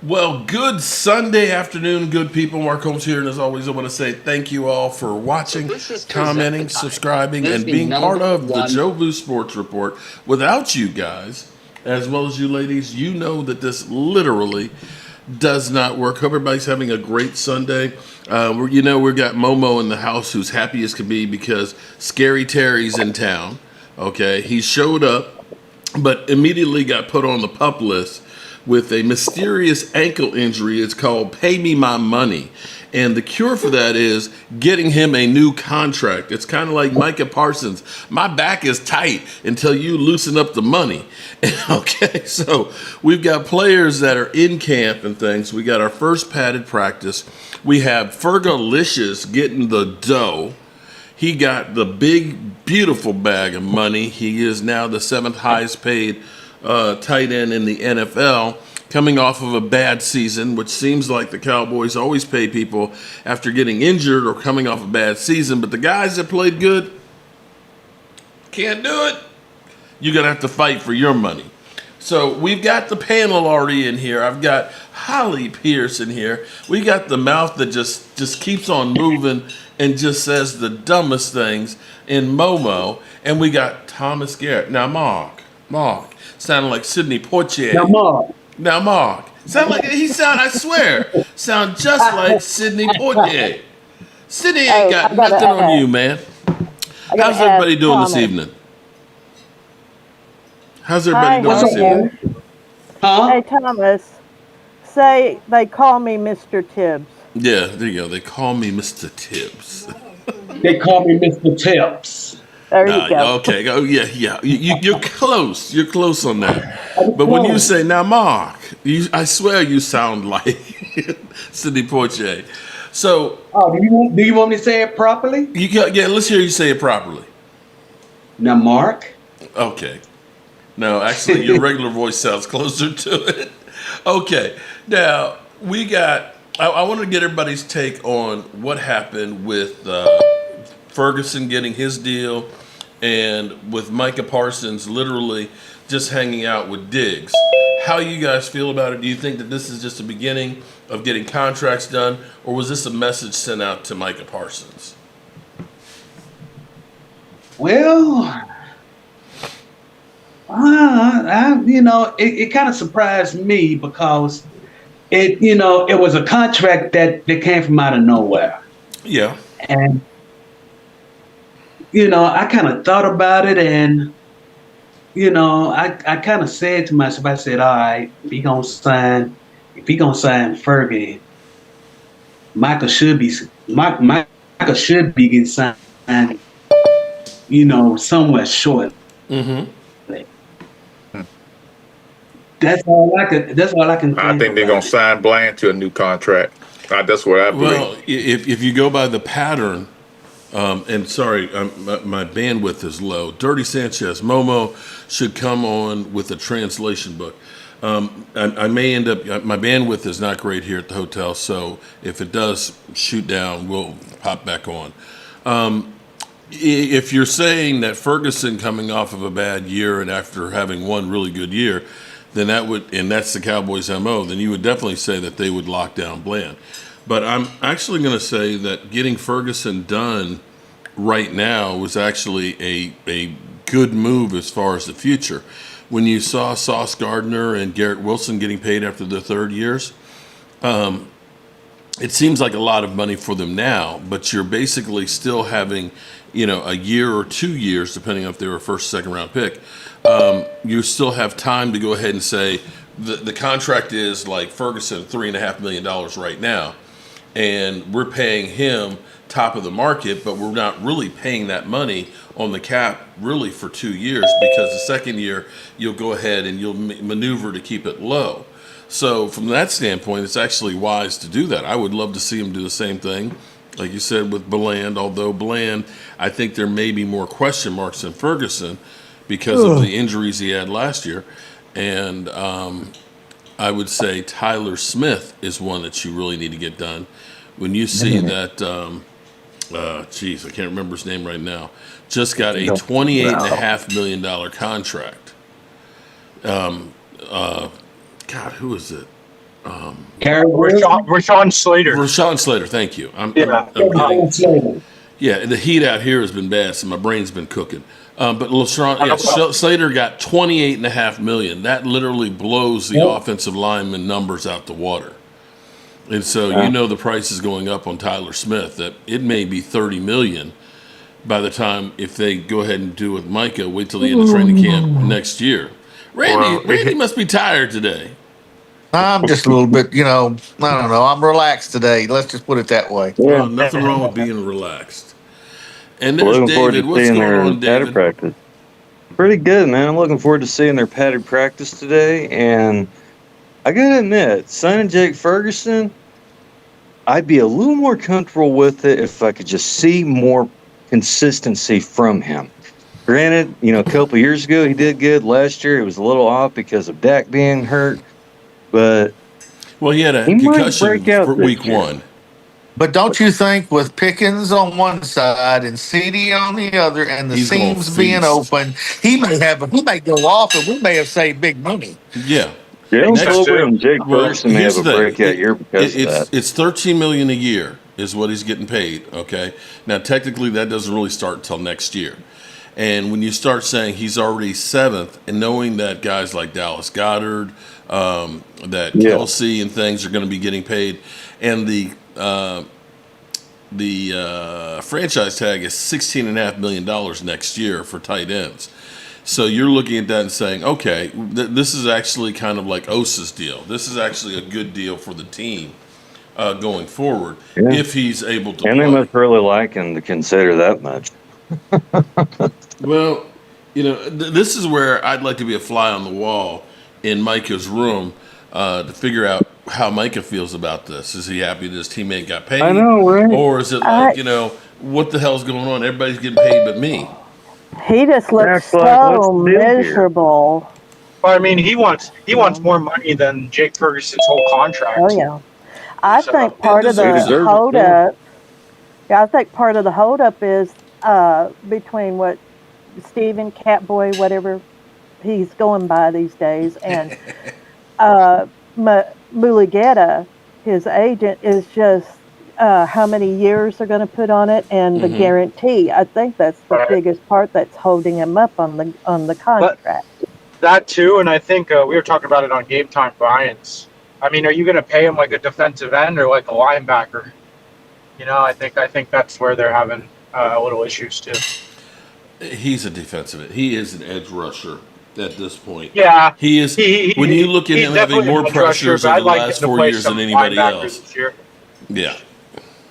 Well, good Sunday afternoon, good people. Mark Holmes here, and as always, I want to say thank you all for watching, commenting, subscribing, and being part of the Joe Blue Sports Report. Without you guys, as well as you ladies, you know that this literally does not work. Hope everybody's having a great Sunday. We've got Momo in the house who's happy as can be because Scary Terry's in town. Okay, he showed up, but immediately got put on the pup list with a mysterious ankle injury. It's called Pay Me My Money. And the cure for that is getting him a new contract. It's kind of like Micah Parsons. My back is tight until you loosen up the money. Okay, so we've got players that are in camp and things. We got our first padded practice. We have Fergalicious getting the dough. He got the big, beautiful bag of money. He is now the seventh highest paid tight end in the NFL, coming off of a bad season, which seems like the Cowboys always pay people after getting injured or coming off a bad season. But the guys that played good can't do it. You're going to have to fight for your money. So we've got the panel already in here. I've got Holly Pierce in here. We got the mouth that just keeps on moving and just says the dumbest things in Momo. And we got Thomas Garrett. Now, Mark, sounding like Sidney Poitier. Now, Mark. I swear, sound just like Sidney Poitier. Sidney ain't got nothing on you, man. How's everybody doing this evening? How's everybody doing this evening? Hey, Thomas, say they call me Mr. Tibbs. Yeah, there you go. They call me Mr. Tibbs. They call me Mr. Tibbs. There you go. Okay. Oh, yeah. You're close. You're close on that. But when you say, now, Mark, I swear you sound like Sidney Poitier. So. Oh, do you want me to say it properly? Yeah, let's hear you say it properly. Now, Mark. Okay. No, actually, your regular voice sounds closer to it. Okay. Now, I want to get everybody's take on what happened with Ferguson getting his deal and with Micah Parsons literally just hanging out with Diggs. How you guys feel about it? Do you think that this is just the beginning of getting contracts done, or was this a message sent out to Micah Parsons? Well, it kind of surprised me because it was a contract that came from out of nowhere. Yeah. And I kind of thought about it, and I kind of said to myself, I said, all right, if he gonna sign Fergie, Michael should be getting signed, somewhere short. Mm-hmm. That's all I can. I think they're gonna sign Bland to a new contract. That's what I believe. Well, if you go by the pattern, and sorry, my bandwidth is low. Dirty Sanchez, Momo should come on with a translation book. I may end up. My bandwidth is not great here at the hotel, so if it does shoot down, we'll pop back on. If you're saying that Ferguson coming off of a bad year and after having one really good year, then and that's the Cowboys' MO, then you would definitely say that they would lock down Bland. But I'm actually going to say that getting Ferguson done right now was actually a good move as far as the future. When you saw Sauce Gardner and Garrett Wilson getting paid after their third years, it seems like a lot of money for them now, but you're basically still having, a year or 2 years, depending on if they were a first, second round pick. You still have time to go ahead and say the contract is like Ferguson, $3.5 million right now. And we're paying him top of the market, but we're not really paying that money on the cap really for 2 years, because the second year you'll go ahead and you'll maneuver to keep it low. So from that standpoint, it's actually wise to do that. I would love to see him do the same thing, like you said, with Bland, although Bland, I think there may be more question marks than Ferguson because of the injuries he had last year. And I would say Tyler Smith is one that you really need to get done. When you see that, I can't remember his name right now, just got a $28.5 million contract. God, who is it? Carrie Wilson. Rashawn Slater. Rashawn Slater, thank you. I'm getting. Slater. Yeah, the heat out here has been bad, so my brain's been cooking. But Slater got $28.5 million. That literally blows the offensive lineman numbers out the water. And so the price is going up on Tyler Smith. That it may be $30 million by the time if they go ahead and do with Micah. Wait till the end of training camp next year. Randy must be tired today. I'm just a little bit, I don't know. I'm relaxed today. Let's just put it that way. Yeah. Nothing wrong with being relaxed. And there's looking forward David. to What's seeing going their on, padded David? practice. Pretty good, man. I'm looking forward to seeing their padded practice today. And I got to admit, signing Jake Ferguson, I'd be a little more comfortable with it if I could just see more consistency from him. Granted, a couple of years ago he did good. Last year it was a little off because of Dak being hurt. But he had a concussion for week 1. But don't you think with Pickens on one side and CD on the other and the seams being open, he may go off and we may have saved big money. Yeah. Jalen Colbert and Jake Ferguson may have a breakout year because of that. It's $13 million a year is what he's getting paid. Okay. Now technically that doesn't really start until next year. And when you start saying he's already 7th, and knowing that guys like Dallas Goedert, that Kelsey and things are going to be getting paid, and the franchise tag is $16.5 million next year for tight ends. So you're looking at that and saying, okay, this is actually kind of like Osa's deal. This is actually a good deal for the team going forward if he's able to. And they must really like him to consider that much. Well, this is where I'd like to be a fly on the wall in Micah's room to figure out how Micah feels about this. Is he happy that his teammate got paid? I know, right? Or is it like, what the hell's going on? Everybody's getting paid but me. He just looks so miserable. Well, I mean, he wants more money than Jake Ferguson's whole contract. Oh yeah, I think part of the holdup. Yeah, I think part of the holdup is between what Steven Catboy, whatever he's going by these days, and Mulugeta, his agent, is just how many years they're going to put on it and the guarantee. I think that's the biggest part that's holding him up on the contract. But that too, and I think we were talking about it on Game Time Brian's. I mean, are you going to pay him like a defensive end or like a linebacker? I think that's where they're having little issues too. He's a defensive end. He is an edge rusher at this point. Yeah, he is. When you look at him having more pressures over the last 4 years than anybody else. Yeah.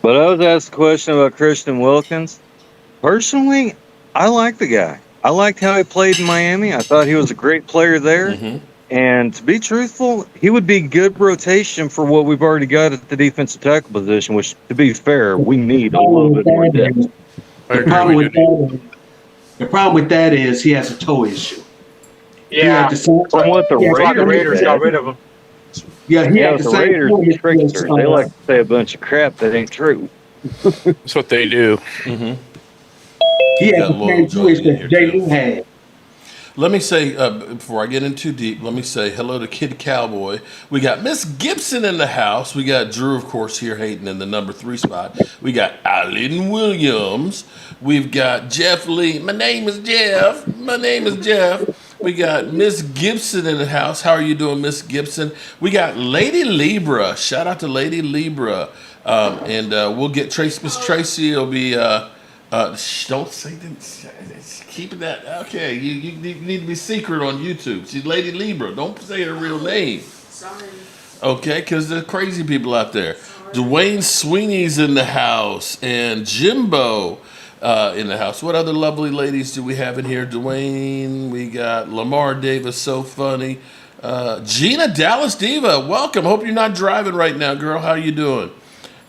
But I was asked a question about Christian Wilkins. Personally, I like the guy. I liked how he played in Miami. I thought he was a great player there. Mm-hmm. And to be truthful, he would be good rotation for what we've already got at the defensive tackle position, which, to be fair, we need a little bit more depth. The problem with that is he has a toe issue. Yeah, from what the Raiders got rid of him. Yeah, the Raiders tricksters. They like to say a bunch of crap that ain't true. That's what they do. Mm-hmm. He has the same toe issue that Jalen had. Let me say, before I get in too deep, let me say hello to Kid Cowboy. We got Miss Gibson in the house. We got Drew, of course, here hating in the number 3 spot. We got Alan Williams. We've got Jeff Lee. My name is Jeff. We got Miss Gibson in the house. How are you doing, Miss Gibson? We got Lady Libra. Shout out to Lady Libra. And we'll get Miss Tracy will be... don't say that. Keeping that. Okay, you need to be secret on YouTube. She's Lady Libra. Don't say her real name. Sorry. Okay, because there's crazy people out there. Dwayne Sweeney's in the house and Jimbo in the house. What other lovely ladies do we have in here? Dwayne. We got Lamar Davis. So funny. Gina Dallas Diva. Welcome. Hope you're not driving right now, girl. How you doing?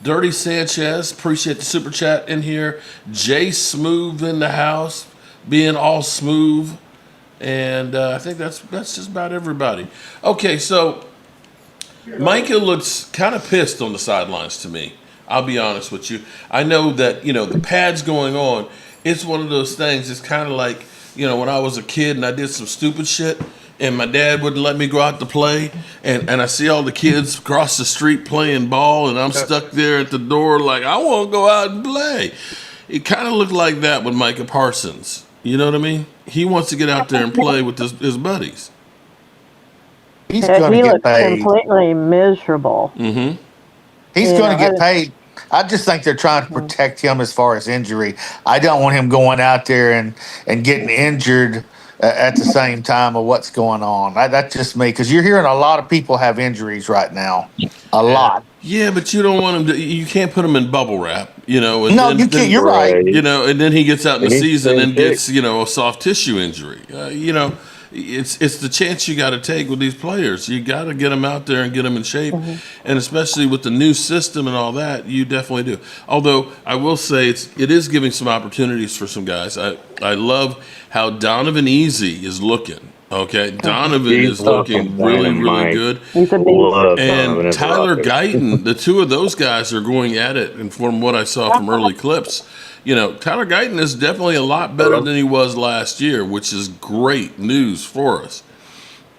Dirty Sanchez, appreciate the super chat in here. Jay Smooth in the house, being all smooth, and I think that's just about everybody. Okay, so Micah looks kind of pissed on the sidelines to me. I'll be honest with you. I know that the pad's going on. It's one of those things. It's kind of like when I was a kid and I did some stupid shit, and my dad wouldn't let me go out to play, and I see all the kids across the street playing ball, and I'm stuck there at the door like, I want to go out and play. It kind of looked like that with Micah Parsons. You know what I mean? He wants to get out there and play with his buddies. He's going to He get looks paid. completely miserable. Mm-hmm. He's Yeah, going to get paid. I just think they're trying to protect him as far as injury. I don't want him going out there and getting injured at the same time of what's going on. That's just me, because you're hearing a lot of people have injuries right now. A lot. Yeah, but you don't want him to. You can't put him in bubble wrap, you know. And No, you can't. You're right. You know, and then he gets out in the He needs to season stay and fit. gets, you know, a soft tissue injury. You know, it's the chance you got to take with these players. You got to get them out there and get them in shape, and especially with the new system and all that, you definitely do. Although I will say it is giving some opportunities for some guys. I love how Donovan Easy is looking. Okay, Donovan is looking really, really good. He's a beast. Love And Donovan Tyler Rocket. Guyton, the two of those guys are going at it. And from what I saw from early clips, you know, Tyler Guyton is definitely a lot better than he was last year, which is great news for us.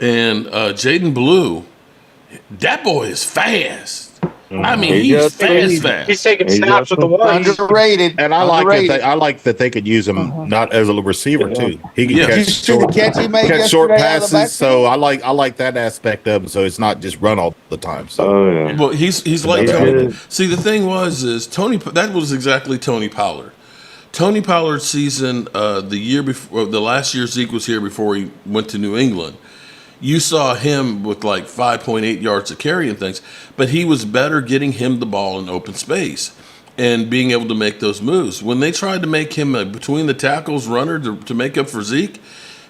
And Jaden Blue, that boy is fast. I mean, he's fast. He's taking He snaps got with the ones. Underrated. And I like Underrated. that they could use him not as a receiver too. He can Yeah. Did you catch see the catch he made catch short yesterday out of the passes. So backfield? I like that aspect of him. So it's not just run all the time. So Oh yeah. Well, he's like He Tony. did. See, the thing is Tony. That was exactly Tony Pollard. Tony Pollard's season, the year before, the last year Zeke was here before he went to New England. You saw him with like 5.8 yards of carry and things, but he was better getting him the ball in open space and being able to make those moves. When they tried to make him a between the tackles runner to make up for Zeke,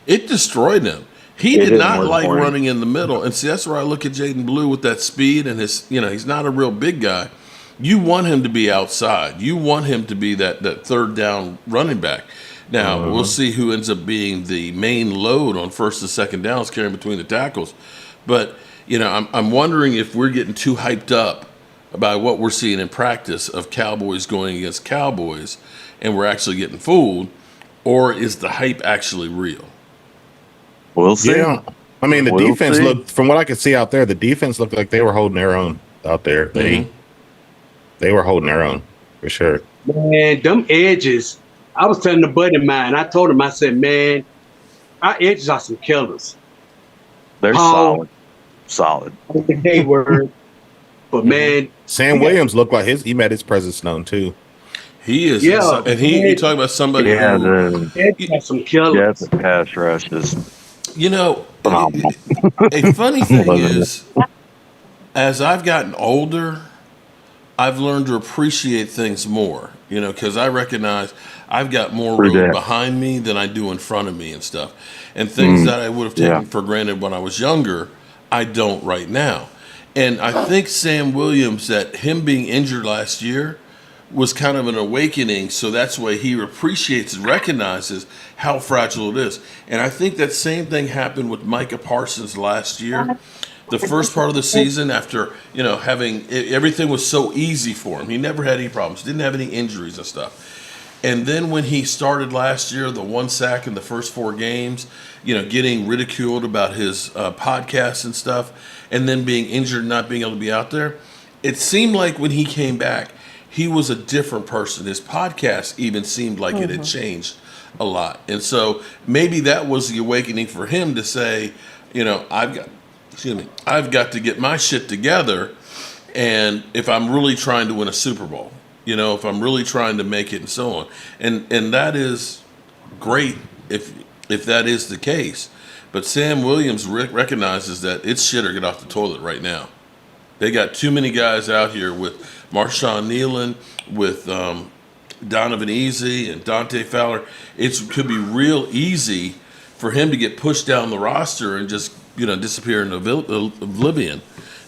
it destroyed him. He It did didn't not work like for him. running in the middle. And see, that's where I look at Jaden Blue with that speed and his, you know, he's not a real big guy. You want him to be outside. You want him to be that third down running back. Now, we'll see who ends up being the main load on first and second downs carrying between the tackles. But, you know, I'm wondering if we're getting too hyped up about what we're seeing in practice of Cowboys going against Cowboys and we're actually getting fooled, or is the hype actually real? We'll see. yeah, I mean the We'll defense see. looked from what I could see out there. The defense looked like they were holding their own out there. They were holding their own for sure. Man, them edges. I was telling the buddy of mine. I told him, I said, man, our edges are some killers. They're Oh. solid. That's the K word. But man, Sam Williams looked like he met his presence known too. He is. Yeah. And you talk about somebody Yeah, who, the edges are some killers. Jets pass rush is you know, phenomenal. a funny thing Loving it. is, as I've gotten older, I've learned to appreciate things more, you know, because I recognize I've got more True road that. behind me than I do in front of me and stuff. And things that I would have taken Yeah. for granted when I was younger, I don't right now. And I think Sam Williams, that him being injured last year, was kind of an awakening. So that's why he appreciates and recognizes how fragile it is. And I think that same thing happened with Micah Parsons last year. The first part of the season, after, you know, having everything was so easy for him, he never had any problems, didn't have any injuries and stuff. And then when he started last year, the one sack in the first 4 games, you know, getting ridiculed about his podcasts and stuff, and then being injured, and not being able to be out there, it seemed like when he came back, he was a different person. His podcast even seemed like it had changed a lot. And so maybe that was the awakening for him to say, you know, I've got to get my shit together. And if I'm really trying to win a Super Bowl, you know, if I'm really trying to make it and so on. And that is great if that is the case. But Sam Williams recognizes that it's shit or get off the toilet right now. They got too many guys out here with Marshawn Nealon, with Donovan Easy and Dante Fowler. It could be real easy for him to get pushed down the roster and just, you know, disappear in oblivion.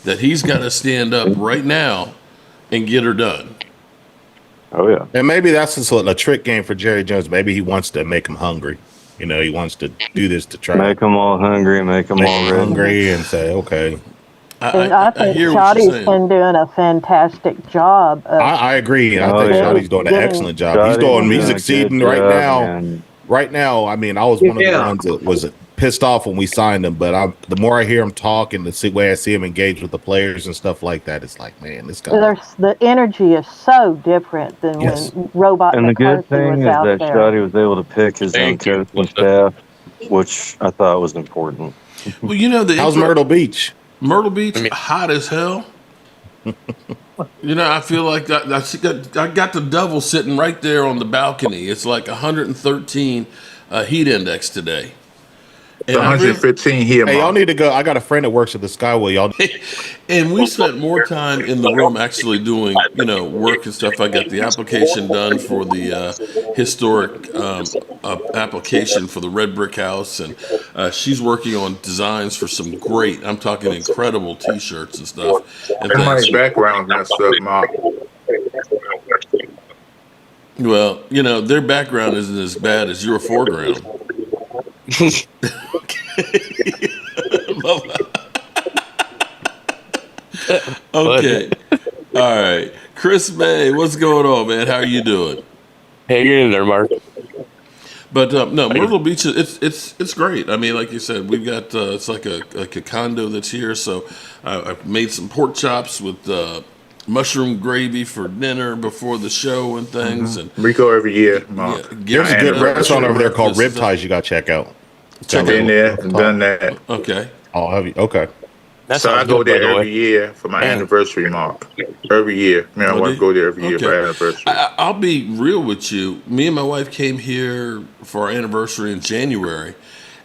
That he's got to stand up right now and get her done. Oh yeah. And maybe that's just a trick game for Jerry Jones. Maybe he wants to make him hungry. You know, he wants to do this to try Make them all hungry, make them make all him ready. hungry and say, okay. And I think hear what you're Shoddy's saying. been doing a fantastic job. Of, I agree. I Oh, think yeah. Shotty's doing an excellent job. He's He's doing exceeding a good right job, now. man. Right now, I mean, I was one of the Yeah. ones that was pissed off when we signed him, but the more I hear him talk and the way I see him engage with the players and stuff like that, it's like, man, this guy. The energy is so different than Yes. when Robot And the good McCarthy was thing is out that there. Shotty was able to pick his own Thank you. coaching staff, which I thought was important. Well, you know, How's Myrtle Beach? Myrtle Beach, hot as hell. You know, I feel like I got the devil sitting right there on the balcony. It's like 113 heat index today. It's 115 here, Hey, y'all Mom. need to go. I got a friend that works at the Skyway. Y'all, And we spent more time in the room actually doing, work and stuff. I got the application done for the historic application for the red brick house, and she's working on designs for some great, I'm talking incredible T-shirts and stuff. And And my things. background messed up, Mom. Well, their background isn't as bad as your foreground. Okay. All right. Chris May, what's going on, man? How are you doing? Hanging in there, Mark. But no, Myrtle Beach, it's great. I mean, like you said, we've got it's like a condo that's here. So I've made some pork chops with mushroom gravy for dinner before the show and things. And Rico every year, Mom. there's a good restaurant over there called Rib Breakfast. Ties. You got to check out. Check Been it there and done that. Okay. Oh, have you? Okay. That So I sounds go good, by there the every way. year for my Yeah. anniversary, Mark. Every year. Man, I Oh, want do to go there every year Okay. for anniversary. I'll be real with you. Me and my wife came here for our anniversary in January,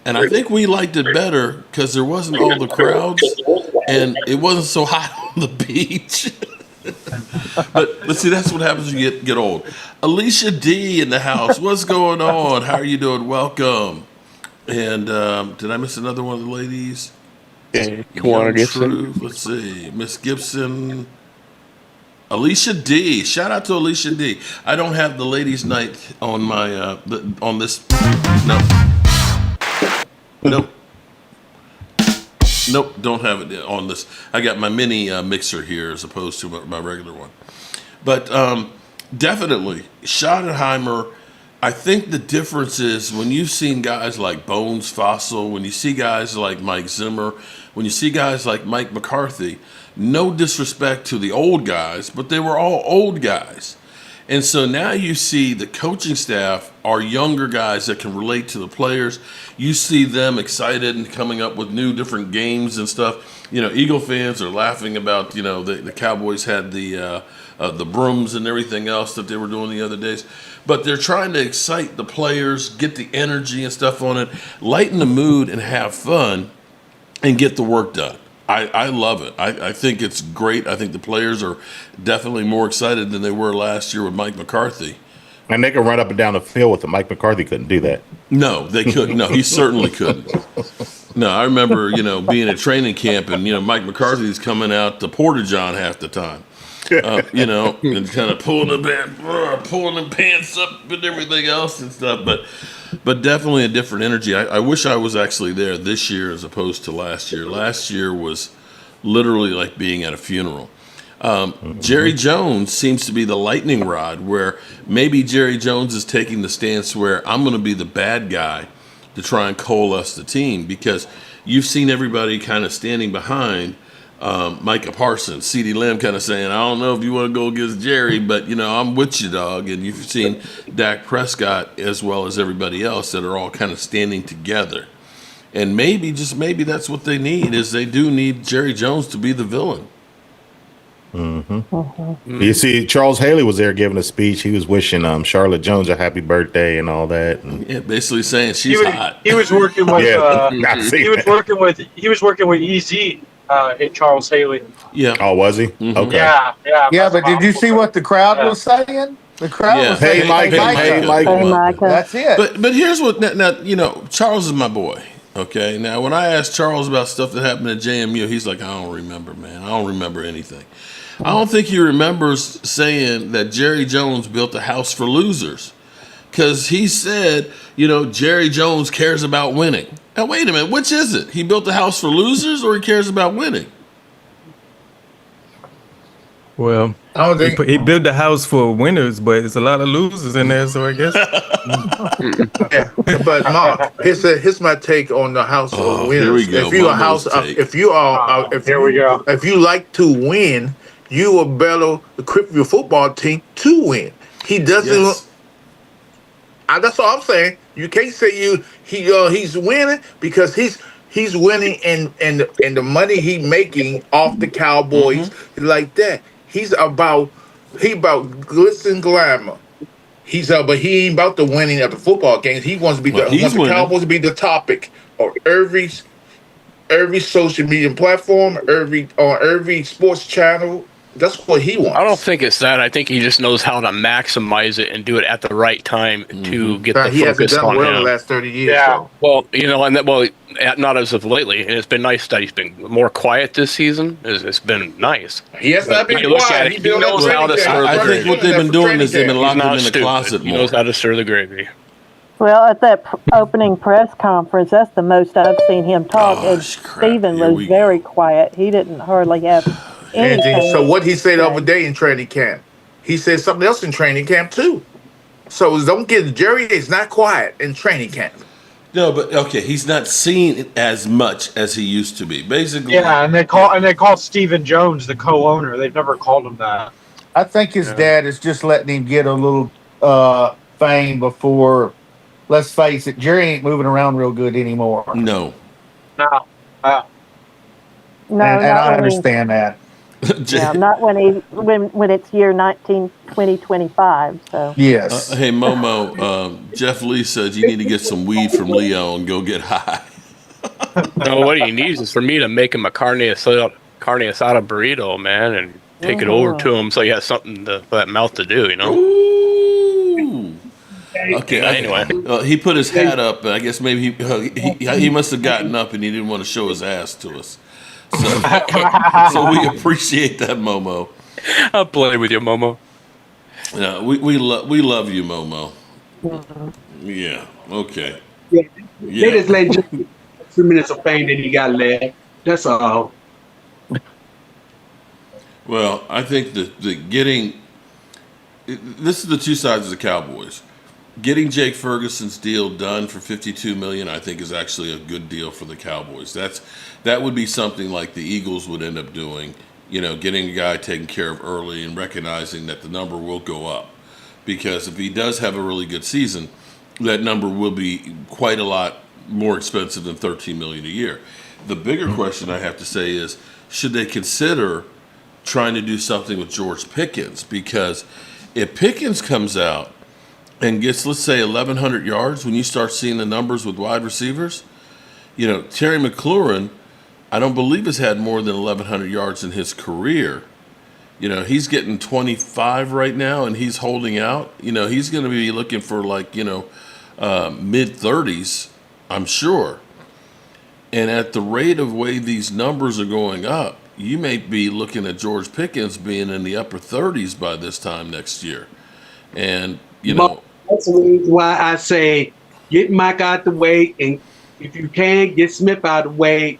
and I think we liked it better because there wasn't all the crowds, and it wasn't so hot on the beach. But see, that's what happens when you get old. Alicia D in the house. What's going on? How are you doing? Welcome. And did I miss another one of the ladies? Kiwana Young Gibson. Truth. Let's see. Miss Gibson. Alicia D. Shout out to Alicia D. I don't have the ladies' night on my on this. No. Nope. Nope. Don't have it on this. I got my mini mixer here as opposed to my regular one. But definitely, Schottenheimer. I think the difference is when you've seen guys like Bones Fossil, when you see guys like Mike Zimmer, when you see guys like Mike McCarthy, no disrespect to the old guys, but they were all old guys. And so now you see the coaching staff are younger guys that can relate to the players. You see them excited and coming up with new different games and stuff. Eagle fans are laughing about, the Cowboys had the brooms and everything else that they were doing the other days. But they're trying to excite the players, get the energy and stuff on it, lighten the mood and have fun and get the work done. I love it. I think it's great. I think the players are definitely more excited than they were last year with Mike McCarthy. And they can run up and down the field with it. Mike McCarthy couldn't do that. No, they couldn't. No, he certainly couldn't. No, I remember, being at training camp and, Mike McCarthy's coming out to Porta-John half the time. And kind of pulling the pants up and everything else and stuff. But definitely a different energy. I wish I was actually there this year as opposed to last year. Last year was literally like being at a funeral. Jerry Jones seems to be the lightning rod where maybe Jerry Jones is taking the stance where I'm going to be the bad guy to try and coalesce the team because you've seen everybody kind of standing behind Micah Parsons, CeeDee Lamb kind of saying, I don't know if you want to go against Jerry, but, I'm with you, dog. And you've seen Dak Prescott as well as everybody else that are all kind of standing together. And maybe, just maybe that's what they need is they do need Jerry Jones to be the villain. You see, Charles Haley was there giving a speech. He was wishing Charlotte Jones a happy birthday and all that. And Yeah, basically saying she's hot. He was working with Yeah, I see he was that. working with EZ in Charles Haley. Yeah. Oh, was he? Mhm. Okay. Yeah. Yeah, but did you see what the crowd was saying? The crowd Yeah. was saying, Hey, Mike. Hey, Mike. Hey, Micah. That's it. But here's what now Charles is my boy. Okay, now when I asked Charles about stuff that happened at JMU, he's like, I don't remember, man. I don't remember anything. I don't think he remembers saying that Jerry Jones built a house for losers, because he said, Jerry Jones cares about winning. Now wait a minute, which is it? He built a house for losers, or he cares about winning? Well, I don't think. he built the house for winners, but there's a lot of losers in there. So I guess. Yeah, but Mark, here's my take on the house of Oh, here we winners. go. If you a Momo's house, take. if you are, Here we go. if you like to win, you will better equip your football team to win. He doesn't. Yes. That's all I'm saying. You can't say he's winning because he's winning and the money he making off the Cowboys like that. He about glitz and glamour. But he ain't about the winning of the football games. He wants to be Well, wants he's the winning. Cowboys to be the topic of every social media platform, every sports channel. That's what he wants. I don't think it's that. I think he just knows how to maximize it and do it at the right time to get the He hasn't focus done on well in him. the last 30 years. Yeah. Though. Well, not as of lately. And it's been nice that he's been more quiet this season. It's been nice. He has not been If you look quiet. at it, He he been knows how to stir I the think what gravy. they've been doing is they've been He's locking him not in the stupid. closet He more. knows how to stir the gravy. Well, at that opening press conference, that's the most I've seen him talk. And Gosh, crap. Stephen Here was we very go. quiet. He didn't hardly have anything. So what he said the to other say. day in training camp, he said something else in training camp too. So don't get Jerry is not quiet in training camp. No, but okay, he's not seen as much as he used to be. Basically, Yeah, and they call Stephen Jones the co-owner. They've never called him that. I think his dad is just letting him get a little fame before. Let's face it, Jerry ain't moving around real good anymore. No. No. No, and not I when understand that. Yeah, not when it's year 2025. So Yes. Hey, Momo, Jeff Lee says you need to get some weed from Leo and go get high. No, what he needs is for me to make him a carne asada burrito, man, and take it over to him so he has something for that mouth to do, you know? Ooh. Okay. Anyway. He put his hat up, and I guess maybe he must have gotten up and he didn't want to show his ass to us. So we appreciate that, Momo. I'll play with you, Momo. Yeah, we love you, Momo. Yeah. Okay. Yeah. Yeah. They just let Jerry get a few minutes of fame that he got left. That's all. Well, I think that this is the two sides of the Cowboys. Getting Jake Ferguson's deal done for $52 million, I think, is actually a good deal for the Cowboys. That would be something like the Eagles would end up doing. You know, getting a guy taken care of early and recognizing that the number will go up, because if he does have a really good season, that number will be quite a lot more expensive than $13 million a year. The bigger question I have to say is, should they consider trying to do something with George Pickens? Because if Pickens comes out and gets, let's say, 1,100 yards, when you start seeing the numbers with wide receivers, you know, Terry McLaurin, I don't believe has had more than 1,100 yards in his career. You know, he's getting 25 right now, and he's holding out. You know, he's going to be looking for mid-30s, I'm sure. And at the rate of way these numbers are going up, you may be looking at George Pickens being in the upper 30s by this time next year. And, that's the reason why I say get Mike out the way, and if you can, get Smith out of the way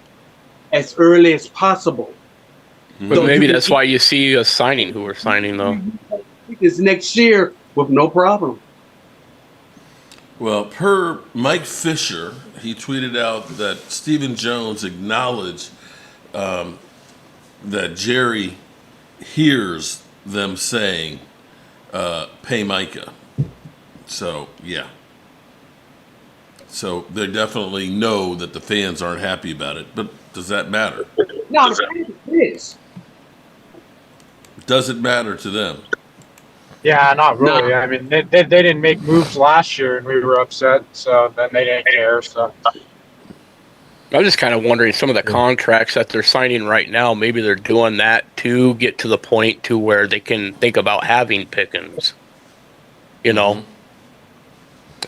as early as possible. But maybe that's why you see us signing who we're signing, though. This next year with no problem. Well, per Mike Fisher, he tweeted out that Stephen Jones acknowledged that Jerry hears them saying, pay Micah. So, yeah. So they definitely know that the fans aren't happy about it. But does that matter? No, it is. Does it matter to them? Yeah, not really. No. I mean, they didn't make moves last year, and we were upset. So then they didn't care. So I'm just kind of wondering, some of the contracts that they're signing right now, maybe they're doing that to get to the point to where they can think about having Pickens. You know?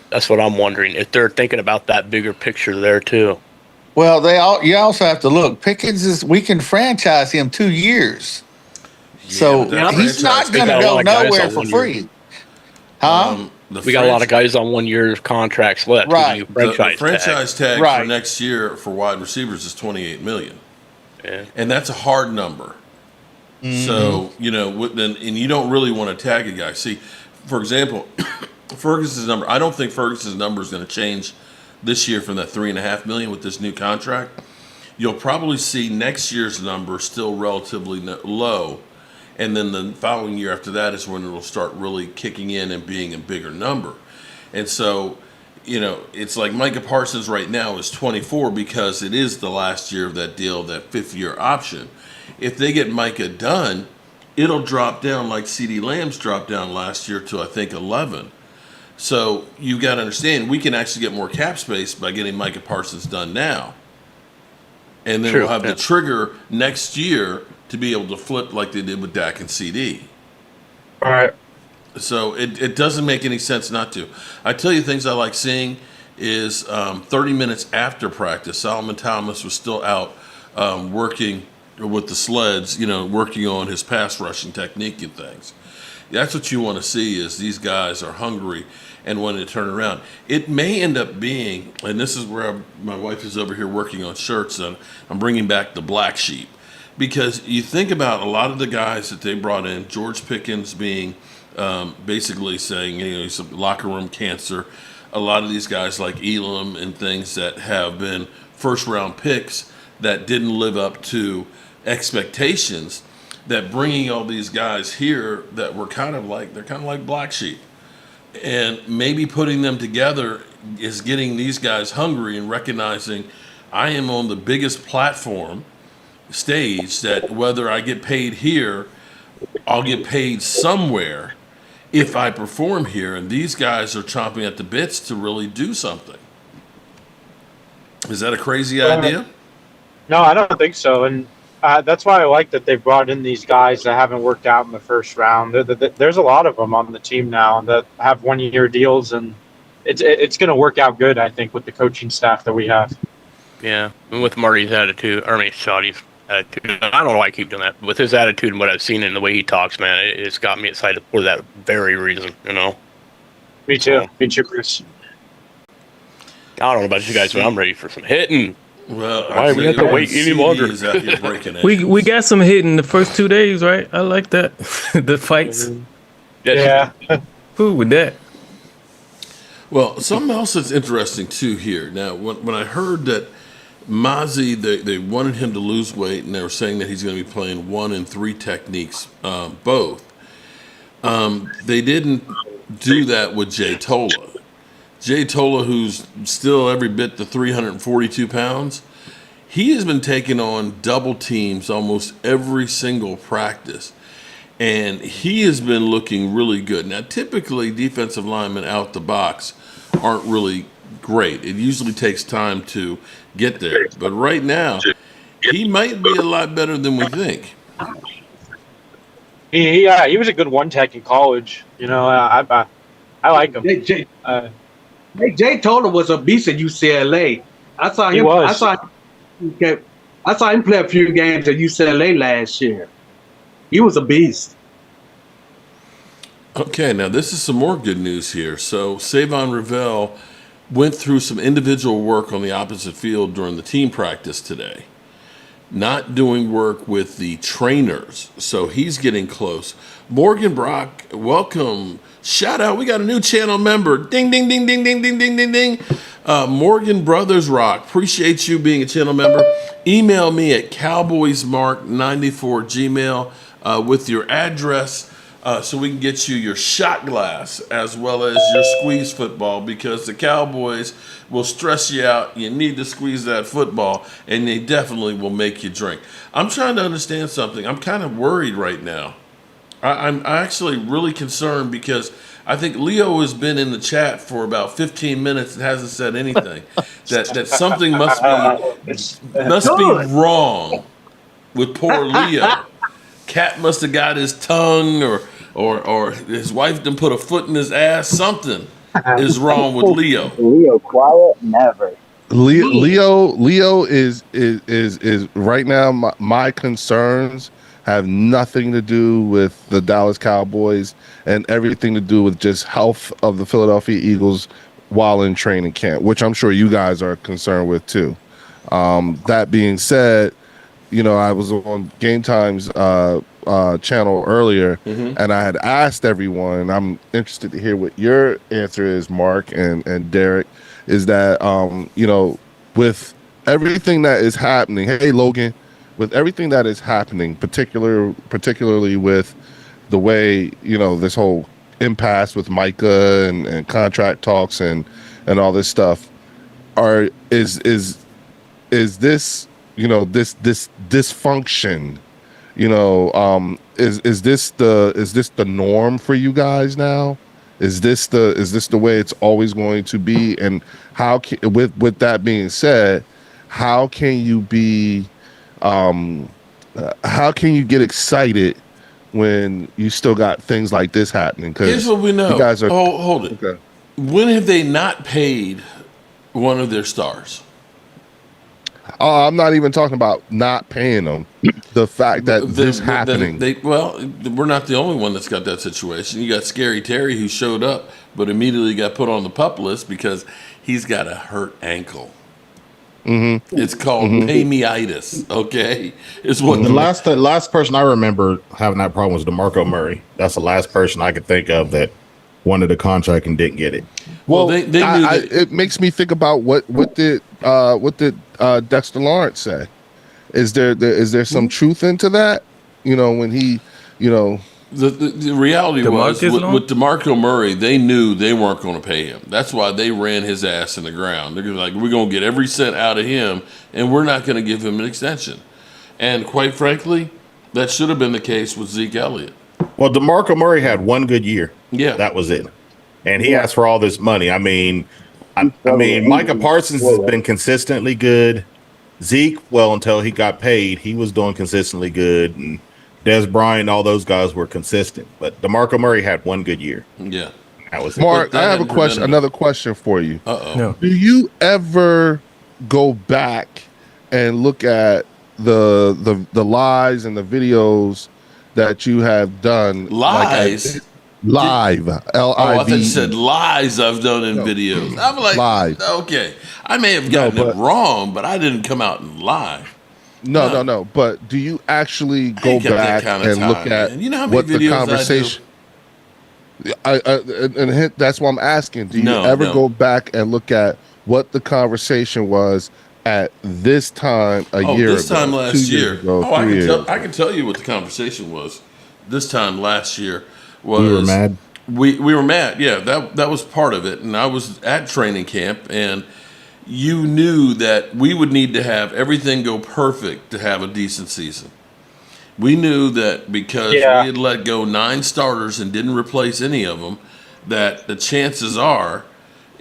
That's what I'm wondering, if they're thinking about that bigger picture there too. Well, you also have to look. Pickens we can franchise him 2 years, so he's not going to go nowhere for free. Huh? We got a lot of guys on 1 year contracts left. Right. The franchise tag Right. for next year for wide receivers is $28 million. Yeah. And that's a hard number. So, and you don't really want to tag a guy. See, for example, Ferguson's number, I don't think Ferguson's number is going to change this year from that $3.5 million with this new contract. You'll probably see next year's number still relatively low. And then the following year after that is when it'll start really kicking in and being a bigger number. And so, it's like Micah Parsons right now is 24 because it is the last year of that deal, that 5th-year option. If they get Micah done, it'll drop down like CeeDee Lamb's dropped down last year to, I think, 11. So you got to understand, we can actually get more cap space by getting Micah Parsons done now. And then we'll have the trigger next year to be able to flip like they did with Dak and CD. All right. So it doesn't make any sense not to. I tell you, things I like seeing is 30 minutes after practice, Solomon Thomas was still out working with the sleds, working on his pass rushing technique and things. That's what you want to see, is these guys are hungry and want to turn around. It may end up being, and this is where my wife is over here working on shirts, and I'm bringing back the black sheep. Because you think about a lot of the guys that they brought in, George Pickens being basically saying, he's a locker room cancer. A lot of these guys like Elam and things that have been first-round picks that didn't live up to expectations, that bringing all these guys here that were kind of like black sheep. And maybe putting them together is getting these guys hungry and recognizing I am on the biggest platform stage, that whether I get paid here, I'll get paid somewhere if I perform here. And these guys are chomping at the bits to really do something. Is that a crazy idea? No, I don't think so. And that's why I like that they brought in these guys that haven't worked out in the first round. There's a lot of them on the team now that have 1-year deals, and it's going to work out good, I think, with the coaching staff that we have. Yeah, and with Marty's attitude, Shotty's attitude, I don't know why I keep doing that. With his attitude and what I've seen and the way he talks, man, it's got me excited for that very reason, Me too. Me too, Chris. I don't know about you guys, but I'm ready for some hitting. Well, why we have to wait any longer? We got some hitting the first 2 days, right? I like that. The fights. Yeah. Who with that? Well, something else that's interesting too here. Now, when I heard that Mozzie, they wanted him to lose weight, and they were saying that he's going to be playing 1 and 3 techniques, both. They didn't do that with Jay Tola. Jay Tola, who's still every bit the 342 pounds, he has been taking on double teams almost every single practice. And he has been looking really good. Now, typically, defensive linemen out the box aren't really great. It usually takes time to get there. But right now, he might be a lot better than we think. He was a good one tech in college. I like him. Jay Tola was a beast at UCLA. I saw him. I saw him play a few games at UCLA last year. He was a beast. Okay, now this is some more good news here. So Savon Ravel went through some individual work on the opposite field during the team practice today. Not doing work with the trainers, so he's getting close. Morgan Brock, welcome. Shout out, we got a new channel member. Ding, ding, ding, ding, ding, ding, ding, ding, ding. Morgan Brothers Rock, appreciate you being a channel member. Email me at cowboysmark94gmail with your address so we can get you your shot glass as well as your squeeze football, because the Cowboys will stress you out. You need to squeeze that football, and they definitely will make you drink. I'm trying to understand something. I'm kind of worried right now. I'm actually really concerned because I think Leo has been in the chat for about 15 minutes and hasn't said anything. that something must be wrong with poor Leo. Cat must have got his tongue, or his wife done put a foot in his ass. Something is wrong with Leo. Leo, quiet, never. Leo is right now. My concerns have nothing to do with the Dallas Cowboys and everything to do with just health of the Philadelphia Eagles while in training camp, which I'm sure you guys are concerned with too. That being said, I was on Game Time's channel earlier, Mm-hmm. and I had asked everyone, and I'm interested to hear what your answer is, Mark and Derek, is that with everything that is happening, hey Logan, with everything that is happening, particularly with the way this whole impasse with Micah and contract talks and all this stuff, is this this dysfunction, is this the norm for you guys now? Is this the way it's always going to be? And with that being said, how can you be how can you get excited when you still got things like this happening? Here's what we know. You guys are hold it. okay. When have they not paid one of their stars? I'm not even talking about not paying them. The fact that this happening. We're not the only one that's got that situation. You got Scary Terry, who showed up but immediately got put on the PUP list because he's got a hurt ankle. Mm-hmm. It's called pay-me-itis. Okay, it's what the last person I remember having that problem was DeMarco Murray. That's the last person I could think of that wanted a contract and didn't get it. Well, they knew that. It makes me think about what did Dexter Lawrence say? Is there some truth into that? When he, The reality was with DeMarco Murray, they knew they weren't going to pay him. That's why they ran his ass in the ground. They're like, we're going to get every cent out of him, and we're not going to give him an extension. And quite frankly, that should have been the case with Zeke Elliott. Well, DeMarco Murray had one good year. Yeah, that was it. And he asked for all this money. I mean, Micah Parsons has been consistently good. Zeke, well, until he got paid, he was doing consistently good. And Des Bryant, all those guys were consistent. But DeMarco Murray had one good year. Yeah. That was it. Mark, I have another question for you. Uh-oh. Do you ever go back and look at the lies and the videos that you have done? Lies? Live. I L-I-V-E. thought you said lies I've done in videos. I'm like, live. Okay. I may have gotten it wrong, but I didn't come out and lie. No. But do you actually go back and look at what the conversation? And that's why I'm asking. Do you ever go back and look at what the conversation was at this time a year ago? This time last year. I can tell you what the conversation was. This time last year was we were mad. We were mad. Yeah, that was part of it. And I was at training camp, and you knew that we would need to have everything go perfect to have a decent season. We knew that because we had let go 9 starters and didn't replace any of them, that the chances are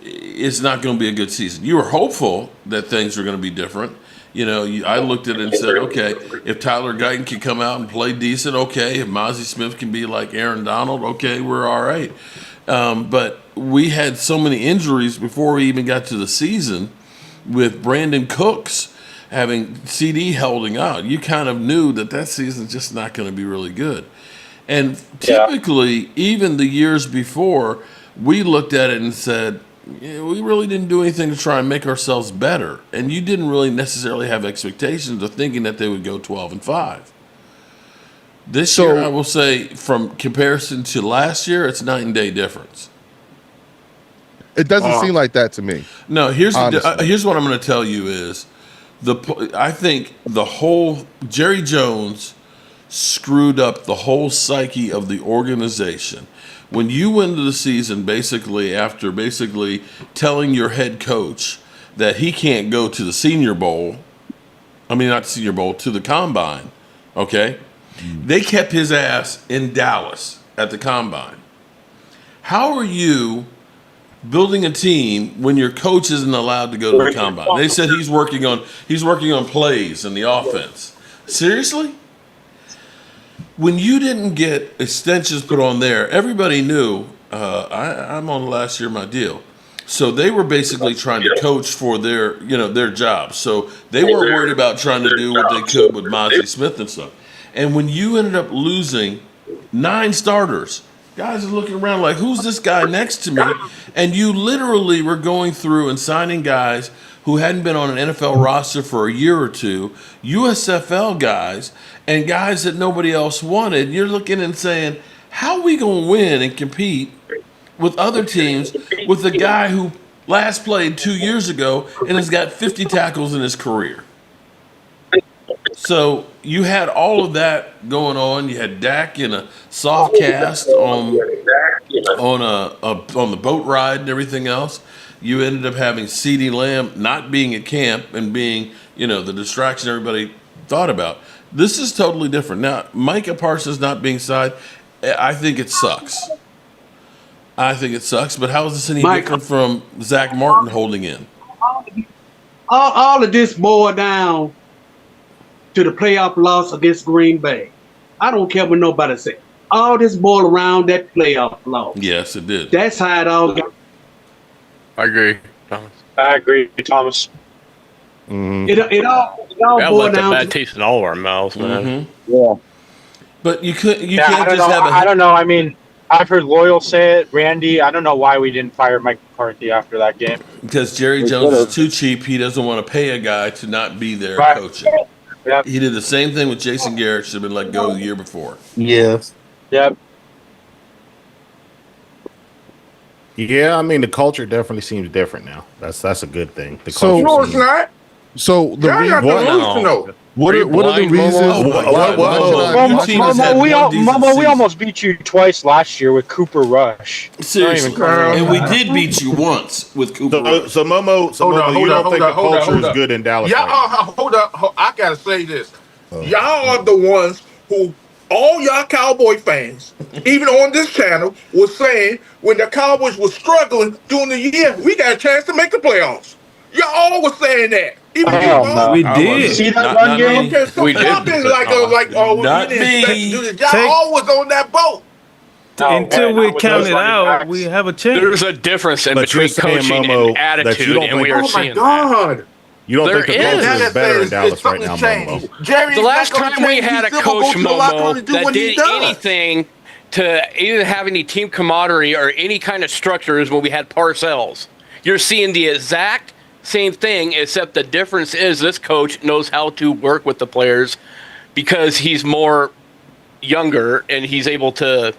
it's not going to be a good season. You were hopeful that things were going to be different. I looked at it and said, okay, if Tyler Guyton can come out and play decent, okay. If Mozzie Smith can be like Aaron Donald, okay, we're all right. But we had so many injuries before we even got to the season, with Brandon Cooks having CD holding out. You kind of knew that season's just not going to be really good. And typically, even the years before, we looked at it and said, we really didn't do anything to try and make ourselves better. And you didn't really necessarily have expectations of thinking that they would go 12-5. This year, I will say, from comparison to last year, it's night and day difference. It doesn't seem like that to me. No, here's what I'm going to tell you is, I think the whole Jerry Jones screwed up the whole psyche of the organization. When you went into the season after telling your head coach that he can't go to the Senior Bowl, not the Senior Bowl, to the Combine, okay? They kept his ass in Dallas at the Combine. How are you building a team when your coach isn't allowed to go to the Combine? They said he's working on plays in the offense. Seriously? When you didn't get extensions put on there, everybody knew I'm on last year my deal. So they were basically trying to coach for their job. So they weren't worried about trying to do what they could with Mozzie Smith and stuff. And when you ended up losing 9 starters, guys are looking around like, who's this guy next to me? And you literally were going through and signing guys who hadn't been on an NFL roster for a year or two, USFL guys, and guys that nobody else wanted. You're looking and saying, how are we going to win and compete with other teams with a guy who last played 2 years ago and has got 50 tackles in his career? So you had all of that going on. You had Dak in a soft cast on the boat ride and everything else. You ended up having CeeDee Lamb not being at camp and being, the distraction everybody thought about. This is totally different. Now, Micah Parsons not being signed, I think it sucks. But how is this any different from Zach Martin holding in? All of this boiled down to the playoff loss against Green Bay. I don't care what nobody says. All this boiled around that playoff loss. Yes, it did. That's how it all got. I agree, Thomas. I agree, Thomas. Mhm. It all That boiled left a down bad to taste in all of our mouths, man. Yeah. But you can't I don't just know. have I don't know. I mean, I've heard Loyal say it, Randy. I don't know why we didn't fire Mike McCarthy after that game. because Jerry Jones is too cheap. He doesn't want to pay a guy to not be there Right. coaching. Yep. He did the same thing with Jason Garrett. Should have been let go the year before. Yes. Yep. Yeah, I mean the culture definitely seems different now. That's a good thing. The So- culture No, it's seems- not. So the Y'all got re- to What? lose to know. what Are are you what are the blind, reasons? Momo? Oh, my why- God. why should I- Your why team should I- has had one decent we season. almost beat you twice last year with Cooper Rush. Seriously, Not even close. and we did beat you once with Cooper. Rush. So Momo, you don't think the culture is good in Dallas? Y'all, right now? hold up. I gotta say this. Y'all are the ones who, all y'all Cowboy fans, even on this channel, was saying when the Cowboys were struggling during the year, we got a chance to make the playoffs. Y'all was saying that. Even you, Hell Bob. no. We I did. wasn't. See that Not- run not game? me. Okay, so We y'all did, been but like, oh, Not we didn't expect me. to do this. Y'all Take- always on that boat. No, Until not we with count those it running out, backs. we have a chance. There's a difference in But you're between saying, coaching Momo, and that you attitude, don't and we think- are Oh my seeing that. God. You don't There think the is. culture Now is that better in says Dallas it's right something now, changed. Momo? Jerry's The last not gonna time we change. had a He's still gonna coach, go to the locker room Momo, and do that what he did does. anything to either have any team camaraderie or any kind of structure is when we had Parcells. You're seeing the exact same thing, except the difference is this coach knows how to work with the players because he's more younger and he's able to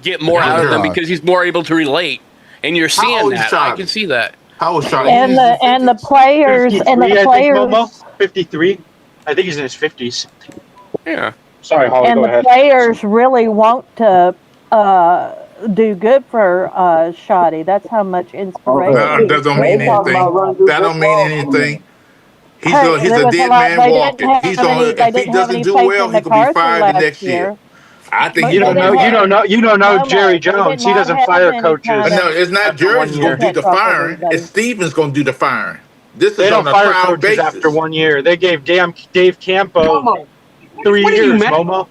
get more out of them God. because he's more able to relate. And you're How seeing old is that. I Charlie? can see that. How was Charlie? And the players 53, I think, Momo. 53. I think he's in his 50s. Yeah. Sorry, Holly, and go the ahead. players really want to do good for Shoddy. That's how much inspiration. That don't mean anything. That don't mean anything. He's Hey, a there was a dead lot. man They walking. didn't have He's any. on. They If he didn't have doesn't any do faith well, in he could be McCarthy fired the last next year. year. I think But he's You don't they know. didn't You don't know. You don't know No, Jerry they did Jones. He not doesn't have fire any coaches. kind No, it's not after 1 Jerry's going to year. do the firing. It's Stevens going to do the firing. This They is don't on a fire trial coaches basis. after 1 year. They gave Dave Campo Momo, 3 what are you years, mad? Momo.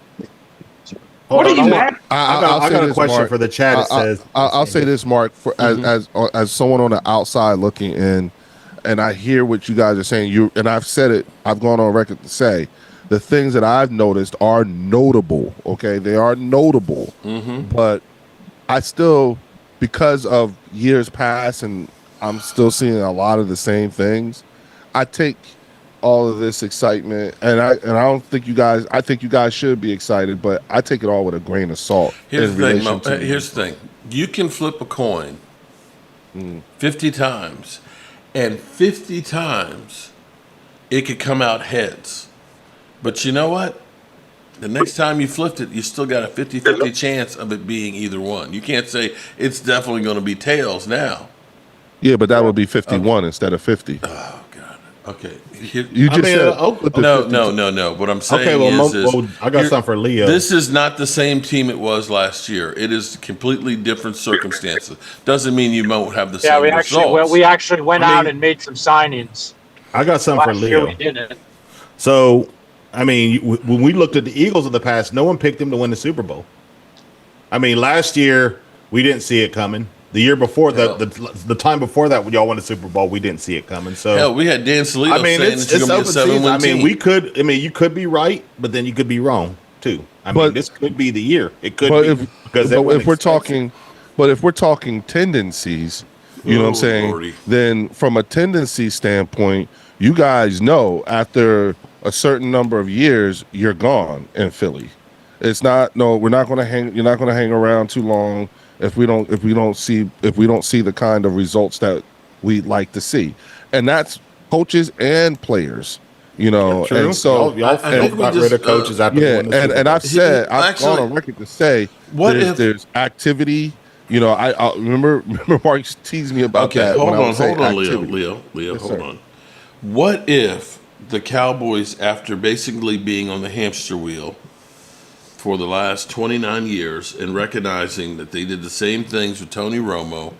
What are you mad? I I'll say got a this, question Mark. for the chat. It says, I'll say this, Mark, for as someone on the outside looking in, and I hear what you guys are saying. And I've said it. I've gone on record to say the things that I've noticed are notable. Okay, they are notable, but I still, because of years past, and I'm still seeing a lot of the same things. I take all of this excitement, and I don't think you guys. I think you guys should be excited, but I take it all with a grain of salt. Here's in the thing, relation Mo. to- Here's the thing. You can flip a coin 50 times, and 50 times it could come out heads. But you know what? The next time you flipped it, you still got a 50-50 chance of it being either one. You can't say it's definitely going to be tails now. Yeah, but that would be 51 instead of 50. Oh, God. Okay. Here- You just said flip it no, 50 no. What I'm saying okay, well, is I got here- something for Leo. This is not the same team it was last year. It is completely different circumstances. Doesn't mean you won't have the Yeah, same we results. actually went out and made some signings. I got something for Last year Leo. we didn't. So, I mean, when we looked at the Eagles of the past, no one picked them to win the Super Bowl. I mean, last year we didn't see it coming. The year before, the time before that, when y'all won the Super Bowl, we didn't see it coming. So, Hell, we had Dan Salito I mean, saying it's that you're going to be a open season. 7-win I mean, team. you could be right, but then you could be wrong too. I mean, But- this could be the year. It could But be if we're talking tendencies, You know what I'm Oh, saying? Lordy. Then from a tendency standpoint, you guys know after a certain number of years, you're gone in Philly. It's not we're not going to hang. You're not going to hang around too long if we don't see the kind of results that we'd like to see, and that's coaches and players. You know, True. and so y'all I think we got rid just, of coaches after yeah, winning the Super and Bowl. I've gone on record to say what if there's activity. You know, I remember Mark teased me about okay, that when I was saying hold on, activity. Leo, Yes, hold sir. on. What if the Cowboys, after basically being on the hamster wheel for the last 29 years and recognizing that they did the same things with Tony Romo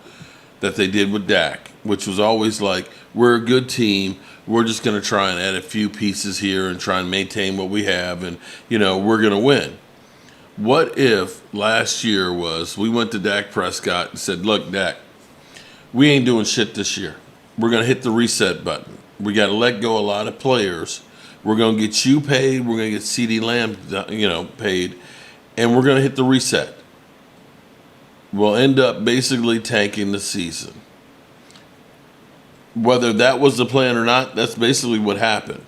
that they did with Dak, which was always like, we're a good team. We're just going to try and add a few pieces here and try and maintain what we have. And, we're going to win. What if last year we went to Dak Prescott and said, look, Dak, we ain't doing shit this year. We're going to hit the reset button. We got to let go a lot of players. We're going to get you paid. We're going to get CeeDee Lamb, paid. And we're going to hit the reset. We'll end up basically tanking the season. Whether that was the plan or not, that's basically what happened.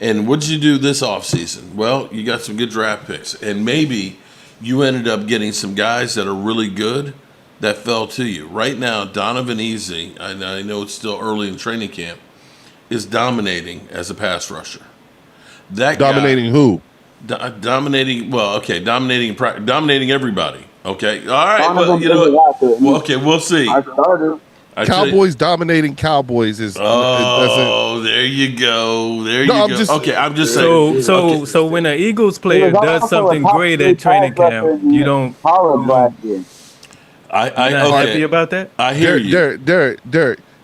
And what did you do this offseason? Well, you got some good draft picks. And maybe you ended up getting some guys that are really good that fell to you. Right now, Donovan Easy, I know it's still early in training camp, is dominating as a pass rusher. That Dominating guy, who? dominating everybody. Okay, all right. Donovan Well, is out there. well, okay, we'll see. Our starter. Cowboys dominating Cowboys is it doesn't. There you go. There No, you I'm go. just- Okay, I'm just saying. So when an Eagles He player was does also a something top great three at training pass rusher camp, in you don't college last year. I you're not okay. happy about that? I hear you. Derek.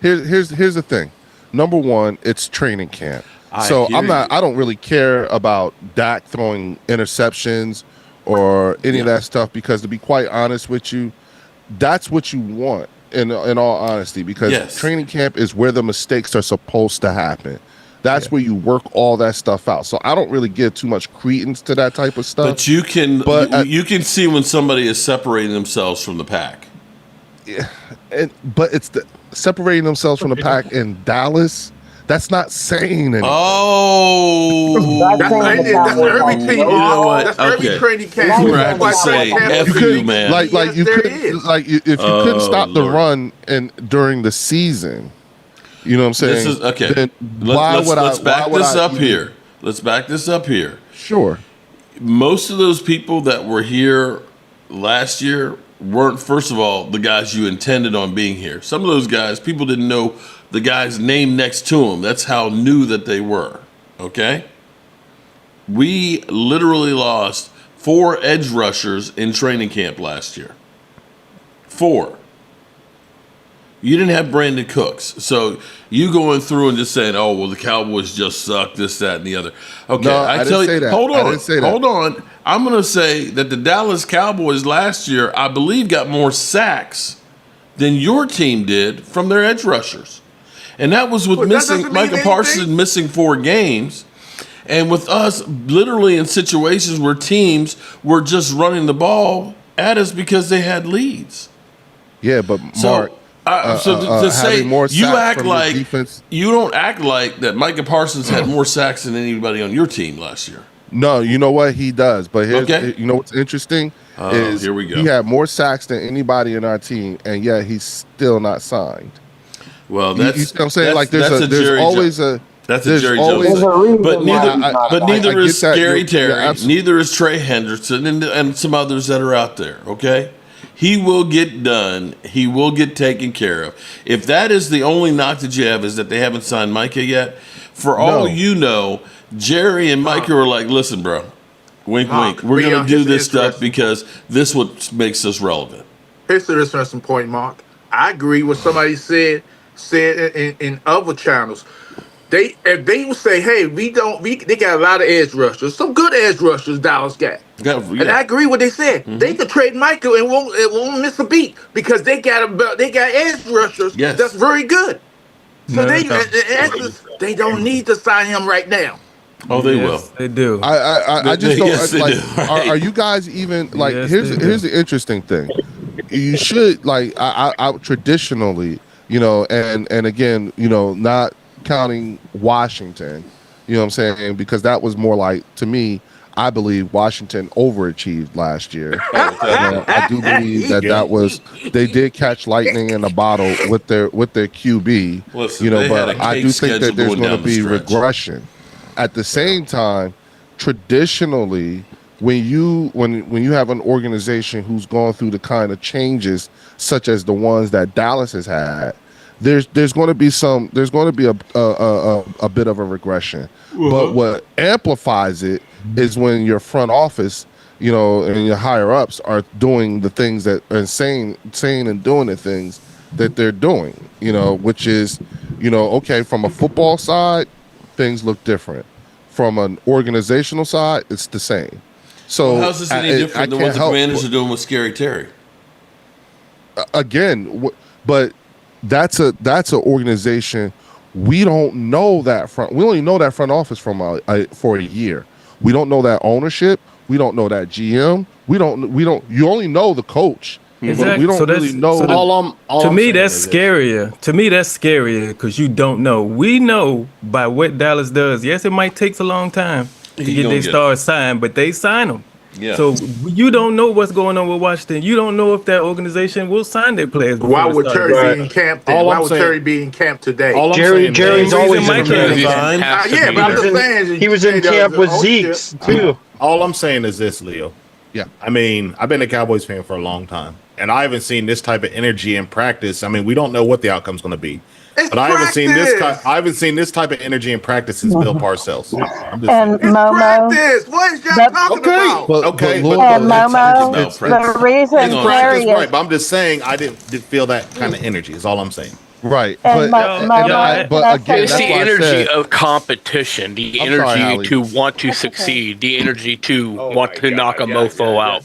Here's the thing. Number one, it's training camp. So hear I don't really care about Dak throwing interceptions or any of that stuff because, to be quite honest with you, that's what you want in all honesty, because training camp is where the mistakes are supposed to happen. That's where you work all that stuff out. So I don't really give too much credence to that type of stuff. But you can see when somebody is separating themselves from the pack. But it's separating themselves from the pack in Dallas. That's not saying anything. Oh, That's every team. You know what? That's every training camp. You're gonna have to say F you, man. If you couldn't stop the run during the season, you know what I'm saying? This is okay. Then Let's back this up here. Let's back this up here. Sure. Most of those people that were here last year weren't, first of all, the guys you intended on being here. Some of those guys, people didn't know the guy's name next to him. That's how new that they were. Okay? We literally lost 4 edge rushers in training camp last year. 4. You didn't have Brandon Cooks. So you going through and just saying, oh, well, the Cowboys just suck, this, that, and the other. Okay, No, I didn't say that. Hold I on. didn't say that. Hold on. I'm going to say that the Dallas Cowboys last year, I believe, got more sacks than your team did from their edge rushers. And that was with Micah Parsons missing 4 games. And with us literally in situations where teams were just running the ball at us because they had leads. Yeah, but Mark, to say more you sacks act from the like defense. You don't act like that Micah Parsons had more sacks than anybody on your team last year. No, you know what he does, but you know what's interesting is here we go. He had more sacks than anybody in our team, and yet he's still not signed. Well, you know what I'm saying? Like there's always a Jerry Jones. But neither is Scary Terry. Neither is Trey Henderson and some others that are out there. Okay, he will get done. He will get taken care of. If that is the only knock that you have, is that they haven't signed Micah yet. For all you know, Jerry and Micah are like, listen, bro, wink, wink. We're going to do this stuff because this what makes us relevant. Here's the interesting point, Mark. I agree with somebody said in other channels. If they would say, hey, they got a lot of edge rushers, some good edge rushers Dallas got. And I agree with what they said. Mm-hmm. They could trade Michael and won't miss a beat because they got edge rushers that's very good. So they don't need to sign him right now. Oh, they will. They do. I just don't like. Do, right? Are you guys even like? Yes, here's the interesting thing. You should like. I traditionally And again, not counting Washington, what I'm saying, because that was more like, to me, I believe Washington overachieved last year. I do believe that was, they did catch lightning in a bottle with their QB. Listen, But I do think that there's going to be regression. At the same time, traditionally, when you have an organization who's gone through the kind of changes such as the ones that Dallas has had, there's going to be a bit of a regression. But what amplifies it is when your front office, and your higher ups are doing the things that are saying and doing the things that they're doing, which is, okay, from a football side, things look different. From an organizational side, it's the same. So how's this any different than what the Commanders are doing with Scary Terry? Again, but that's an organization. We don't know that we only know that front office from for a year. We don't know that ownership. We don't know that GM. We don't. You only know the coach. Exactly. We don't really know. To me, that's scarier. To me, that's scarier because you don't know. We know by what Dallas does. Yes, it might take a long time to get their stars signed, but they sign them. Yeah. So you don't know what's going on with Washington. You don't know if that organization will sign their players. Why would Terry be in camp then? Why would Terry be in camp today? Jerry's always in camp. Yeah, but I'm just saying. He was in camp with Zeke, too. All I'm saying is this, Leo. Yeah. I mean, I've been a Cowboys fan for a long time, and I haven't seen this type of energy in practice. I mean, we don't know what the outcome's going to be. But I haven't seen this type of energy in practice since Bill Parcells. And Momo, what is y'all talking about? Momo, the reason Terry right, but I'm just saying I didn't feel that kind of energy. Is all I'm saying. Right, but again, it's the energy of competition, the energy to want to succeed, the energy to want to knock a mofo out.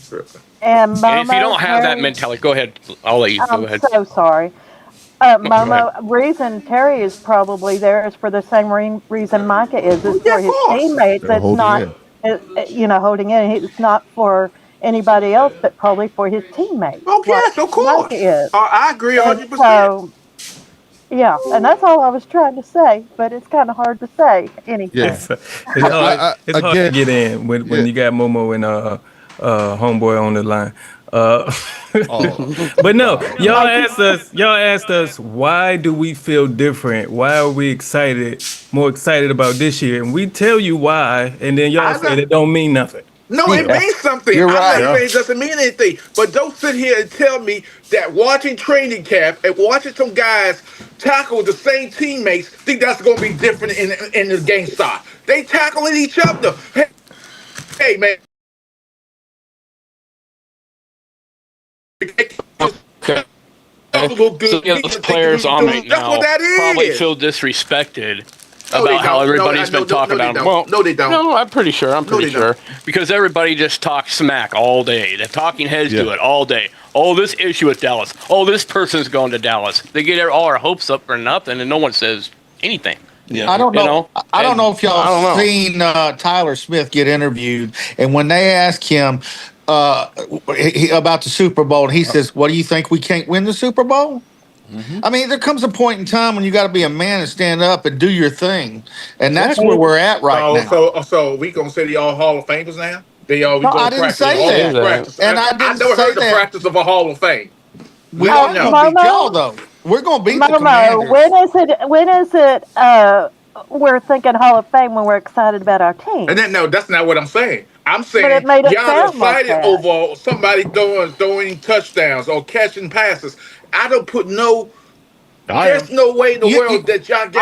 And Momo, if you don't have that mentality, go ahead. I'll let you go ahead. I'm so sorry. Momo, reason Terry is probably there is for the same reason Micah is for his teammates. It's not, holding in. It's not for anybody else, but probably for his teammates. Oh, yes, of course. I agree 100%. So, yeah, and that's all I was trying to say, but it's kind of hard to say anything. It's hard to get in when you got Momo and homeboy on the line. But no, y'all asked us why do we feel different? Why are we more excited about this year? And we tell you why, and then y'all say it don't mean nothing. No, it means something. You're right. I'm not saying it doesn't mean anything. But don't sit here and tell me that watching training camp and watching some guys tackle the same teammates think that's going to be different in the game style. They tackling each other. Hey man. Okay. So those players on right now probably feel disrespected about how everybody's been talking about them. Well, no, they don't. No, I'm pretty sure. Because everybody just talks smack all day. The talking heads do it all day. Oh, this issue with Dallas. Oh, this person's going to Dallas. They get all our hopes up for nothing, and no one says anything. Yeah. I don't know. I don't know if y'all seen Tyler Smith get interviewed, and when they ask him about the Super Bowl, he says, "What do you think? We can't win the Super Bowl?" Mm-hmm. I mean, there comes a point in time when you got to be a man and stand up and do your thing, and that's where we're at right now. So we gonna say they all Hall of Famers now? I didn't say that, and I never heard the practice of a Hall of Fame. We don't know. Beat y'all though. We're gonna beat the Commanders. When is it? We're thinking Hall of Fame when we're excited about our team. And no, that's not what I'm saying. I'm saying y'all excited over somebody throwing touchdowns or catching passes. I don't put there's no way in the world that y'all guys.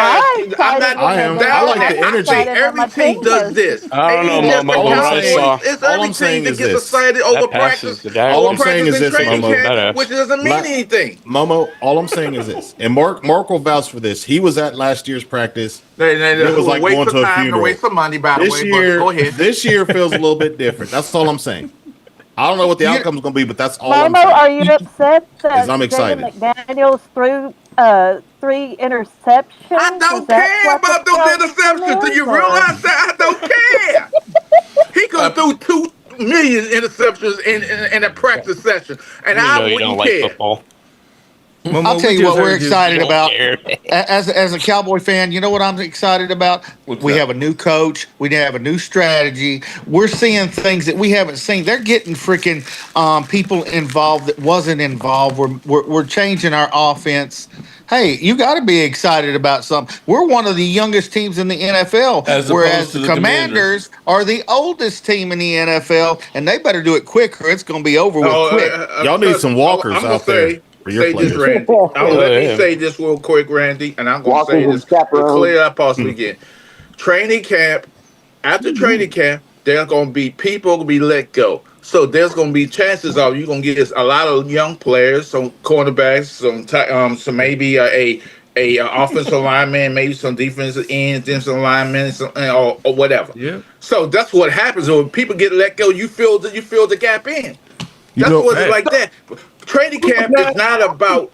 I am. I like the energy. Every team does this. I don't know, Momo. It's every team that gets excited over practice. All I'm saying is this, Momo. Which doesn't mean anything. Momo, all I'm saying is this, and Mark will vouch for this. He was at last year's practice. It was like going to a funeral. Waste of money, by the way. Go ahead. This year feels a little bit different. That's all I'm saying. I don't know what the outcome's going to be, but that's all I'm saying. Momo, are you upset that I'm excited. McDaniels threw 3 interceptions? I don't care about those interceptions. Do you realize that? I don't care. He could have threw 2 million interceptions in a practice session, and I wouldn't care. Football. Momo, I'll tell we you just what we're heard you. excited Don't about. care. As a Cowboy fan, you know what I'm excited about? What's We that? have a new coach. We have a new strategy. We're seeing things that we haven't seen. They're getting freaking people involved that wasn't involved. We're changing our offense. Hey, you got to be excited about something. We're one of the youngest teams in the NFL, As whereas opposed to the the Commanders. Commanders are the oldest team in the NFL, and they better do it quicker. It's going to be over with Oh, quick. Y'all need some walkers I'm gonna out there for your say this, players. Randy. Let me Yeah. say this real quick, Randy, and I'm gonna say Walkers and this as chaperones. clear as I possibly can. Training camp. After training camp, there's gonna be people gonna be let go. So there's gonna be chances of you gonna get a lot of young players, some cornerbacks, some maybe a offensive lineman, maybe some defensive ends, defensive linemen, or whatever. Yeah. So that's what happens when people get let go. You fill the gap in. You That's know, what it's Right. like that. Training camp is not about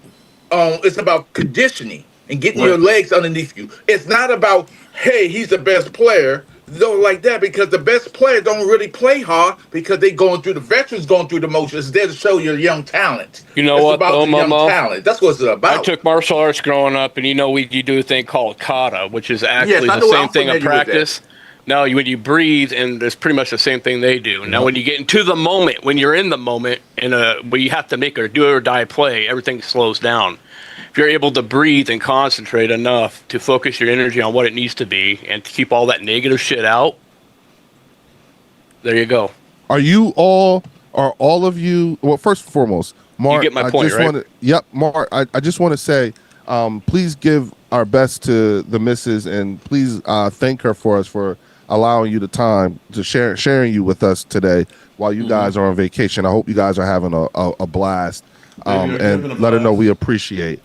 it's about conditioning and getting your Right. legs underneath you. It's not about, hey, he's the best player. Don't like that because the best players don't really play hard because they going through the veterans going through the motions. It's there to show your young talent. You know It's what, about though, the young Momo? talent. That's what it's I about. took martial arts growing up, and you do a thing called kata, which is actually I the know, same I'm thing of familiar with that. practice. Now, when you breathe, and it's pretty much the same thing they do. Now, when you get into the moment, when you're in the moment, and where you have to make a do or die play, everything slows down. If you're able to breathe and concentrate enough to focus your energy on what it needs to be, and to keep all that negative shit out, there you go. are all of you? Well, first and foremost, Mark, get my I point, just right? want to. Yep, Mark. I just want to say, please give our best to the missus, and please thank her for us for allowing you the time to sharing you with us today while you guys are on vacation. I hope you guys are having a blast, Maybe you're having a and let her know blast. we appreciate.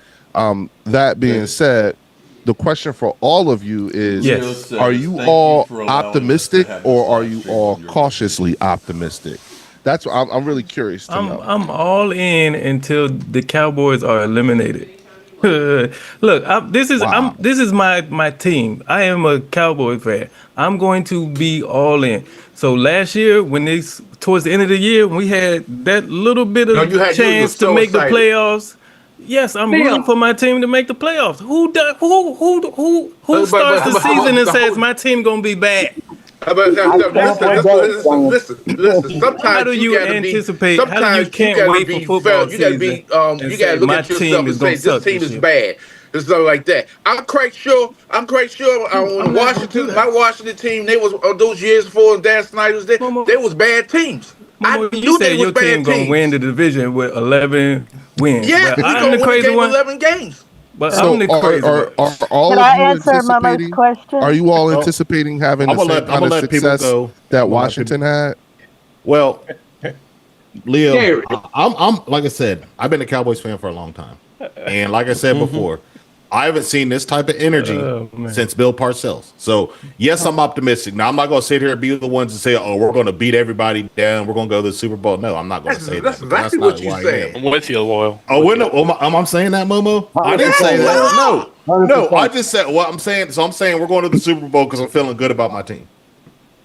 That being said, the question for all of you is: Yes. Leo says, are you "Thank all for allowing us to optimistic, have this or are live you stream all on your cautiously optimistic? That's what I'm really curious to know. I'm all in until the Cowboys are eliminated. Look, this is my team. I am a Cowboy fan. I'm going to be all in. So last year, towards the end of the year, when we had that little bit No, of you were chance to so make the excited. playoffs. Yes, I'm rooting for my team to make the playoffs. Who starts the season and says my team gonna be bad? I can't predict, James. Listen. How do you anticipate? How do you Sometimes you can't gotta wait for be fair. football You gotta season be, and you say gotta look my at yourself team and is say gonna this suck team this is year? bad. It's not like that. I'm quite sure. When I'm not gonna do My that. Washington team, they was those years before Dan Snyder was there. Momo, They was bad teams. I Momo, you knew they said was your bad team gonna win teams. the division with 11 wins. Yes, Well, we I'm gonna the win the crazy game one. 11 games. But I'm So the crazy one. are all Can of I you answer Momo's anticipating? Are question? you all Well, anticipating having I'm the same I'm kind gonna of let people success go. that I'm gonna let people. Washington had? Well, Leo, Yeah, I'm like I said, I've been a Cowboys fan for a long time, and like I said before, I haven't seen this type of energy Oh man. since Bill Parcells. So yes, I'm optimistic. Now I'm not going to sit here and be the ones to say, "Oh, we're going to beat everybody down. We're going to go to the Super Bowl." No, I'm not going to say That's that because exactly that's what not you who I said. am. I'm with you, Loyal. Oh, when am I saying that, Momo? I didn't say 100%, that. man. No, 100%. I just said what I'm saying. So I'm saying we're going to the Super Bowl because I'm feeling good about my team.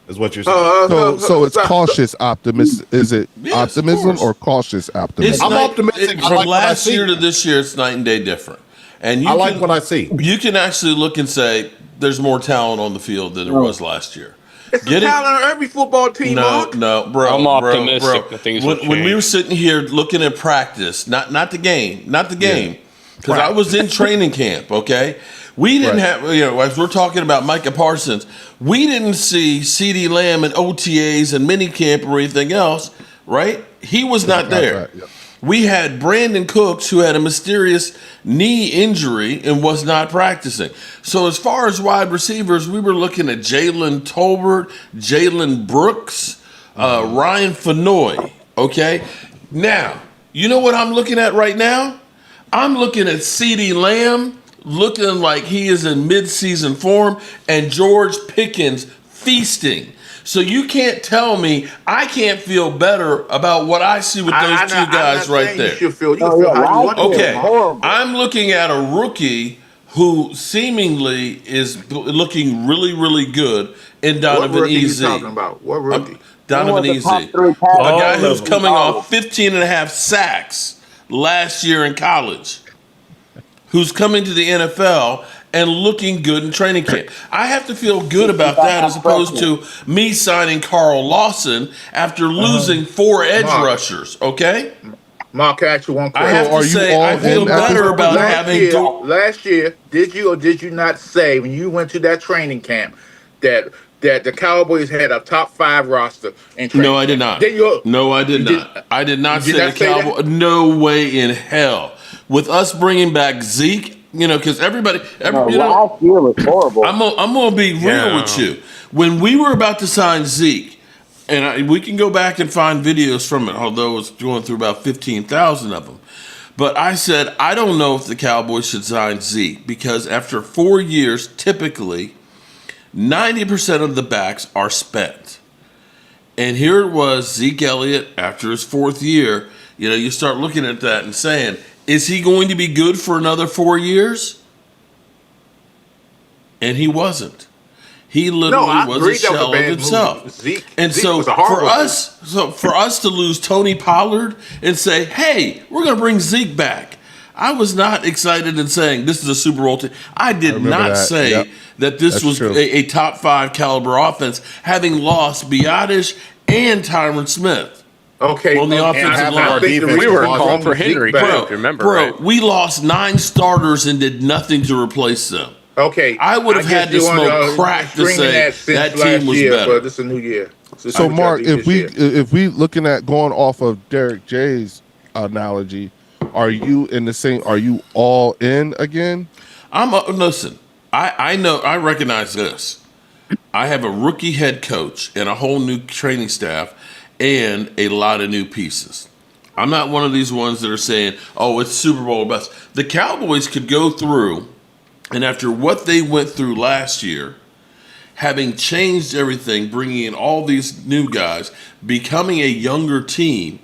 Is what you're saying. So it's cautious optimism. Is it Yes, of optimism course. or cautious It's optimism? I'm optimistic. I from like what I last see. year to this year. It's night and day different, and I like what I see. You can actually look and say there's more talent on the field than there was last year. It's the talent on every football team, Mark. No, bro. I'm bro. optimistic that things will When we were change. sitting here looking at practice, not the game, because I was in training camp. Okay, we didn't have, as we're talking about Micah Parsons, we didn't see CeeDee Lamb and OTAs and minicamp or anything else, right? He was not there. Contract, yep. We had Brandon Cooks, who had a mysterious knee injury and was not practicing. So as far as wide receivers, we were looking at Jalen Tolbert, Jalen Brooks, Ryan Fenoy. Okay, now you know what I'm looking at right now? I'm looking at CeeDee Lamb looking like he is in midseason form and George Pickens feasting. So you can't tell me I can't feel better about what I see with those two guys right there. You should feel. You Oh, feel yeah, how you last want to year feel. Okay, was horrible. I'm looking at a rookie who seemingly is looking really, really good in What Donovan rookie you EZ. talking about? What rookie? Donovan He was a top EZ. 3 A tackle. guy All who's of coming them. off 15 and a half sacks last year in college. who's coming to the NFL and looking good in training camp. I have to feel good about that as opposed to me signing Carl Lawson after losing 4 edge rushers, okay? Mark, can I ask you one I question? have So are to you say, all I feel in at this better point about now? having... Last year, did you or did you not say when you went to that training camp that the Cowboys had a top 5 roster in training No, I did camp? not. Then you No, I did you did not. I did not you did say not the say Cowboys. that? No way in hell. With us bringing back Zeke, because everybody, No, last year was horrible. I'm gonna be real with you. When we were about to sign Zeke, and we can go back and find videos from it, although it's going through about 15,000 of them. But I said, I don't know if the Cowboys should sign Zeke because after 4 years, typically, 90% of the backs are spent. And here it was, Zeke Elliott, after his 4th year, you start looking at that and saying, is he going to be good for another 4 years? And he wasn't. He No, literally I was agree a that was a shell of bad himself. move. Zeke And so was a for horrible us to lose Tony Pollard and say, hey, we're going to bring Zeke back. I was not excited in saying this is a Super Bowl team. I did remember not that. say Yep. that this That's was true. a top 5 caliber offense, having lost Biotish and Tyron Smith. Okay, On the and offensive I line. think the We reason were why calling for Zeke Henry, back- too, if you remember, right? We lost 9 starters and did nothing to replace them. Okay, I would have guess had to you wanna, smoke crack to screaming say since that last team was year, better. But this is a new year. So Mark, if we looking at going off of Derek J's analogy, are you all in again? Listen, I know, I recognize this. I have a rookie head coach and a whole new training staff and a lot of new pieces. I'm not one of these ones that are saying, oh, it's Super Bowl best. The Cowboys could go through, and after what they went through last year, having changed everything, bringing in all these new guys, becoming a younger team,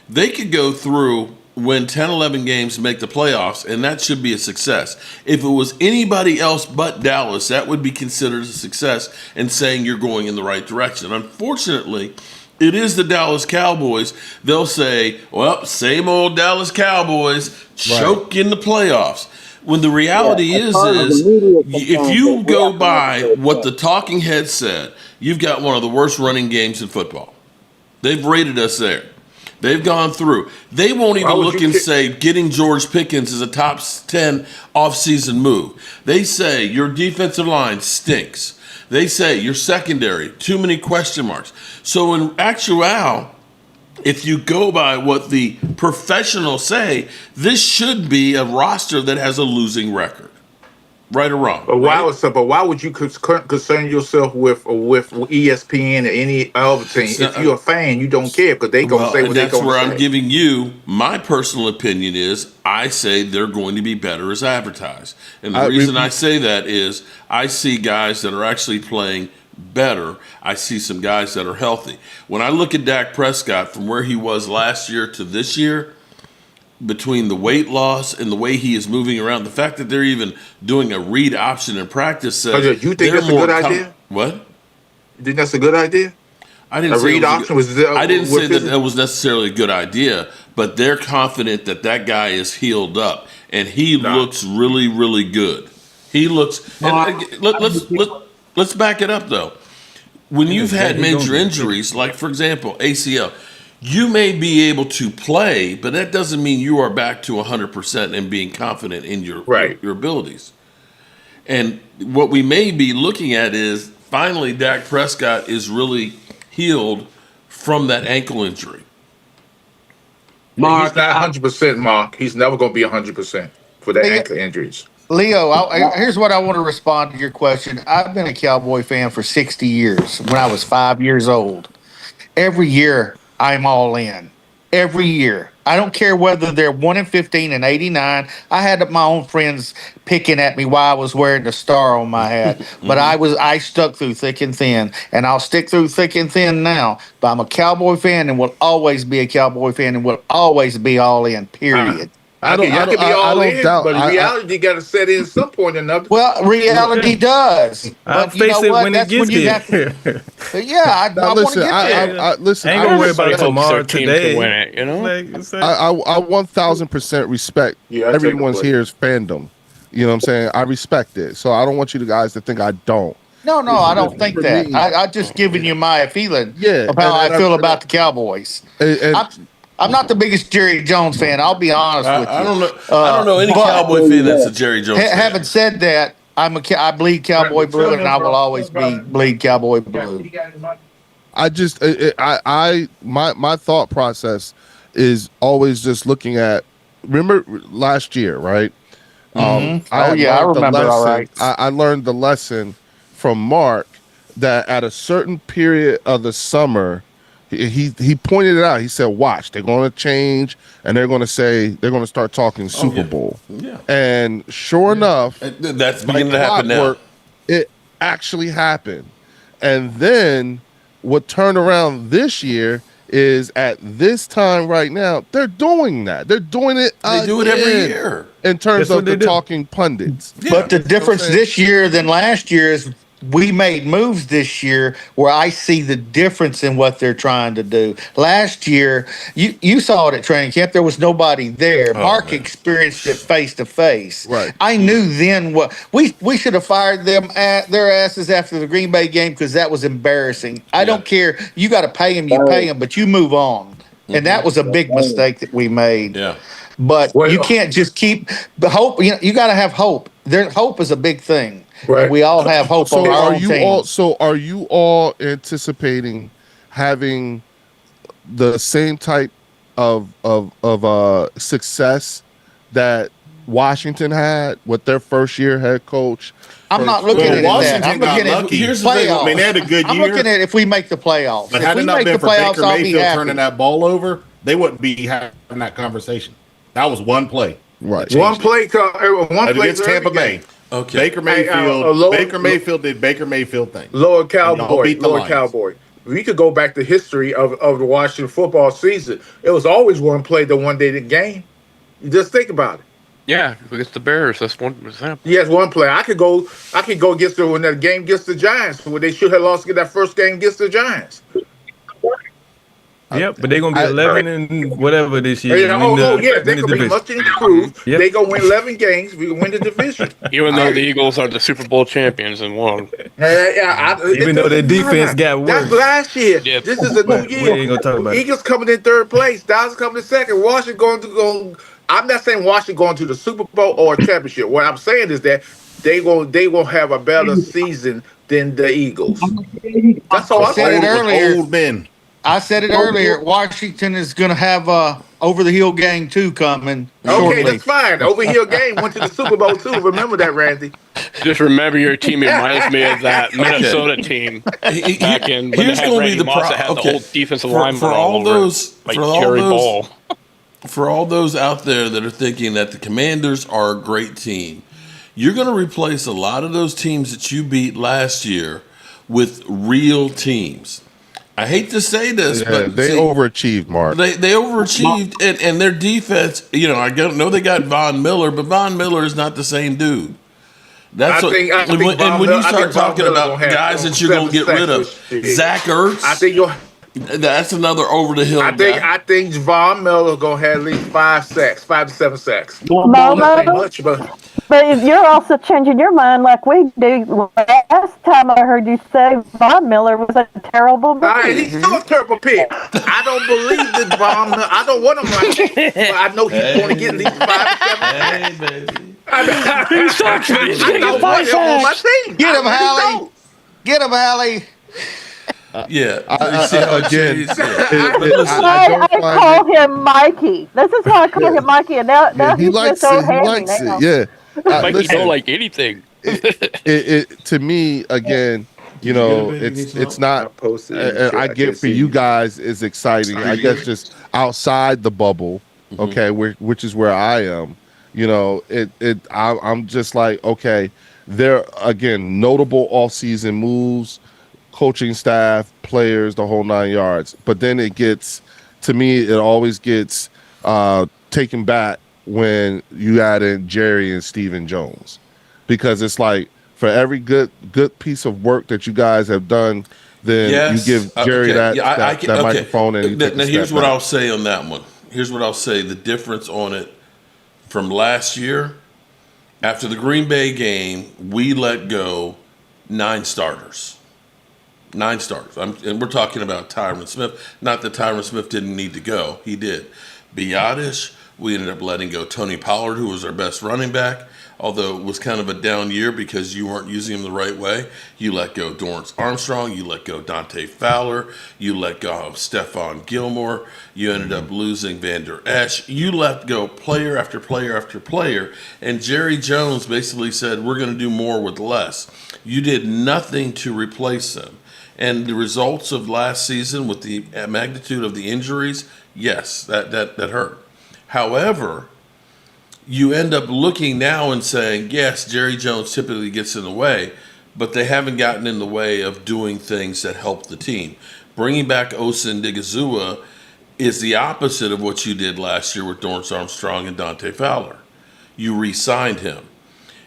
they could go through, win 10, 11 games, make the playoffs, and that should be a success. If it was anybody else but Dallas, that would be considered a success and saying you're going in the right direction. Unfortunately, it is the Dallas Cowboys. They'll say, well, same old Dallas Cowboys, choke in the playoffs. When the reality is if you go by what the talking heads said, you've got one of the worst running games in football. They've rated us there. They've gone through. They won't even look and say getting George Pickens is a top 10 offseason move. They say your defensive line stinks. They say your secondary, too many question marks. So in actuality, if you go by what the professionals say, this should be a roster that has a losing record. Right or wrong. But why would you concern yourself with ESPN or any other team? If you're a fan, you don't care because they gonna say what they're gonna say. That's where I'm giving you my personal opinion is I say they're going to be better as advertised. And the reason I say that is I see guys that are actually playing better. I see some guys that are healthy. When I look at Dak Prescott from where he was last year to this year, between the weight loss and the way he is moving around, the fact that they're even doing a read option in practice says you think that's a good idea? What? You think that's a good idea? I didn't say that was necessarily a good idea, but they're confident that guy is healed up and he looks really, really good. He looks. Let's back it up though. When you've had major injuries, like for example ACL, you may be able to play, but that doesn't mean you are back to 100% and being confident in your abilities. And what we may be looking at is finally Dak Prescott is really healed from that ankle injury. Mark, he's not 100%, Mark. He's never going to be 100% for the ankle injuries. Leo, here's what I want to respond to your question. I've been a Cowboy fan for 60 years. When I was 5 years old, every year I'm all in. Every year. I don't care whether they're 1-15 and 89. I had my own friends picking at me while I was wearing the star on my hat. But I stuck through thick and thin. And I'll stick through thick and thin now. But I'm a Cowboy fan and will always be a Cowboy fan and will always be all in, period. I can be all in, doubt. but reality got to set in some point or another. Well, reality does, I'll but you know face it what? when it That's when gets you here. have to. Yeah, I want to Listen, get there. listen. I ain't gonna worry Everybody about hopes tomorrow their team can today. win it, you know? I 1000% respect Yeah, I take everyone's the play. here's fandom. You know what I'm saying? I respect it. So I don't want you guys to think I don't. No, I don't think For that. me, I just giving you my feeling yeah, of how I feel and about the Cowboys. and I'm not the biggest Jerry Jones fan. I'll be honest with you. I don't know. I don't know any but Cowboy fan that's a Jerry Jones fan. having said that, I bleed Cowboy blue, and I will always bleed Cowboy blue. I just my thought process is always just looking at. Remember last year, right? I had learned the remember. All lesson. right. I learned the lesson from Mark that at a certain period of the summer, he pointed it out. He said, "Watch, they're going to change, and they're going to start talking Super Bowl." Yeah. And sure enough, That's beginning to happen now. clockwork, it actually happened. And then what turned around this year is at this time right now, they're doing that. They're doing it. They do it every again year. in terms That's what of they the do. talking pundits. But the difference saying? this year than last year is we made moves this year where I see the difference in what they're trying to do. Last year, you saw it at training camp. There was nobody there. Mark man. experienced it face to face. Right. I knew then what we should have fired them at their asses after the Green Bay game because that was embarrassing. I don't care. You got to pay them, you pay them, but you move on. And that was a big mistake that we made. Yeah. But you can't just keep the hope. You got to have hope. Hope is a big thing. Right. And we all have hope on our own team. Are you all anticipating having the same type of success that Washington had with their first year head coach? I'm not looking at Washington that. I'm got looking at lucky. Here's the thing. playoffs. I mean, they had a good I'm year. looking at if we make the playoffs. But If had we it not make been the for playoffs, Baker I'll be Mayfield happy. turning that ball over, they wouldn't be having that conversation. That was one play. Right. One play Against for every Tampa game. Bay. Okay. Baker Mayfield. Baker Mayfield did Baker Mayfield things. Lord y'all Cowboy, beat the Lord Lions. Cowboy. We could go back to history of the Washington football season. It was always one play that one day the game. You just think about it. Yeah, against the Bears. That's one example. Yes, one play. I could go against when that game against the Giants, where they should have lost that first game against the Giants. Yep, but they're gonna be 11 and whatever this year. Yes, they win the could be division. much improved. Yep. They gonna win 11 games. We can win the division. Even though the Eagles are the Super Bowl champions and won. Even though their defense got worse. That's last year. Yep. This is a new We year. ain't gonna talk about it. Eagles coming in third place. Dallas coming in second. Washington going to go. I'm not saying Washington going to the Super Bowl or a championship. What I'm saying is that they will have a better season than the Eagles. That's all I I'm said it saying. earlier. Old men. I said it earlier. Washington is going to have a over the hill gang 2 coming Okay, shortly. that's fine. Overhill game went to the Super Bowl too. Remember that, Randy. Just remember your team reminds me of that Minnesota team back in when they Here's had going to be Randy the Moss that had problem. the old defensive lineman for all all over those it, like for all Jerry those Ball. for all those out there that are thinking that the Commanders are a great team, you're going to replace a lot of those teams that you beat last year with real teams. I hate to say this, but they overachieved, Mark. They overachieved, and their defense. I know they got Von Miller, but Von Miller is not the same dude. That's I think when you start talking Von Miller about gonna have guys that you're going to get rid of, Zach Ertz. I think you'll. That's another over the hill. I think Von Miller gonna have at least 5 to 7 sacks. Momo, Not much, but but you're also changing your mind like we do. Last time I heard you say Von Miller was a terrible he's still a terrible pick. I don't believe that Von Miller. I don't want him like, but I know he's going to get at least 5 to 7 sacks. Hey, baby. He sucks, but he's I getting don't 5 want him on my sacks. team. Get him, I really Hallie. don't. Get him, Hallie. Yeah. You see how it Again, changed? I call him Mikey. This is how I call him Mikey, and now he he's likes just so it. He happy likes now. it. Yeah. Like Listen, you don't like anything. it to me again. It's not. I get for you guys is exciting. I guess just outside the bubble, okay, which is where I am. I'm just like, okay, there again, notable off-season moves, coaching staff, players, the whole 9 yards. But then it gets, to me, it always gets taken back when you add in Jerry and Stephen Jones, because it's like for every good piece of work that you guys have done, then you give Jerry Okay. that Yeah, that, can, that okay. microphone and you take Now, a here's step what back. I'll say on that one. Here's what I'll say. The difference on it from last year, after the Green Bay game, we let go 9 starters. 9 starters. And we're talking about Tyron Smith. Not that Tyron Smith didn't need to go. He did. Biotish, we ended up letting go Tony Pollard, who was our best running back, although it was kind of a down year because you weren't using him the right way. You let go Dorrance Armstrong. You let go Dante Fowler. You let go of Stephon Gilmore. You ended up losing Vander Esch. You let go player after player after player. And Jerry Jones basically said, we're going to do more with less. You did nothing to replace them. And the results of last season with the magnitude of the injuries, yes, that hurt. However, you end up looking now and saying, yes, Jerry Jones typically gets in the way, but they haven't gotten in the way of doing things that help the team. Bringing back Osa Ndigizua is the opposite of what you did last year with Dorrance Armstrong and Dante Fowler. You re-signed him.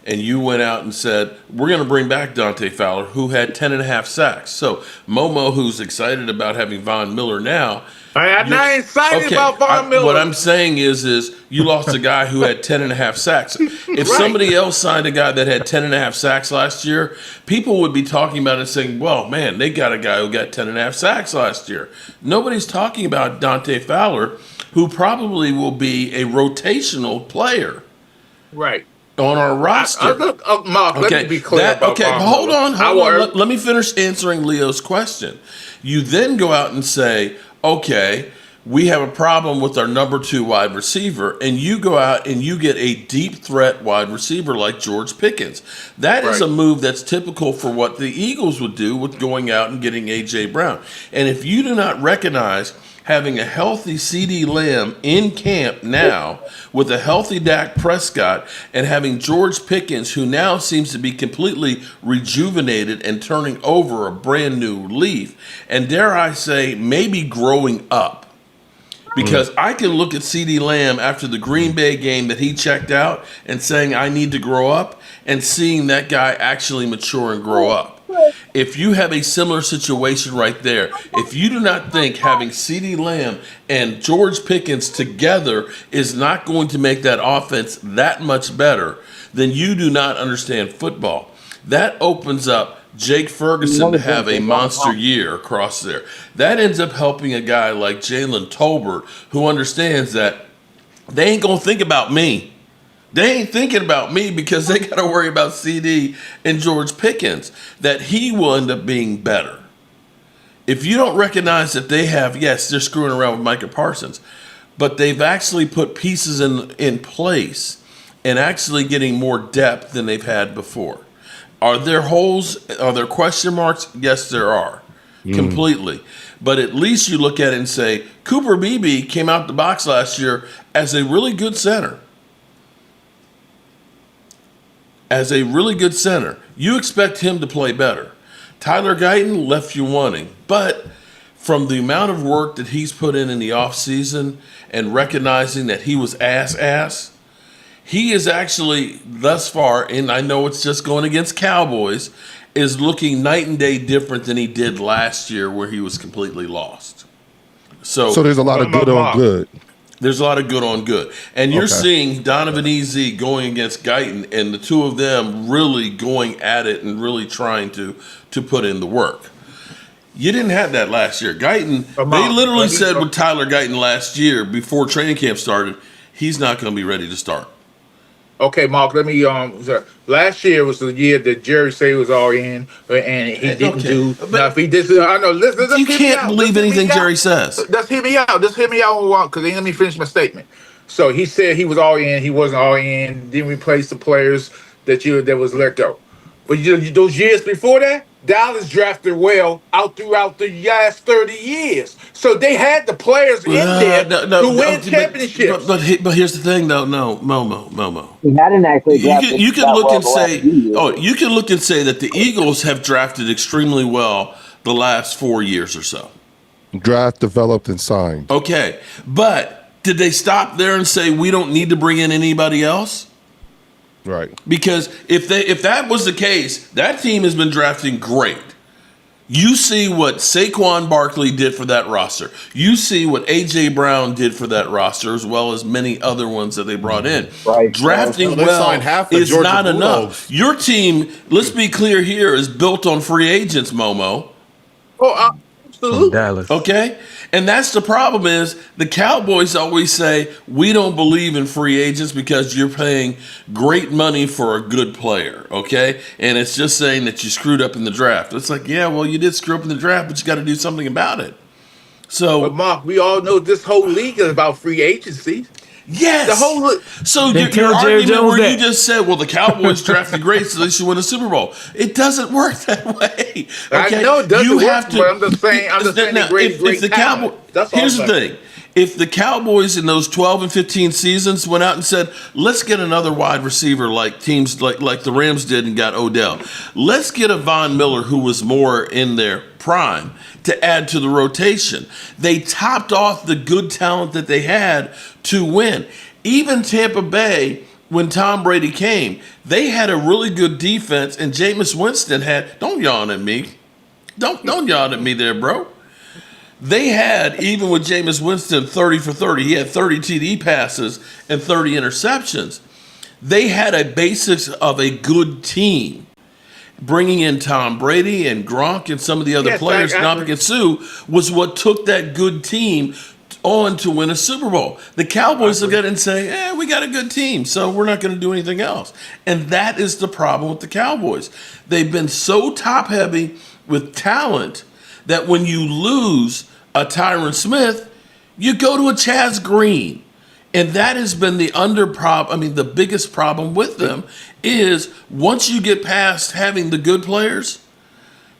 And you went out and said, we're going to bring back Dante Fowler, who had 10.5 sacks. So Momo, who's excited about having Von Miller now. I'm not excited about Von Miller. What I'm saying is you lost a guy who had 10.5 sacks. If somebody else signed a guy that had 10.5 sacks last year, people would be talking about it saying, well, man, they got a guy who got 10.5 sacks last year. Nobody's talking about Dante Fowler, who probably will be a rotational player. Right. On our roster. Mark, let me be clear about Von hold Miller. on. Let me finish answering Leo's question. You then go out and say, okay, we have a problem with our number 2 wide receiver, and you go out and you get a deep threat wide receiver like George Pickens. That is a move that's typical for what the Eagles would do with going out and getting A.J. Brown. And if you do not recognize having a healthy CD Lamb in camp now with a healthy Dak Prescott and having George Pickens, who now seems to be completely rejuvenated and turning over a brand new leaf, and dare I say, maybe growing up. Because I can look at CD Lamb after the Green Bay game that he checked out and saying, I need to grow up, and seeing that guy actually mature and grow up. If you have a similar situation right there, if you do not think having CD Lamb and George Pickens together is not going to make that offense that much better, then you do not understand football. That opens up Jake Ferguson to have a monster year across there. That ends up helping a guy like Jalen Tolbert, who understands that they ain't going to think about me. They ain't thinking about me because they got to worry about CD and George Pickens, that he will end up being better. If you don't recognize that they have, yes, they're screwing around with Micah Parsons, but they've actually put pieces in place and actually getting more depth than they've had before. Are there holes? Are there question marks? Yes, there are. Completely. But at least you look at it and say, Cooper Beebe came out the box last year as a really good center. You expect him to play better. Tyler Guyton left you wanting. But from the amount of work that he's put in the offseason and recognizing that he was ass, he is actually thus far, and I know it's just going against Cowboys, is looking night and day different than he did last year where he was completely lost. So there's a lot of good on good. There's a lot of good on good. And you're seeing Donovan Easy going against Guyton, and the two of them really going at it and really trying to put in the work. You didn't have that last year. Guyton, they literally said with Tyler Guyton last year before training camp started, he's not going to be ready to start. Okay, Mark, let me last year was the year that Jerry said he was all in and he didn't do enough. He did. I know. Listen, you can't believe anything Jerry says. Just hear me out. Just hear me out, because let me finish my statement. So he said he was all in. He wasn't all in. Didn't replace the players that was let go. But those years before that, Dallas drafted well out throughout the last 30 years. So they had the players in there to win championships. But here's the thing, though. No, Momo. He hadn't actually drafted. You can look and say, you can look and say that the Eagles have drafted extremely well the last 4 years or so. Draft, developed, and signed. Okay, but Did they stop there and say we don't need to bring in anybody else? Right. Because if that was the case, that team has been drafting great. You see what Saquon Barkley did for that roster. You see what A.J. Brown did for that roster, as well as many other ones that they brought in. Right. Drafting They well signed half the is Georgia not Bulldogs. enough. Your team, let's be clear here, is built on free agents, Momo. Oh, From absolutely. Dallas. Okay? And that's the problem is the Cowboys always say, we don't believe in free agents because you're paying great money for a good player, okay? And it's just saying that you screwed up in the draft. It's like, yeah, well, you did screw up in the draft, but you got to do something about it. But So, Mark, we all know this whole league is about free agency. yes. The whole So Then your tell Jerry argument Jones where you that. just said, well, the Cowboys drafted great, so they should win a Super Bowl. It doesn't work that way. Okay? I know it doesn't You work, have to, but I'm just saying now, they're great the talent. That's all here's I'm the saying. thing. If the Cowboys in those 12 and 15 seasons went out and said, let's get another wide receiver like teams like the Rams did and got Odell. Let's get a Von Miller who was more in their prime to add to the rotation. They topped off the good talent that they had to win. Even Tampa Bay, when Tom Brady came, they had a really good defense, and Jameis Winston had, don't yawn at me. Don't yawn at me there, bro. They had, even with Jameis Winston, 30 for 30. He had 30 TD passes and 30 interceptions. They had a basis of a good team. Bringing in Tom Brady and Gronk and some of the other Yes, players, I Ndamukong Suh, was what took that good team on to win a Super Bowl. The Cowboys look at it and say, we got a good team, so we're not going to do anything else. And that is the problem with the Cowboys. They've been so top-heavy with talent that when you lose a Tyron Smith, you go to a Chaz Green. And that has been the biggest problem with them is once you get past having the good players,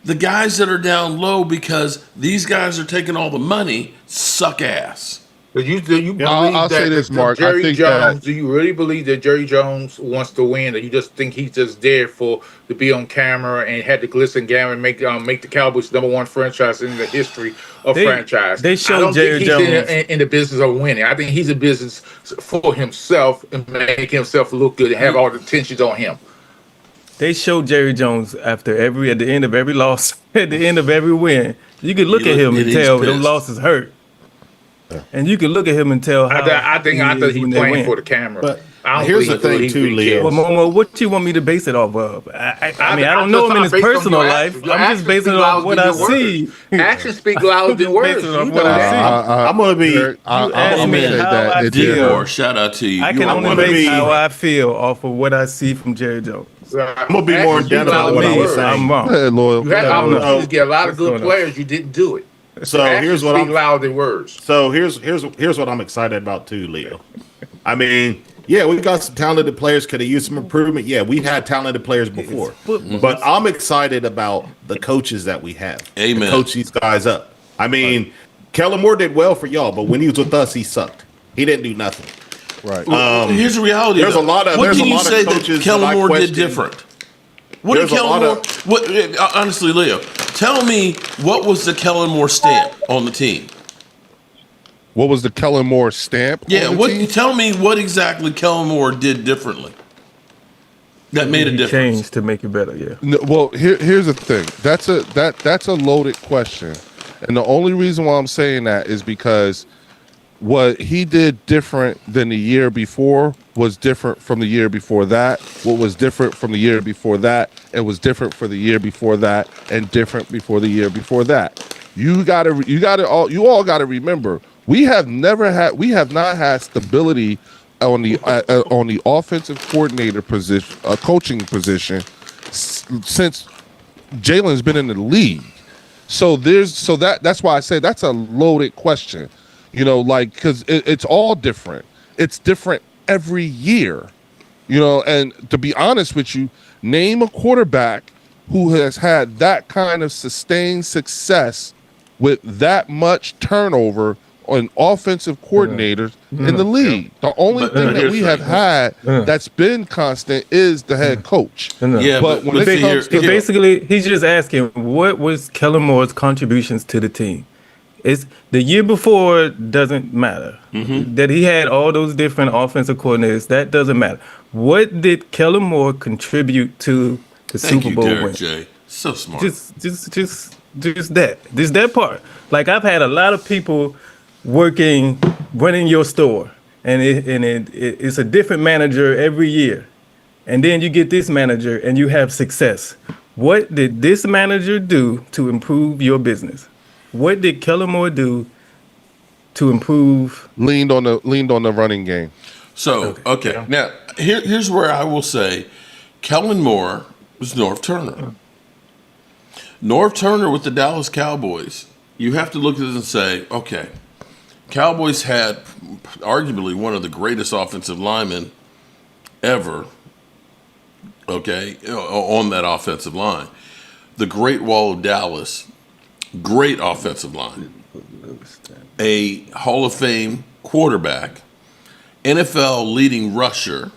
the guys that are down low because these guys are taking all the money suck ass. Do you believe I'll say this, Mark. I Jerry think Jones? that Do you really believe that Jerry Jones wants to win? Or you just think he's just there to be on camera and had the glitz and glamour and make the Cowboys #1 franchise in the history of franchise? They I showed don't Jerry think he's Jones. in the business of winning. I think he's in business for himself and make himself look good and have all the attention on him. They showed Jerry Jones at the end of every loss, at the end of every win. You could look at him and he's tell pissed. those losses hurt. And you can look at him and tell how I think he's when they playing win. for the camera. But I don't here's believe the thing he too, really Leo. cares. Well, Momo, what you want me to base it off of? I mean, I don't I'm know just him in not his based on personal your life. actions. Your I'm just actions basing it speak off what I louder than see. words. Actions speak louder than words. Basing it off You what know I that. see. I'm gonna be. You asked me how I D feel. Moore, shout out to you. I You can are only one of base the- how I feel off of what I see from Jerry Jones. I'm gonna be more Actions speak identical louder what than I was words. saying. I'm wrong. Hey, loyal. You had I don't know. opportunities to get a lot of What's good going on? players. You didn't do it. So Actions here's what speak I'm. louder than words. So here's what I'm excited about too, Leo. I mean, yeah, we got some talented players. Could have used some improvement. Yeah, we've had talented players before, but I'm excited about the coaches that we have. Amen. To coach these guys up. I mean, Kellen Moore did well for y'all, but when he was with us, he sucked. He didn't do nothing. Right. Here's the reality. there's though. a lot of- What there's can a you lot of say coaches that Kellen that I Moore did question. different? What did There's a Kellen lot Moore? of- Honestly, Leo, tell me what was the Kellen Moore stamp on the team? What was the Kellen Moore stamp? Yeah, on the what? team? Tell me what exactly Kellen Moore did differently that made a He difference. changed to make it better. Yeah. No, well, here's the thing. That's a loaded question, and the only reason why I'm saying that is because what he did different than the year before was different from the year before that. What was different from the year before that, and was different for the year before that, and different before the year before that. You all gotta remember, we have not had stability on the offensive coordinator position, coaching position, since Jalen's been in the league. So that's why I say that's a loaded question. You know, like, because it's all different. It's different every year. You know, and to be honest with you, name a quarterback who has had that kind of sustained success with that much turnover on offensive coordinators in the league. The only But, thing that here's we the have thing. had that's been constant is the head coach. Yeah, But when but it see, comes So basically, he's just asking what was Kellen Moore's contributions to the team. It's the year before doesn't matter. That he had all those different offensive coordinators, that doesn't matter. What did Kellen Moore contribute to the Thank Super you, Bowl Derek win? J. So smart. Just that part. Like I've had a lot of people running your store, and it's a different manager every year, and then you get this manager and you have success. What did this manager do to improve your business? What did Kellen Moore do to improve? Leaned on the running game. So, okay. Now, here's where I will say Kellen Moore was Norv Turner. Norv Turner with the Dallas Cowboys, you have to look at this and say, okay, Cowboys had arguably one of the greatest offensive linemen ever, okay, on that offensive line. The Great Wall of Dallas, great offensive line. A Hall of Fame quarterback, NFL leading rusher,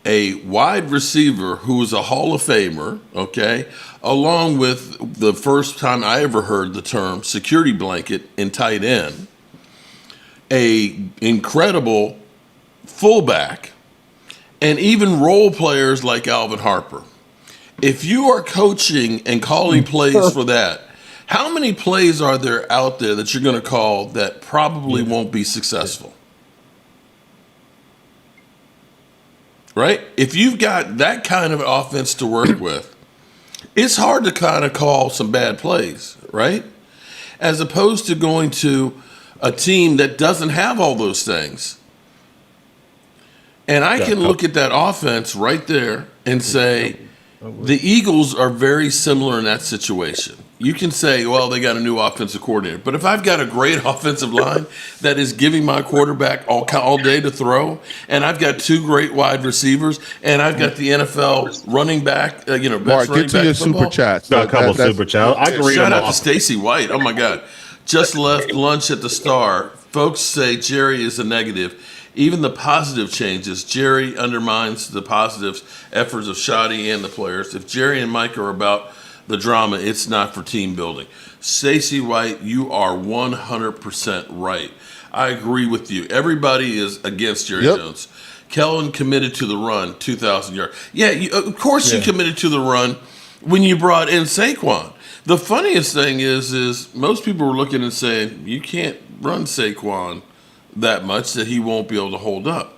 a wide receiver who was a Hall of Famer, okay, along with the first time I ever heard the term security blanket in tight end, a incredible fullback, and even role players like Alvin Harper. If you are coaching and calling plays for that, how many plays are there out there that you're going to call that probably won't be successful? Right? If you've got that kind of offense to work with, it's hard to kind of call some bad plays, right? As opposed to going to a team that doesn't have all those things. And I can look at that offense right there and say the Eagles are very similar in that situation. You can say, well, they got a new offensive coordinator. But if I've got a great offensive line that is giving my quarterback all day to throw, and I've got two great wide receivers, and I've got the NFL running back, best Mark, running get to back your in football. super chats. Got a couple super chats. I can read Shout them out to off. Stacy White. Oh my God. Just left lunch at the Star. Folks say Jerry is a negative. Even the positive changes. Jerry undermines the positives, efforts of Shoddy and the players. If Jerry and Mike are about the drama, it's not for team building. Stacy White, you are 100% right. I agree with you. Everybody is against Jerry Jones. Kellen committed to the run, 2,000 yards. Yeah, of course you committed to the run when you brought in Saquon. The funniest thing is most people were looking and saying, you can't run Saquon that much that he won't be able to hold up.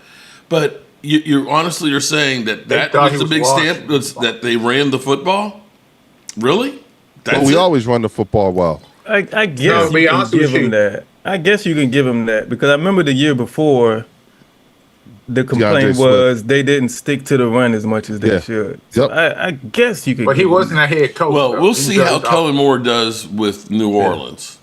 But you honestly are saying that was the big stamp that they ran the football? Really? But we always run the football well. I guess you can give him that. I guess you can give him that because I remember the year before, the complaint was they didn't stick to the run as much as they should. So I guess you could. But he wasn't a head coach. Well, we'll see how Kellen Moore does with New Orleans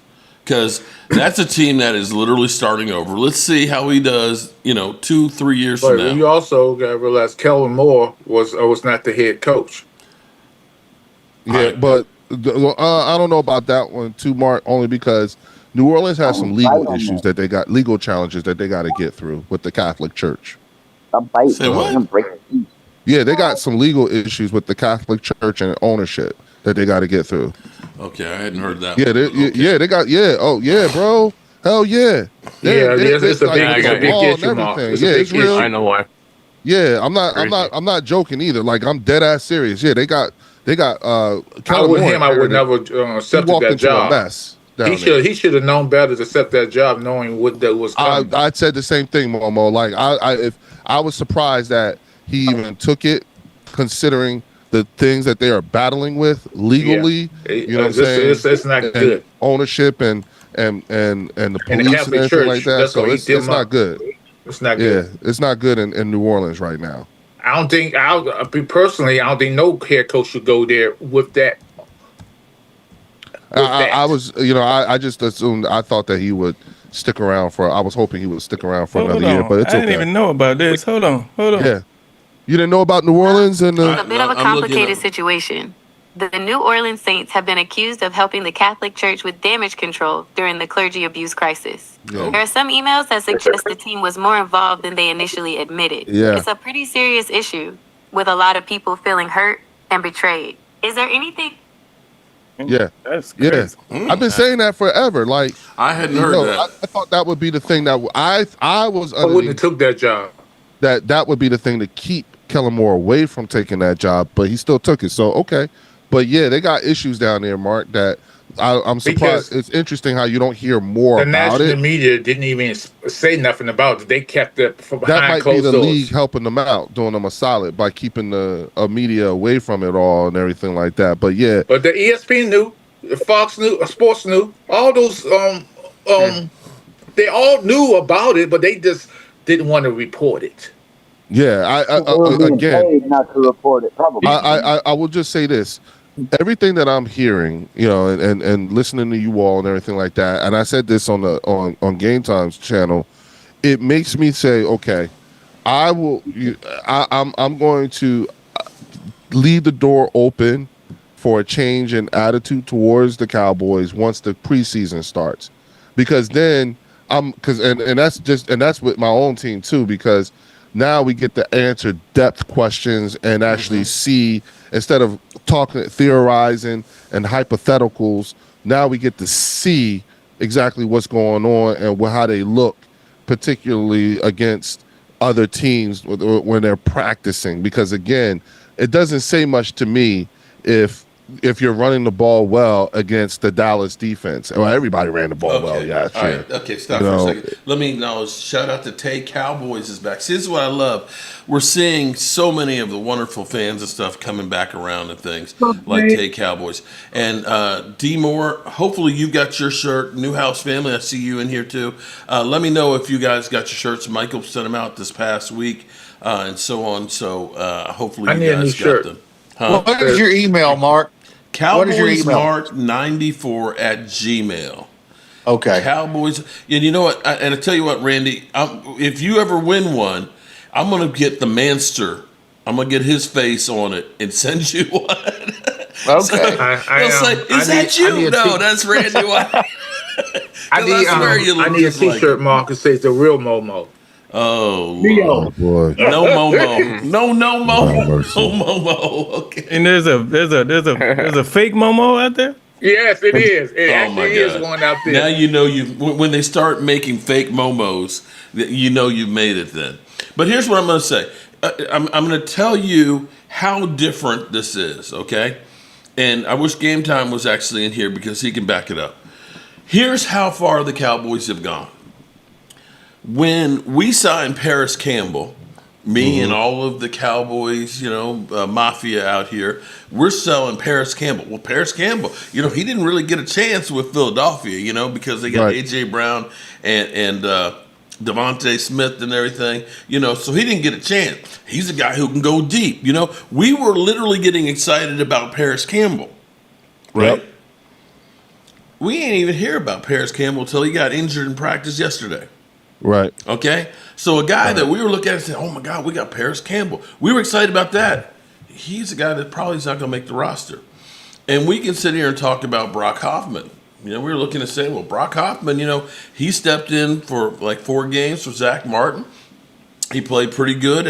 because that's a team that is literally starting over. Let's see how he does, 2-3 years from now. You also got to realize Kellen Moore was not the head coach. Yeah, but I don't know about that one too, Mark, only because New Orleans has some legal issues that they got, legal challenges that they got to get through with the Catholic Church. Say what? Yeah, they got some legal issues with the Catholic Church and ownership that they got to get through. Okay, I hadn't heard that. Yeah, they got. Oh, yeah, bro. Hell yeah. It's a big issue, Mark. It's real. I know why. Yeah, I'm not joking either. Like I'm dead ass serious. Yeah, they got. I would never accept that job. He should have known better to accept that job, knowing what that was coming. I said the same thing, Momo. Like I was surprised that he even took it, considering the things that they are battling with legally. Yeah. You know what I'm saying? It's not good. Ownership and the police and Catholic everything Church, like that. So it's not good. It's not good. Yeah, it's not good in New Orleans right now. I don't think no head coach should go there with that. I just assumed. I thought that he would stick around I was hoping he would stick around for another year, but it's okay. I didn't even know about this. Hold on. Yeah, you didn't know about New Orleans and It's a bit of a complicated situation. The New Orleans Saints have been accused of helping the Catholic Church with damage control during the clergy abuse crisis. Yeah. There are some emails that suggest the team was more involved than they initially admitted. Yeah. It's a pretty serious issue with a lot of people feeling hurt and betrayed. Is there anything Yeah, That's yeah. crazy. I've been saying that forever. Like, I hadn't heard that. I thought that would be the thing that I was I under wouldn't the have took that job. that would be the thing to keep Kellen Moore away from taking that job, but he still took it. So okay, but yeah, they got issues down there, Mark. That I'm surprised. Because It's interesting how you don't hear more the about national it. media didn't even say nothing about it. They kept it from That behind might be closed the league doors. helping them out, doing them a solid by keeping the media away from it all and everything like that. But yeah, But the ESPN knew, the Fox knew, Sports knew, all those they all knew about it, but they just didn't want to report it. yeah. They were being Again, paid not to report it, probably. I will just say this. Everything that I'm hearing, and listening to you all and everything like that, and I said this on the on Game Times channel, it makes me say, okay, I'm going to leave the door open for a change in attitude towards the Cowboys once the preseason starts, because then that's with my own team too, because now we get to answer depth questions and actually see, instead of talking, theorizing and hypotheticals, now we get to see exactly what's going on and how they look, particularly against other teams when they're practicing. Because again, it doesn't say much to me if you're running the ball well against the Dallas defense. Well, everybody ran the ball well, yeah, All sure. right. Okay, stop for a second. Let me acknowledge, shout out to Tay Cowboys is back. See, this is what I love. We're seeing so many of the wonderful fans and stuff coming back around and things like Tay Cowboys. And D Moore, hopefully you got your shirt. Newhouse family, I see you in here too. Let me know if you guys got your shirts. Michael sent them out this past week and so on. So hopefully I you need a new guys got shirt. them. Huh? What is your email, Mark? What is your email? CowboysMark94@gmail. Okay. Cowboys, and you know what? And I tell you what, Randy, if you ever win one, I'm gonna get the Manster. I'm gonna get his face on it and send you one. Okay. So they'll say, "Is that you?" No, that's Randy White. I need a T-shirt, like Mark, that says the real Momo. Oh, oh boy, no Momo, no Momo, Oh, no mercy. Momo. Okay. And there's a fake Momo out there. Yes, it is. It Oh my actually is God. one out there. Now you know when they start making fake momos, you know you've made it then. But here's what I'm going to say. I'm going to tell you how different this is, okay? And I wish Game Time was actually in here because he can back it up. Here's how far the Cowboys have gone. When we signed Paris Campbell, me and all of the Cowboys, mafia out here, we're selling Paris Campbell. Well, Paris Campbell, he didn't really get a chance with Philadelphia, because they got Right. A.J. Brown and Devontae Smith and everything, so he didn't get a chance. He's a guy who can go deep, We were literally getting excited about Paris Campbell, right? Yep. We ain't even hear about Paris Campbell until he got injured in practice yesterday. Right. Okay, so a guy that we were looking at and said, "Oh my God, we got Paris Campbell." We were excited about that. He's a guy that probably is not going to make the roster. And we can sit here and talk about Brock Hoffman. We were looking to say, well, Brock Hoffman, he stepped in for like 4 games for Zach Martin. He played pretty good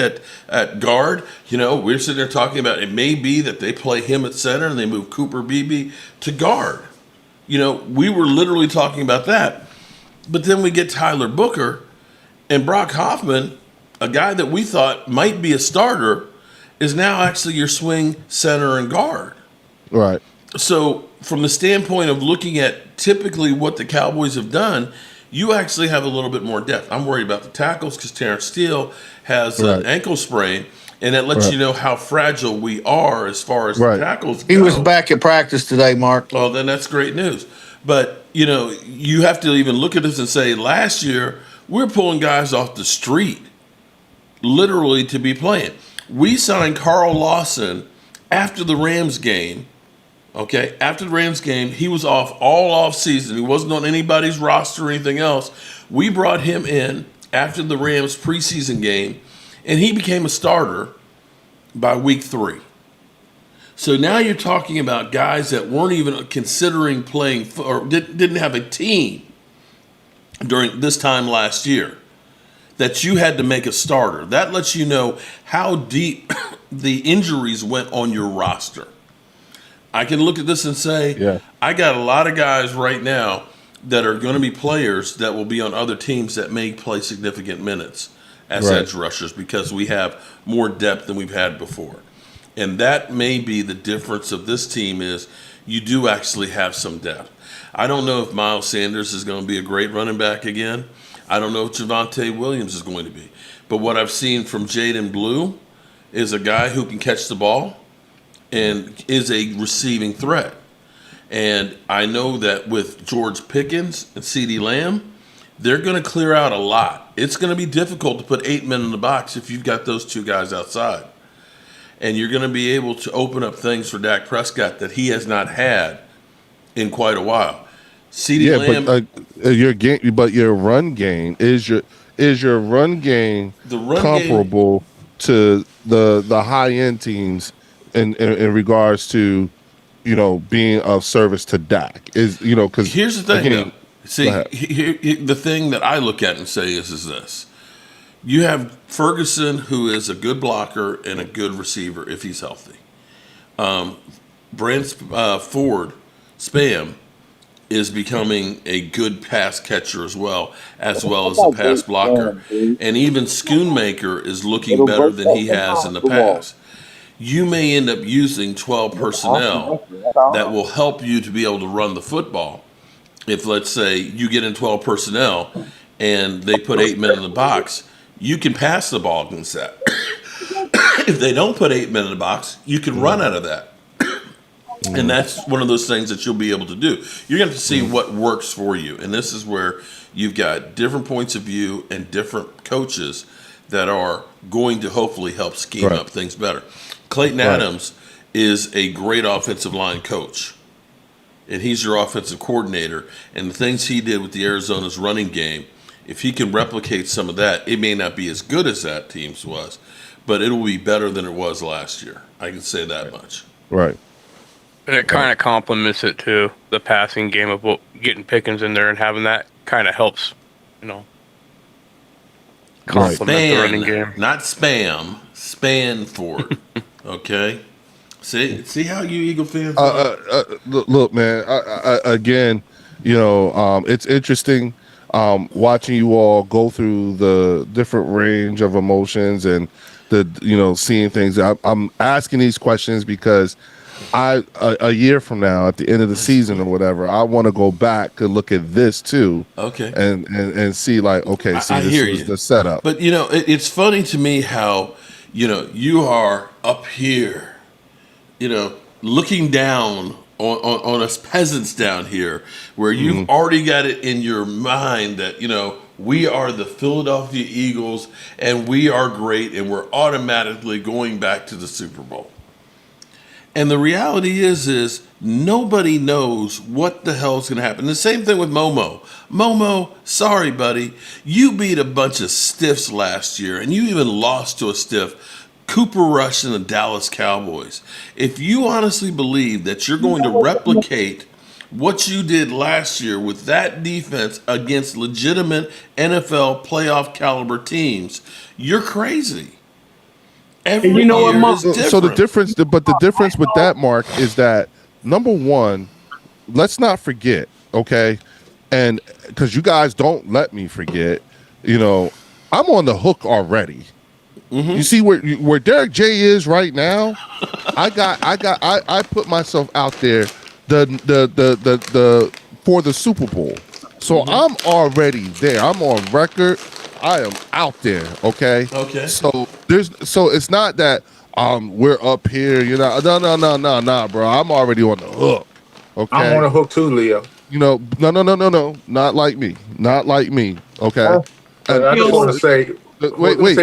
at guard. We're sitting there talking about it may be that they play him at center and they move Cooper Beebe to guard. We were literally talking about that. But then we get Tyler Booker and Brock Hoffman, a guy that we thought might be a starter, is now actually your swing center and guard. Right. So from the standpoint of looking at typically what the Cowboys have done, you actually have a little bit more depth. I'm worried about the tackles because Terrence Steele has an ankle sprain, and that lets you know how fragile we are as far as the tackles go. He was back at practice today, Mark. Oh, then that's great news. But, you have to even look at this and say, last year, we're pulling guys off the street, literally, to be playing. We signed Carl Lawson after the Rams game, okay? After the Rams game, he was off all off season. He wasn't on anybody's roster or anything else. We brought him in after the Rams preseason game, and he became a starter by week 3. So now you're talking about guys that weren't even considering playing or didn't have a team during this time last year that you had to make a starter. That lets you know how deep the injuries went on your roster. I can look at this and say, I got a lot of guys right now that are going to be players that will be on other teams that may play significant minutes as edge rushers because we have more depth than we've had before. And that may be the difference of this team is you do actually have some depth. I don't know if Miles Sanders is going to be a great running back again. I don't know if Javonte Williams is going to be. But what I've seen from Jaden Blue is a guy who can catch the ball and is a receiving threat. And I know that with George Pickens and CeeDee Lamb, they're going to clear out a lot. It's going to be difficult to put 8 men in the box if you've got those two guys outside. And you're going to be able to open up things for Dak Prescott that he has not had in quite a while. CeeDee Lamb, but your run game is your run game comparable to the high end teams in regards to being of service to Dak because here's the thing though. See, the thing that I look at and say is this: you have Ferguson, who is a good blocker and a good receiver if he's healthy. Brent Ford, Spam, is becoming a good pass catcher as well as a pass blocker. And even Schoonmaker is looking better than he has in the past. You may end up using 12 personnel that will help you to be able to run the football. If, let's say, you get in 12 personnel and they put 8 men in the box, you can pass the ball against that. If they don't put 8 men in the box, you can run out of that. And that's one of those things that you'll be able to do. You're going to have to see what works for you. And this is where you've got different points of view and different coaches that are going to hopefully help scheme up things better. Clayton Adams is a great offensive line coach. And he's your offensive coordinator. And the things he did with the Arizona's running game, if he can replicate some of that, it may not be as good as that team's was, but it will be better than it was last year. I can say that much. Right. And it kind of complements it too, the passing game of getting Pickens in there and having that kind of helps, complement the running game. Not spam, Spanford. Okay? See how you Eagle fans are? Look, man, again, it's interesting watching you all go through the different range of emotions and seeing things. I'm asking these questions because a year from now, at the end of the season or whatever, I want to go back and look at this too. Okay. And see this is the setup. But it's funny to me how you are up here, looking down on us peasants down here, where you've already got it in your mind that we are the Philadelphia Eagles and we are great and we're automatically going back to the Super Bowl. And the reality is nobody knows what the hell is going to happen. The same thing with Momo. Momo, sorry, buddy. You beat a bunch of stiffs last year, and you even lost to a stiff, Cooper Rush and the Dallas Cowboys. If you honestly believe that you're going to replicate what you did last year with that defense against legitimate NFL playoff caliber teams, you're crazy. Every year is different. So the difference with that, Mark, is that number one, let's not forget, okay, and because you guys don't let me forget, I'm on the hook already. You see where Derek J is right now. I put myself out there the for the Super Bowl, so I'm already there. I'm on record. I am out there, okay? Okay. So it's not that we're up here, no, bro. I'm already on the hook. Okay. I'm on the hook too, Leo. No. Not like me. Okay. I just want to say wait,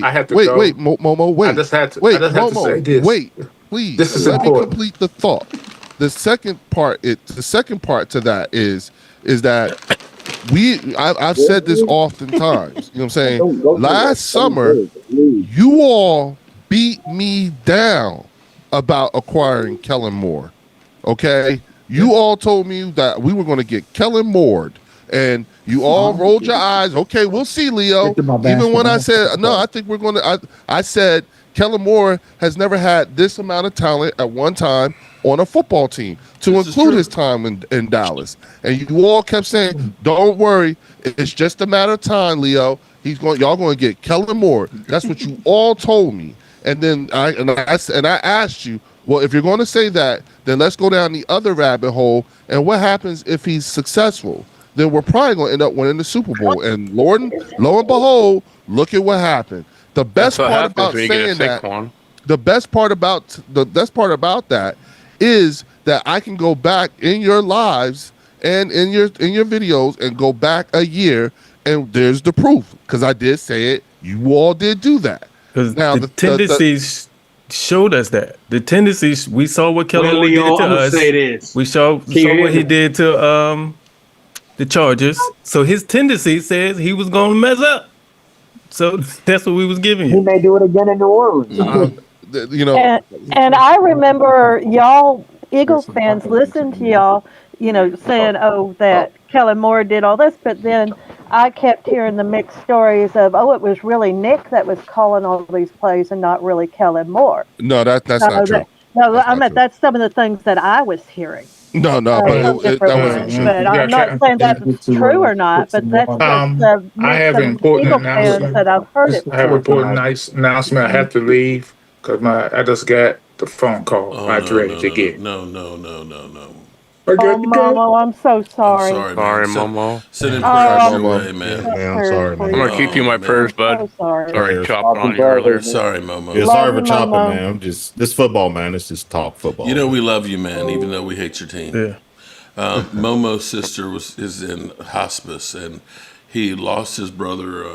I have to go. Momo, wait. I just have to say this. Wait, please. This is let important. me complete the thought. The second part to that is that I've said this oftentimes. You know what I'm saying? Last summer, you all beat me down about acquiring Kellen Moore. Okay? You all told me that we were going to get Kellen Moore, and you all rolled your eyes. Okay, we'll see, Leo. Even when I said, no, I think we're going to, I said Kellen Moore has never had this amount of talent at one time on a football team, to include his time in Dallas. And you all kept saying, "Don't worry, it's just a matter of time, Leo. Y'all going to get Kellen Moore." That's what you all told me. And then I asked you, well, if you're going to say that, then let's go down the other rabbit hole. And what happens if he's successful? Then we're probably going to end up winning the Super Bowl. And lo and behold, look at what happened. The best part about saying that, the best part about that is that I can go back in your lives and in your videos and go back a year, and there's the proof, because I did say it. You all did do that. Because the tendencies showed us that. The tendencies, we saw what Kellen Moore did to us. Say this. We saw what he did to the Chargers. So his tendency says he was going to mess up. So that's what we was giving you. He may do it again in New Orleans. You know, and I remember y'all Eagles fans listened to y'all, saying, "Oh, that Kellen Moore did all this," but then I kept hearing the mixed stories of, "Oh, it was really Nick that was calling all these plays and not really Kellen Moore." No, that's not true. That's some of the things that I was hearing. No, but but I'm not saying that's true or not, but that's just the I have an important announcement. that I've heard it. I have an important announcement. I have to leave because I just got the phone call. I'm ready to get. No. Oh, Momo, I'm so sorry. I'm sorry, Sorry, man. Momo. Sending prayers your way, man. Yeah, I'm sorry, man. I'm gonna keep you in my prayers, bud. So sorry. Sorry, chopping on you earlier. Sorry, Momo. Yeah, Love sorry for you, chopping, Momo. man. I'm just this football, man. It's just talk football. You know we love you, man, even though we hate your team. Yeah. Momo's sister is in hospice, and he lost his brother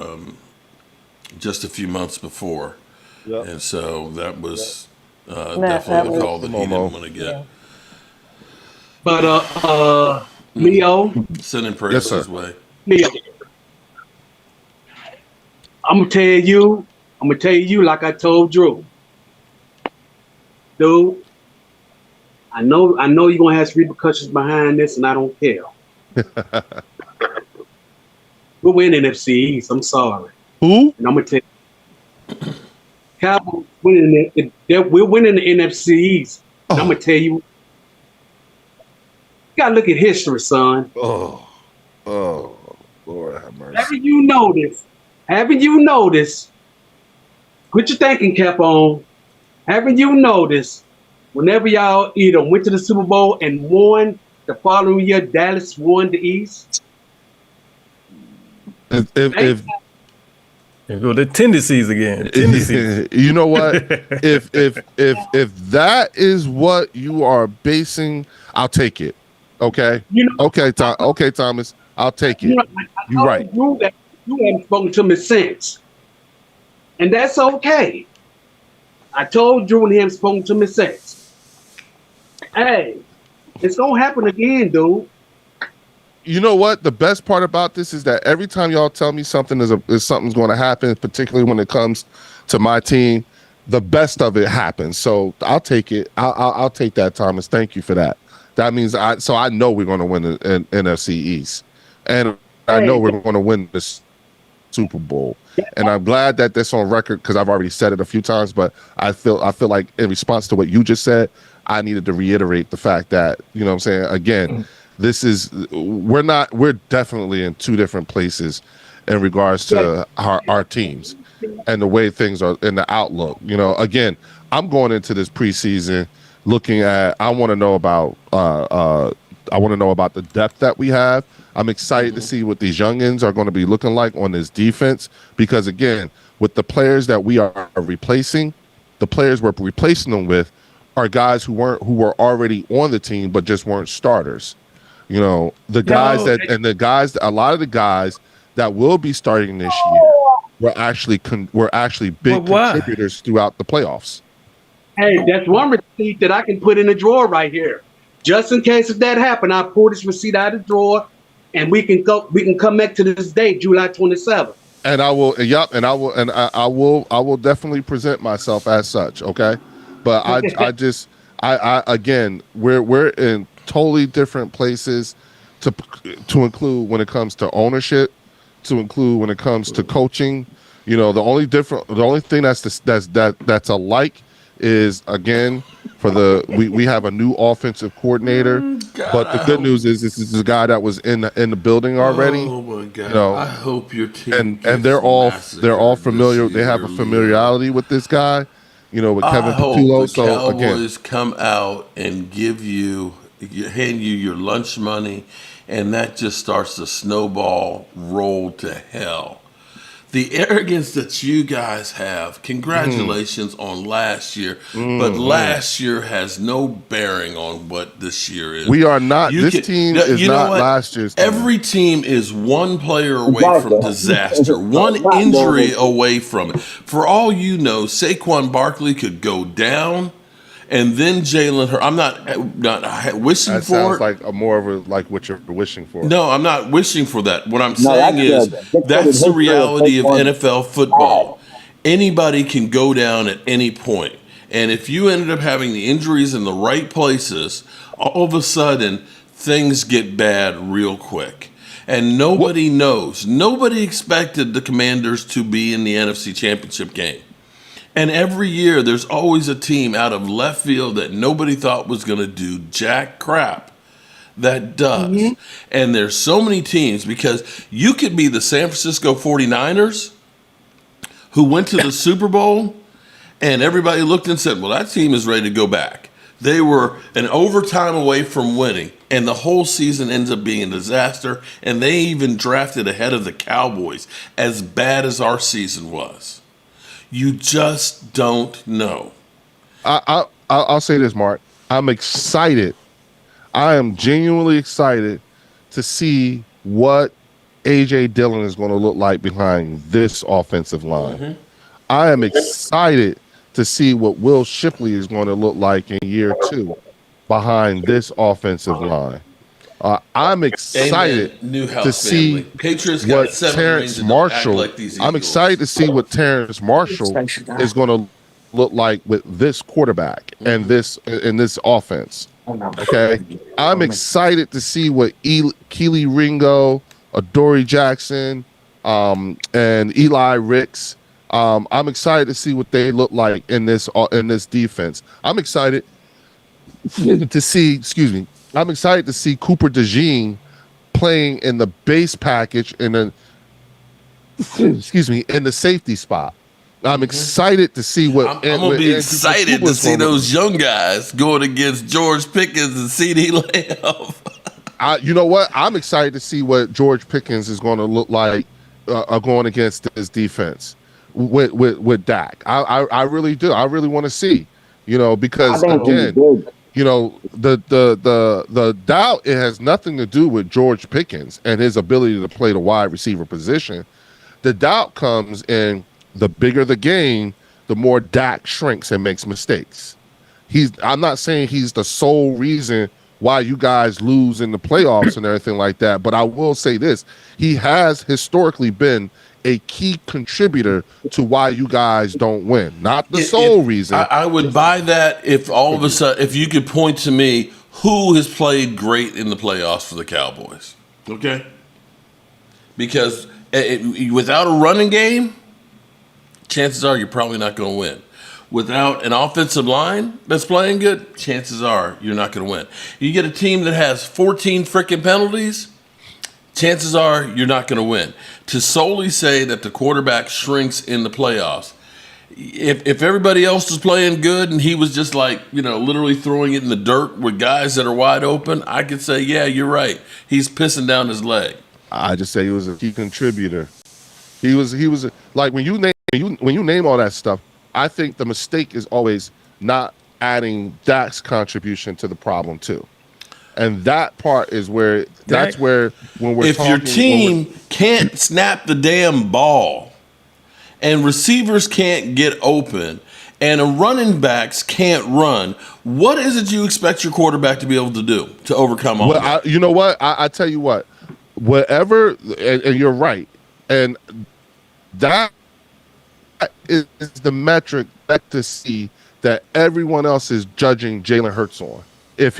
just a few months before, and so that was definitely a call that he didn't want to get. But Leo, Sending prayers his way. Leo, I'm gonna tell you like I told Drew. Dude, I know you're gonna have some repercussions behind this, and I don't care. We're winning NFC East. I'm sorry. Who? And I'm gonna tell you, Cowboys winning it. We're winning the NFC East. And I'm gonna tell you, you gotta look at history, son. Oh, Lord have mercy. Haven't you noticed? Put your thinking cap on. Haven't you noticed? Whenever y'all either went to the Super Bowl and won, the following year Dallas won the East. If There go the tendencies again. Tendencies. you know what? if that is what you are basing, I'll take it. Okay. Okay, Thomas. I'll take it. You're right. You haven't spoken to me since, and that's okay. I told you and he haven't spoken to me since. Hey, it's gonna happen again, dude. You know what? The best part about this is that every time y'all tell me something is something's going to happen, particularly when it comes to my team, the best of it happens. So I'll take it. I'll take that, Thomas. Thank you for that. That means I know we're going to win the NFC East, and I know we're going to win this Super Bowl. And I'm glad that that's on record because I've already said it a few times. But I feel like in response to what you just said, I needed to reiterate the fact that, you know what I'm saying, again, we're definitely in two different places in regards to our teams and the way things are in the outlook. You know, again, I'm going into this preseason looking at, I want to know about the depth that we have. I'm excited to see what these youngins are going to be looking like on this defense, because again, with the players that we are replacing, the players we're replacing them with are guys who were already on the team but just weren't starters. You know, a lot of the guys that will be starting this year were actually big contributors throughout the playoffs. Hey, that's one receipt that I can put in the drawer right here, just in case if that happened. I'll pull this receipt out of the drawer, and we can come back to this date, July 27th. And I will, I will definitely present myself as such. Okay, but again, we're in totally different places to include when it comes to ownership, to include when it comes to coaching, The only thing that's alike is, again, we have a new offensive coordinator. God, But the good news is this is a guy that was in the building already. Oh my God! You know, I hope your team and they're all familiar. They have a Year. familiarity with this guy. With I Kevin hope Patullo. the So again, Cowboys come out and hand you your lunch money, and that just starts the snowball roll to hell. The arrogance that you guys have, congratulations on last year, but last year has no bearing on what this year is. We are not. This team is not last year's team. Every team is one player away from disaster, one injury away from it. For all you know, Saquon Barkley could go down, and then Jalen Hurts. I'm not wishing that for sounds it. like more of what you're wishing for. No, I'm not wishing for that. What I'm saying is that's the reality of NFL football. Anybody can go down at any point. And if you ended up having the injuries in the right places, all of a sudden things get bad real quick. And nobody knows. Nobody expected the Commanders to be in the NFC Championship game. And every year there's always a team out of left field that nobody thought was going to do jack crap that does. And there's so many teams, because you could be the San Francisco 49ers who went to the Super Bowl and everybody looked and said, well, that team is ready to go back. They were an overtime away from winning, and the whole season ends up being a disaster, and they even drafted ahead of the Cowboys, as bad as our season was. You just don't know. I'll say this, Mark. I'm excited. I am genuinely excited to see what A.J. Dillon is going to look like behind this offensive line. I am excited to see what Will Shipley is going to look like in year 2 behind this offensive line. I'm excited to see what Terrence Marshall. I'm excited to see what Terrence Marshall is going to look like with this quarterback and this offense. Okay, I'm excited to see what Keely Ringo, Adoree Jackson, and Eli Ricks. I'm excited to see what they look like in this defense. I'm excited to see. I'm excited to see Cooper DeJean playing in the base package in the in the safety spot. I'm excited to see what I'm gonna be excited to see those young guys going against George Pickens and CeeDee Lamb. You know what? I'm excited to see what George Pickens is going to look like going against this defense with Dak. I really do. I really want to see, because again, the doubt, it has nothing to do with George Pickens and his ability to play the wide receiver position. The doubt comes in the bigger the game, the more Dak shrinks and makes mistakes. I'm not saying he's the sole reason why you guys lose in the playoffs and everything like that, but I will say this: he has historically been a key contributor to why you guys don't win. Not the sole reason. I would buy that if all of a sudden, if you could point to me who has played great in the playoffs for the Cowboys. Okay? Because without a running game, chances are you're probably not going to win. Without an offensive line that's playing good, chances are you're not going to win. You get a team that has 14 freaking penalties, chances are you're not going to win. To solely say that the quarterback shrinks in the playoffs, if everybody else was playing good and he was just literally throwing it in the dirt with guys that are wide open, I could say, yeah, you're right. He's pissing down his leg. I just say he was a key contributor. He was like when you name all that stuff, I think the mistake is always not adding Dak's contribution to the problem too. And that part is where when we're if your team can't snap the damn ball and receivers can't get open and running backs can't run, what is it you expect your quarterback to be able to do to overcome all that? You know what? I tell you what, whatever, and you're right. And that is the metric to see that everyone else is judging Jalen Hurts on. If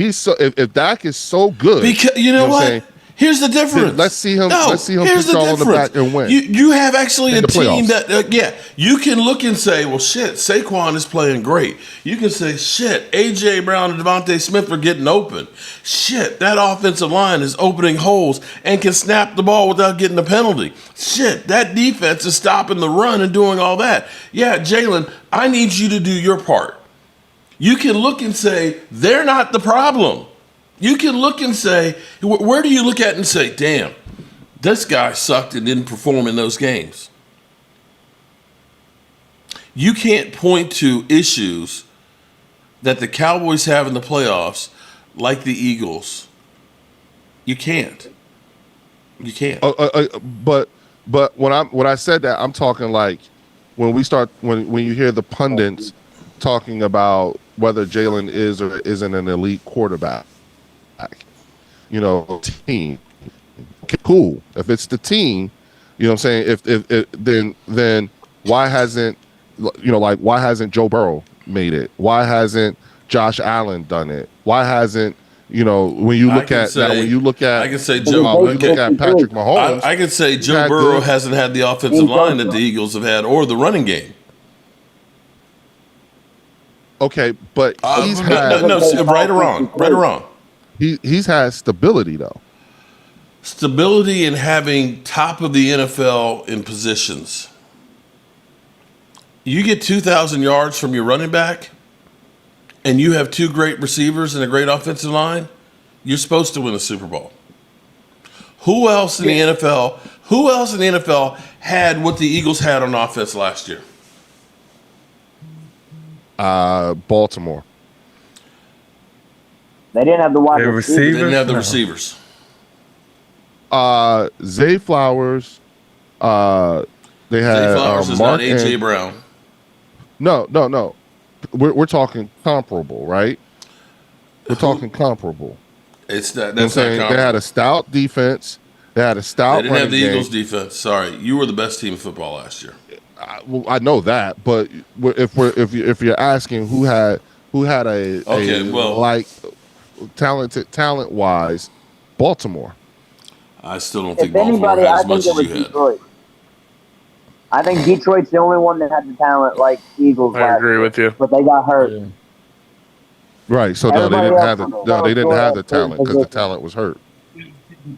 Dak is so good, because you know what? Here's the difference. Let's see him. No, Let's see him here's put the y'all on the difference. back and win. You have actually In a the team playoffs. that you can look and say, well, shit, Saquon is playing great. You can say, shit, AJ Brown and Devontae Smith are getting open. Shit, that offensive line is opening holes and can snap the ball without getting a penalty. Shit, that defense is stopping the run and doing all that. Yeah, Jalen, I need you to do your part. You can look and say, they're not the problem. You can look and say, where do you look at and say, damn, this guy sucked and didn't perform in those games? You can't point to issues that the Cowboys have in the playoffs like the Eagles. You can't. You can't. But when I said that, I'm talking like when you hear the pundits talking about whether Jalen is or isn't an elite quarterback. Team. Cool. If it's the team, you know what I'm saying? If then why hasn't Joe Burrow made it? Why hasn't Josh Allen done it? Why hasn't when you look at I can say Joe. look at Patrick Mahomes. I can say Joe Burrow hasn't had the offensive line that the Eagles have had, or the running game. Okay, but he's had right or wrong. He's had stability though. Stability in having top of the NFL in positions. You get 2,000 yards from your running back, and you have two great receivers and a great offensive line, you're supposed to win a Super Bowl. Who else in the NFL? Who else in the NFL had what the Eagles had on offense last year? Baltimore. They didn't have the wide receivers. They didn't have the receivers. Zay Flowers. They had Zay Flowers is Mark not AJ Brown. No. We're talking comparable, right? We're talking comparable. It's not. That's not comparable. They had a stout defense. They had a stout. They didn't have the Eagles defense. Sorry, you were the best team in football last year. I know that, but if you're asking who had talent wise, Baltimore. I still don't think If anybody, Baltimore had I as think much it as was you had. Detroit. I think Detroit's the only one that had the talent like Eagles. I agree with you, but they got hurt. Yeah. Right, so no, they didn't have the talent because the talent was hurt.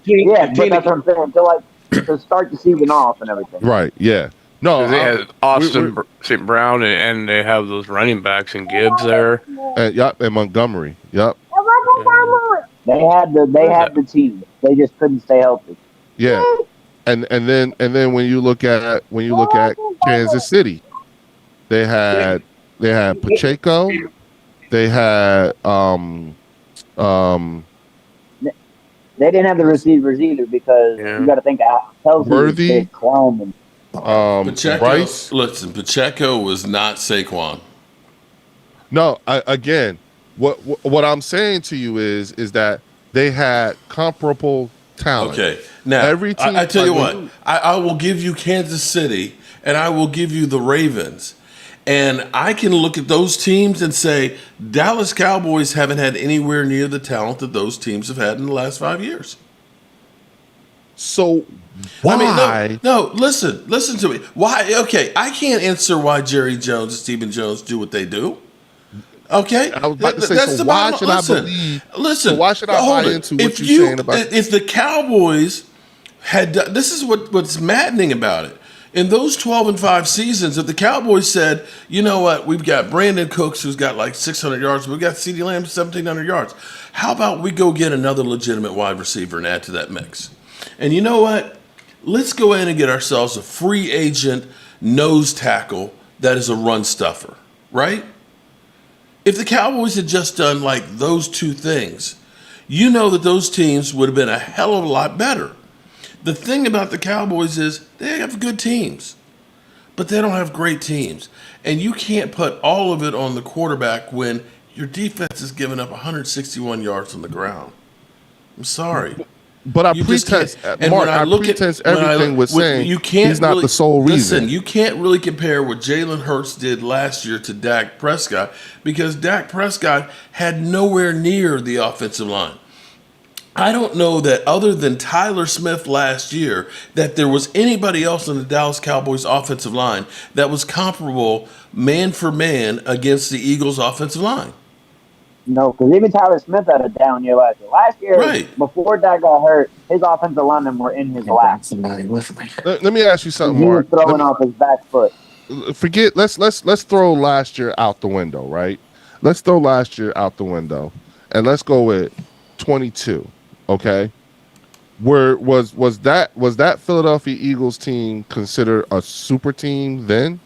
Yeah, but that's what I'm saying. To start the season off and everything. Right. Yeah. No, they had Austin St. Brown and they have those running backs and Gibbs there. And Montgomery. Yep. They had the team. They just couldn't stay healthy. Yeah. And then when you look at Kansas City, they had Pacheco, they had they didn't have the receivers either because you got to think Worthy, Pacheco, Bryce. Listen, Pacheco was not Saquon. No, again, what I'm saying to you is that they had comparable talent. Okay, now every team. I tell you what, I will give you Kansas City, and I will give you the Ravens. And I can look at those teams and say, Dallas Cowboys haven't had anywhere near the talent that those teams have had in the last 5 years. So why? No, listen to me. Why? Okay, I can't answer why Jerry Jones and Stephen Jones do what they do. Okay, I was about to say, so why should I believe? Listen, why should I buy into what you're saying about? If the Cowboys had done, this is what's maddening about it. In those 12-5 seasons, if the Cowboys said, you know what, we've got Brandon Cooks who's got like 600 yards, we've got CeeDee Lamb 1,700 yards. How about we go get another legitimate wide receiver and add to that mix? And you know what? Let's go in and get ourselves a free agent nose tackle that is a run stuffer, right? If the Cowboys had just done like those two things, you know that those teams would have been a hell of a lot better. The thing about the Cowboys is they have good teams, but they don't have great teams. And you can't put all of it on the quarterback when your defense is giving up 161 yards on the ground. I'm sorry. But I pretense, Mark, everything was saying he's not the sole reason. Listen, you can't really compare what Jalen Hurts did last year to Dak Prescott because Dak Prescott had nowhere near the offensive line. I don't know that other than Tyler Smith last year, that there was anybody else in the Dallas Cowboys offensive line that was comparable man for man against the Eagles offensive line. No, because even Tyler Smith had a down year last year. Last year, Right. before Dak got hurt, his offensive linemen were in his lap. Let me ask you something, He was Mark. throwing off his back foot. Forget. Let's throw last year out the window, right? Let's throw last year out the window, and let's go with 22. Okay. Where was that Philadelphia Eagles team considered a super team then?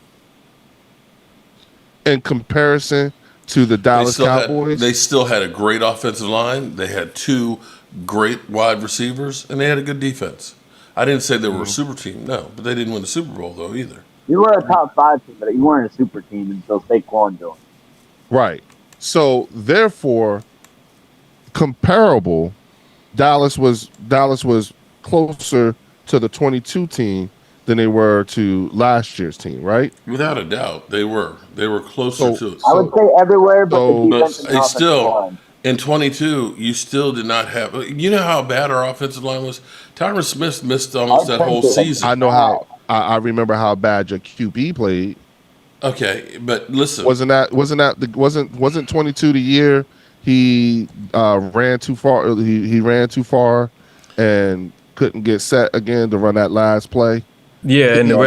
In comparison to the Dallas Cowboys, They still had a great offensive line. They had two great wide receivers, and they had a good defense. I didn't say they were a super team, no, but they didn't win the Super Bowl though either. You were a top 5 team, but you weren't a super team until Saquon joined. right? So therefore, comparable. Dallas was closer to the 22 team than they were to last year's team, right? Without a doubt, they were closer to it. I would say everywhere but the defense and But offensive still, line. in 22, you still did not have. You know how bad our offensive line was. Tyron Smith missed almost that whole season. I know how. I remember how bad your QB played. Okay, but listen, wasn't 22 the year he ran too far? He ran too far and couldn't get set again to run that last play. Yeah, and the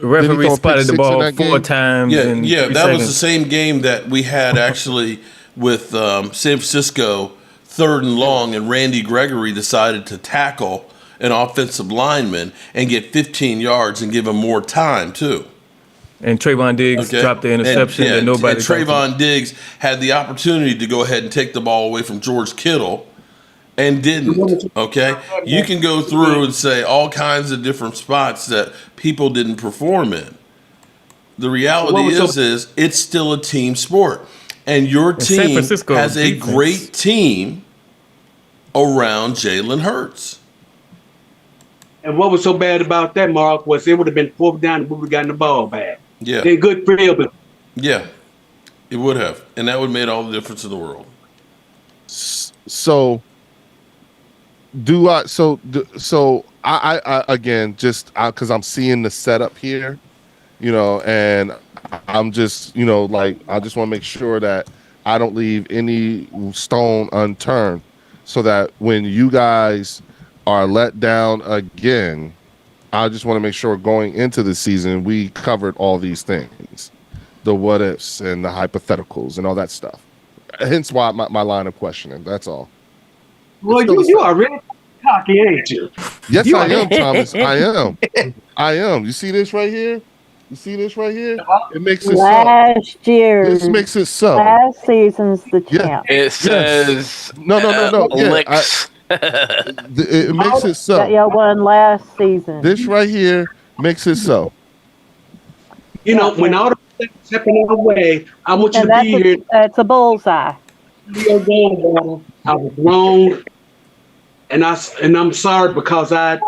referee spotted the ball 4 times. Yeah, that was the same game that we had actually with San Francisco, 3rd and long, and Randy Gregory decided to tackle an offensive lineman and get 15 yards and give him more time too. And Trayvon Diggs dropped the interception that nobody. And Trayvon Diggs had the opportunity to go ahead and take the ball away from George Kittle and didn't. Okay, you can go through and say all kinds of different spots that people didn't perform in. The reality is it's still a team sport, and your team has a great team around Jalen Hurts. And what was so bad about that, Mark, was it would have been 4th down and we would have gotten the ball back. Yeah. They're good field. Yeah, it would have, and that would have made all the difference in the world. So, I again, just because I'm seeing the setup here, and I'm just, I just want to make sure that I don't leave any stone unturned, so that when you guys are let down again, I just want to make sure going into the season we covered all these things, the what ifs and the hypotheticals and all that stuff. Hence why my line of questioning. That's all. Well, you are really cocky, ain't you? Yes, I am, Thomas. I am. You see this right here? It makes it last year. This makes it so. Last season's the champ. It says no. licks. It makes it so. That y'all won last season. This right here makes it so. When all the things happen our way, I want you to be here. That's a bullseye. I was wrong, and I'm sorry because I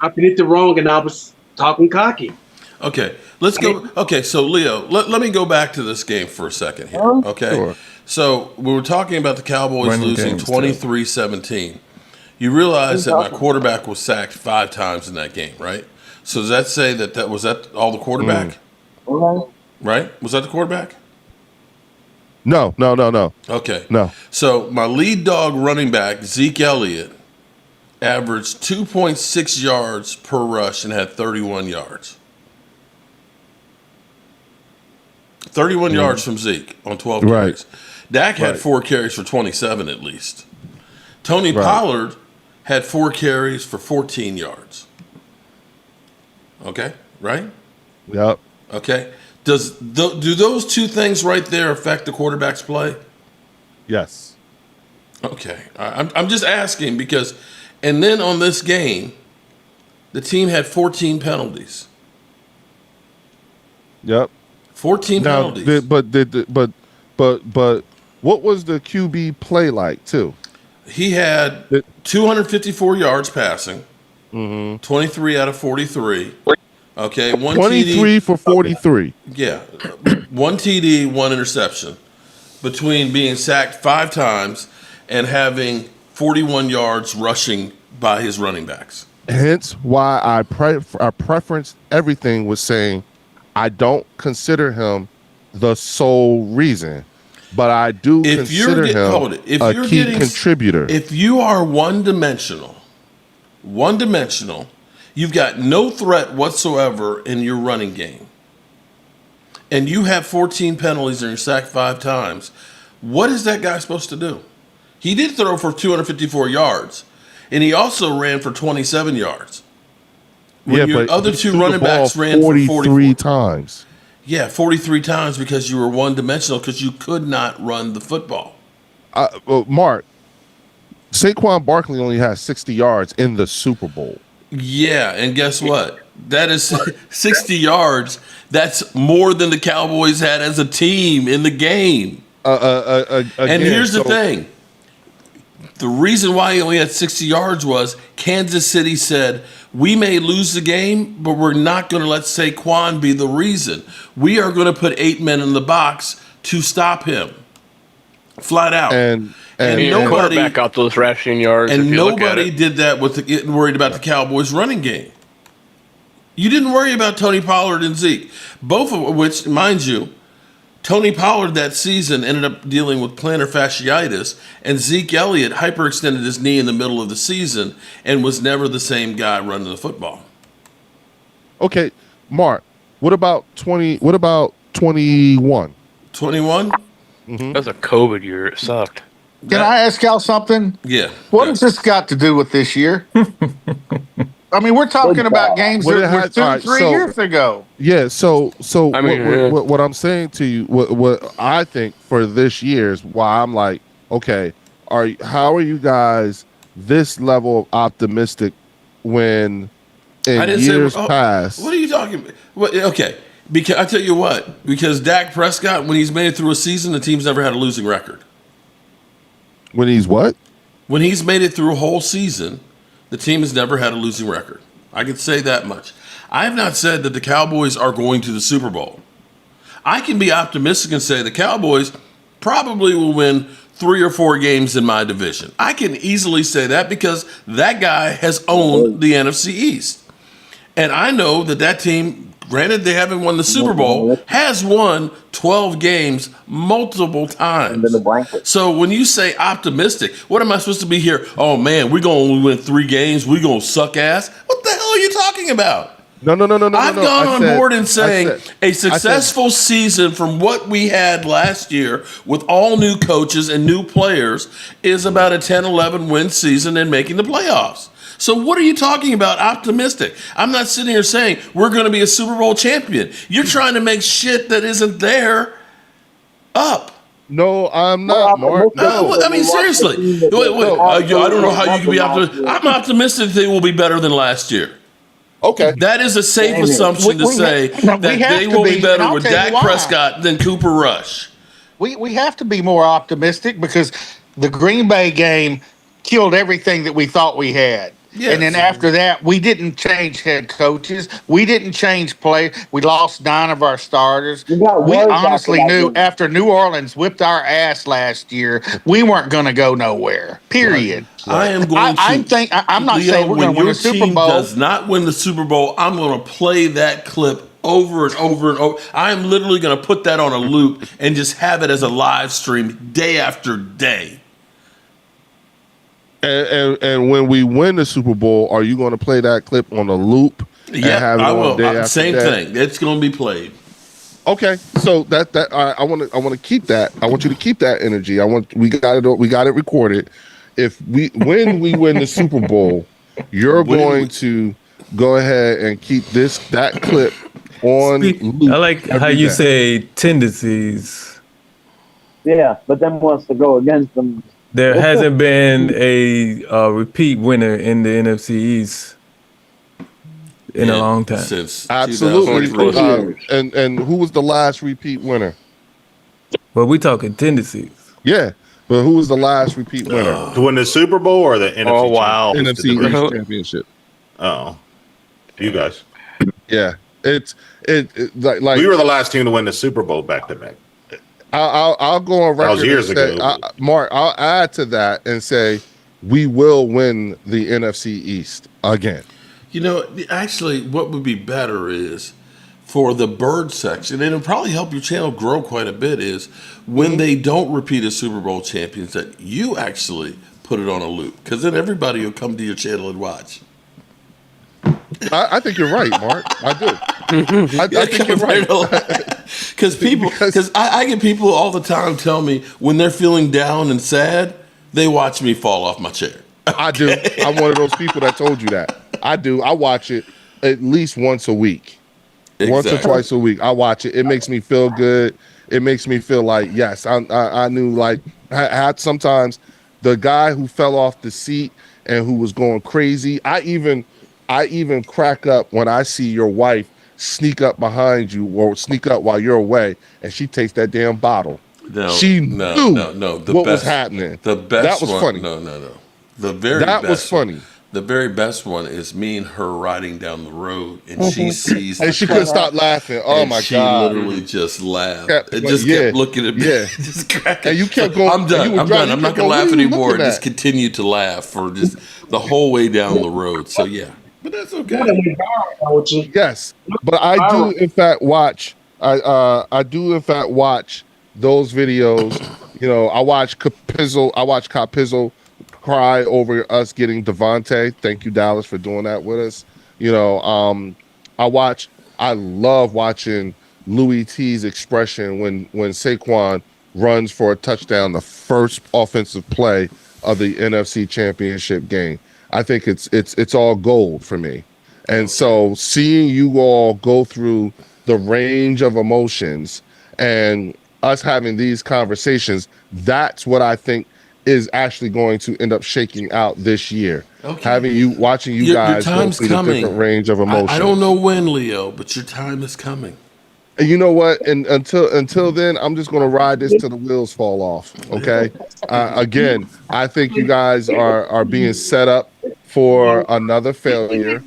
predicted wrong and I was talking cocky. Okay, let's go. Okay, so Leo, let me go back to this game for a second here. Okay, sure. So we were talking about the Cowboys losing 23-17. You realize that my quarterback was sacked 5 times in that game, right? So does that say that was that all the quarterback? Right? Was that the quarterback? No. Okay. No. So my lead dog running back, Zeke Elliott, averaged 2.6 yards per rush and had 31 yards. 31 yards from Zeke on 12 carries. Dak had 4 carries for 27 at least. Tony Pollard had 4 carries for 14 yards. Okay, right? Yep. Okay. Do those 2 things right there affect the quarterback's play? Yes. Okay. I'm just asking because, and then on this game, the team had 14 penalties. Yep. 14 penalties. But what was the QB play like too? He had 254 yards passing, 23 out of 43. Okay, 23 for 43. Yeah, 1 TD, 1 interception, between being sacked 5 times and having 41 yards rushing by his running backs. Hence why I preference everything with saying I don't consider him the sole reason, but I do consider him a key contributor. If you are one-dimensional, you've got no threat whatsoever in your running game, and you have 14 penalties and you're sacked 5 times, what is that guy supposed to do? He did throw for 254 yards, and he also ran for 27 yards. When your other 2 running backs ran 43 times. Yeah, 43 times because you were one-dimensional because you could not run the football. Mark, Saquon Barkley only has 60 yards in the Super Bowl. Yeah, and guess what? That is 60 yards. That's more than the Cowboys had as a team in the game. And here's the thing. The reason why he only had 60 yards was Kansas City said, we may lose the game, but we're not going to let Saquon be the reason. We are going to put 8 men in the box to stop him. Flat out. And nobody quarterback got those rushing yards. And nobody did that with getting worried about the Cowboys running game. You didn't worry about Tony Pollard and Zeke, both of which, mind you, Tony Pollard that season ended up dealing with plantar fasciitis, and Zeke Elliott hyperextended his knee in the middle of the season and was never the same guy running the football. Okay, Mark, what about 20? What about 21? 21? That was a COVID year. It sucked. Can I ask y'all something? Yeah. What has this got to do with this year? I mean, we're talking about games that were 2-3 years ago. Yeah, so I mean, what I'm saying to you, what I think for this year is why I'm like, okay, how are you guys this level of optimistic when in years past? What are you talking about? Okay, because I tell you what, because Dak Prescott, when he's made it through a season, the team's never had a losing record. When he's what? When he's made it through a whole season, the team has never had a losing record. I can say that much. I have not said that the Cowboys are going to the Super Bowl. I can be optimistic and say the Cowboys probably will win 3 or 4 games in my division. I can easily say that because that guy has owned the NFC East. And I know that team, granted they haven't won the Super Bowl, has won 12 games multiple times. So when you say optimistic, what am I supposed to be here? Oh man, we're going to win 3 games. We're going to suck ass. What the hell are you talking about? No. I've gone on board and saying a successful season from what we had last year with all new coaches and new players is about a 10-11 win season and making the playoffs. So what are you talking about optimistic? I'm not sitting here saying we're going to be a Super Bowl champion. You're trying to make shit that isn't there up. No, I'm not, Mark. No, I mean, seriously. Wait. I don't know how you can be optimistic. I'm optimistic they will be better than last year. Okay. That is a safe assumption to say that they will be better with Dak Prescott than Cooper Rush. We have to be more optimistic because the Green Bay game killed everything that we thought we had. Yes. And then after that, we didn't change head coaches. We didn't change play. We lost 9 of our starters. We honestly knew after New Orleans whipped our ass last year, we weren't going to go nowhere. Period. Right. I am going to. I'm not saying we're going to win the Super Bowl. When your team does not win the Super Bowl, I'm going to play that clip over and over and over. I'm literally going to put that on a loop and just have it as a live stream day after day. And when we win the Super Bowl, are you going to play that clip on a loop? Yeah, I will. Same thing. It's going to be played. Okay, so that I want to keep that. I want you to keep that energy. We got it recorded. When we win the Super Bowl, you're going to go ahead and keep that clip on loop. I like how you say tendencies. Yeah, but then wants to go against them. There hasn't been a repeat winner in the NFC East in a long time. Since absolutely. And who was the last repeat winner? Well, we talking tendencies. Yeah, but who was the last repeat winner to win the Super Bowl or the NFC? Oh wow, NFC East championship. Oh, you guys. Yeah, it's like we were the last team to win the Super Bowl back to back. I'll go on That was record and years say, ago. Mark, I'll add to that and say we will win the NFC East again. You know, actually, what would be better is for the bird section, and it'll probably help your channel grow quite a bit, is when they don't repeat as Super Bowl champions, that you actually put it on a loop, because then everybody will come to your channel and watch. I think you're right, Mark. I do. I think you're right. Because I get people all the time tell me when they're feeling down and sad, they watch me fall off my chair. I do. I'm one of those people that told you that. I do. I watch it at least once a week. Exactly. Once or twice a week. I watch it. It makes me feel good. It makes me feel like, yes, I knew, like, I had sometimes the guy who fell off the seat and who was going crazy. I even crack up when I see your wife sneak up behind you or sneak up while you're away and she takes that damn bottle. She knew what was happening. The best that was one, funny. No. The very that best was funny. The very best one is me and her riding down the road, and she sees, and she couldn't stop laughing. Oh my she god! She literally just laughed. Kept looking at me. Yeah, just cracking. And you kept going. I'm done. I'm not gonna laugh anymore. And just continue to laugh for just the whole way down the road. So yeah, but that's okay. Yes, but I do in fact watch. I do in fact watch those videos. You know, I watch Capizzle cry over us getting Devontae. Thank you, Dallas, for doing that with us. You know, I love watching Louis T's expression when Saquon runs for a touchdown, the first offensive play of the NFC Championship game. I think it's all gold for me. And so seeing you all go through the range of emotions and us having these conversations, that's what I think is actually going to end up shaking out this year. Okay. Watching you guys go through the different range of emotions. I don't know when, Leo, but your time is coming. And you know what? And until then, I'm just going to ride this till the wheels fall off. Okay. Again, I think you guys are being set up for another failure.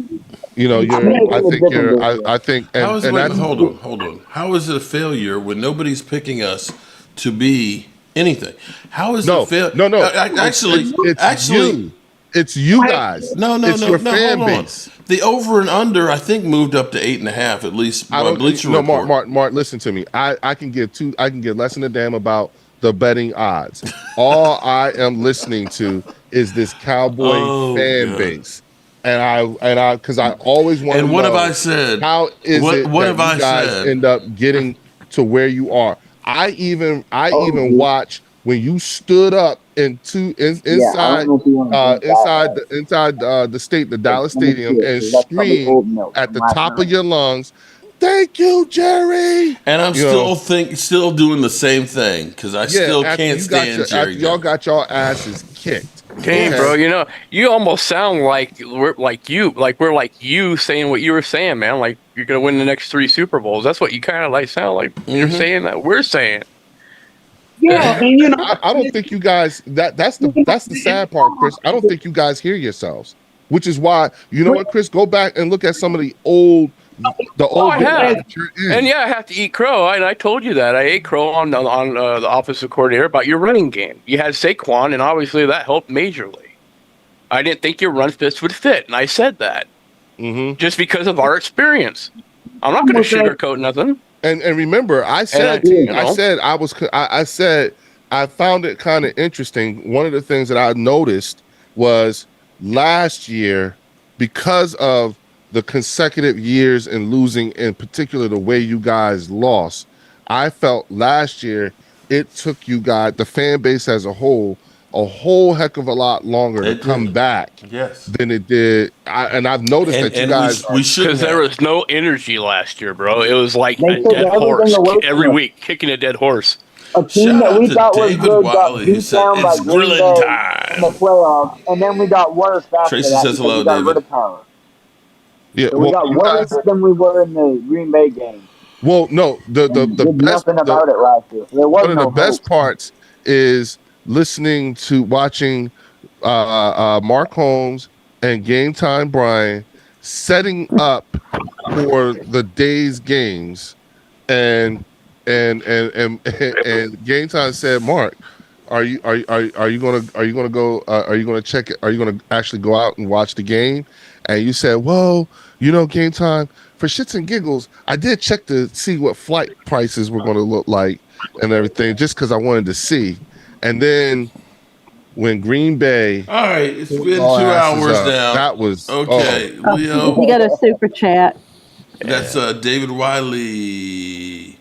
You know, I think. Hold on. How is it a failure when nobody's picking us to be anything? How is it a failure? No. Actually, it's you guys. It's your fan base. The over and under, I think, moved up to 8.5 at least. Mark, listen to me. I can get less than a damn about the betting odds. All I am listening to is this Cowboy fan base. And because I always want to know. And what have I said? How is it that you guys end up getting to where you are? I even watch when you stood up inside the state, the Dallas Stadium, and screamed at the top of your lungs, "Thank you, Jerry!" And I'm still doing the same thing because I still can't stand Jerry. Y'all got y'all asses kicked. Dang, bro, you know, you almost sound like we're like you saying what you were saying, man. Like you're gonna win the next 3 Super Bowls. That's what you kind of like sound like. You're saying that we're saying. Yeah, and you know, I don't think you guys. That's the sad part, Chris. I don't think you guys hear yourselves, which is why you know what, Chris. Go back and look at some of the old. I have. And yeah, I have to eat crow. I told you that I ate crow on the offensive coordinator about your running game. You had Saquon, and obviously that helped majorly. I didn't think your run fits would fit, and I said that just because of our experience. I'm not going to sugarcoat nothing. And remember, I said I found it kind of interesting. One of the things that I noticed was last year, because of the consecutive years and losing, in particular the way you guys lost, I felt last year it took you guys, the fan base as a whole heck of a lot longer to come back than it did. I've noticed that you guys, because there was no energy last year, bro. It was like a dead horse every week, kicking a dead horse. A team that we thought was good got beat down by Green Bay in the playoffs, and then we got worse after Tracy that says hello, we got David. rid of power. Yeah, so we got worse than we were in the Green Bay game. Well, no, the best nothing about it last year. There was one of the best parts is watching Mark Holmes and Game Time Brian setting up for the day's games and and Game Time said, Mark, are you gonna go? Are you gonna check it? Are you gonna actually go out and watch the game? And you said, well, Game Time, for shits and giggles, I did check to see what flight prices were going to look like and everything, just because I wanted to see. And then when Green Bay, All right, it's been all 2 asses hours up, now. that was Okay, Leo. You got a super chat. That's David Wiley.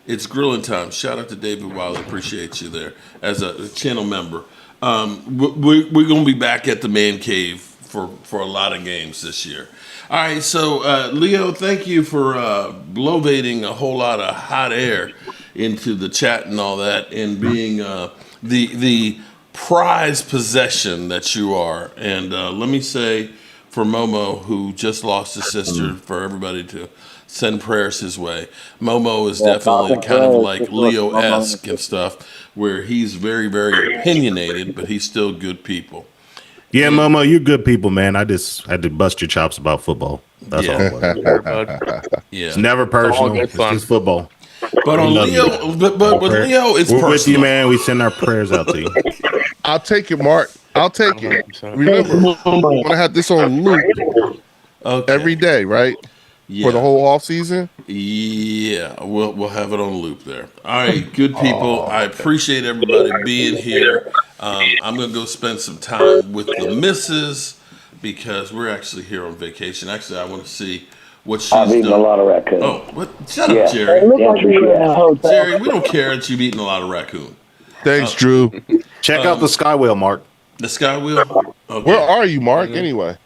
It's grilling time. Shout out to David Wiley. Appreciate you there as a channel member. We're going to be back at the man cave for a lot of games this year. All right, so Leo, thank you for blovating a whole lot of hot air into the chat and all that, and being the prized possession that you are. And let me say, for Momo, who just lost his sister, for everybody to send prayers his way. Momo is definitely kind of like Leo-esque and stuff, where he's very, very opinionated, but he's still good people. Yeah, Momo, you're good people, man. I just had to bust your chops about football. That's all. Yeah, it's never personal. It's just football. But on Leo, but with Leo, it's we're personal. with you, man. We send our prayers out to you. I'll take it, Mark. I'll take it. Remember, I'm gonna have this on loop every day, right? Yeah. For the whole off season. Yeah, we'll have it on loop there. All right, good people. I appreciate everybody being here. I'm gonna go spend some time with the missus because we're actually here on vacation. Actually, I want to see what she's I've eaten done. a lot of raccoon. Oh, what? Shut up, Jerry. It looked like we were in a hotel. Jerry, we don't care that you've eaten a lot of raccoon. Thanks, Drew. Check out the Sky Whale, Mark. The Sky Wheel. Okay. Where are you, Mark? Anyway,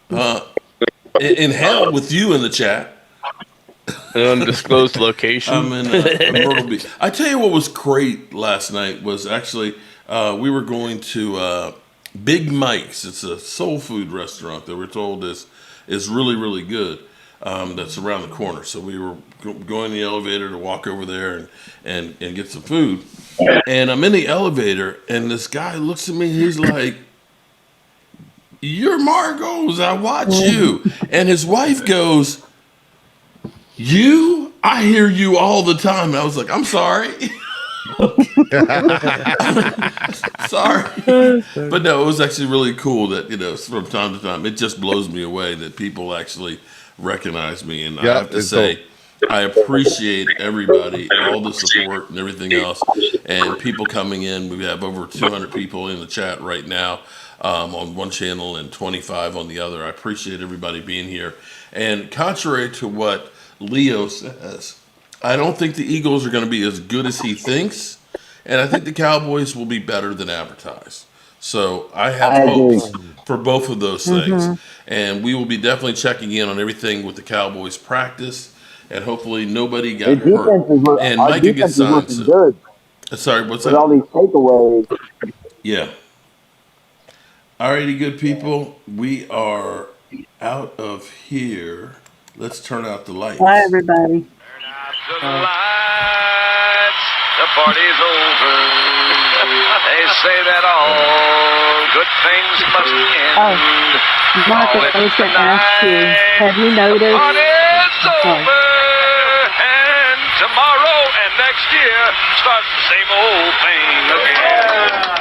in hell with you in the chat. An undisclosed location. I'm in Myrtle Beach. I tell you what was great last night was actually we were going to Big Mike's. It's a soul food restaurant that we're told is really, really good. That's around the corner. So we were going in the elevator to walk over there and get some food. And I'm in the elevator, and this guy looks at me. He's like, "You're Margot's. I watch you." And his wife goes, "You? I hear you all the time." And I was like, "I'm sorry." Sorry. But no, it was actually really cool that, from time to time, it just blows me away that people actually recognize me. And I have to say, I appreciate everybody, all the support and everything else, and people coming in. We have over 200 people in the chat right now on one channel and 25 on the other. I appreciate everybody being here. And contrary to what Leo says, I don't think the Eagles are going to be as good as he thinks, and I think the Cowboys will be better than advertised. So I have hopes for both of those things, and we will be definitely checking in on everything with the Cowboys practice, and hopefully nobody got hurt. And Micah gets signed. Good. Sorry, what's with that? all these takeaways. Yeah. All righty, good people. We are out of here. Let's turn out the lights. Bye, everybody. Turn out the lights. The party's over. They say that all good things must end. Marcus, I was going to ask you, have you noticed? Party's over. And tomorrow and next year starts the same old thing again.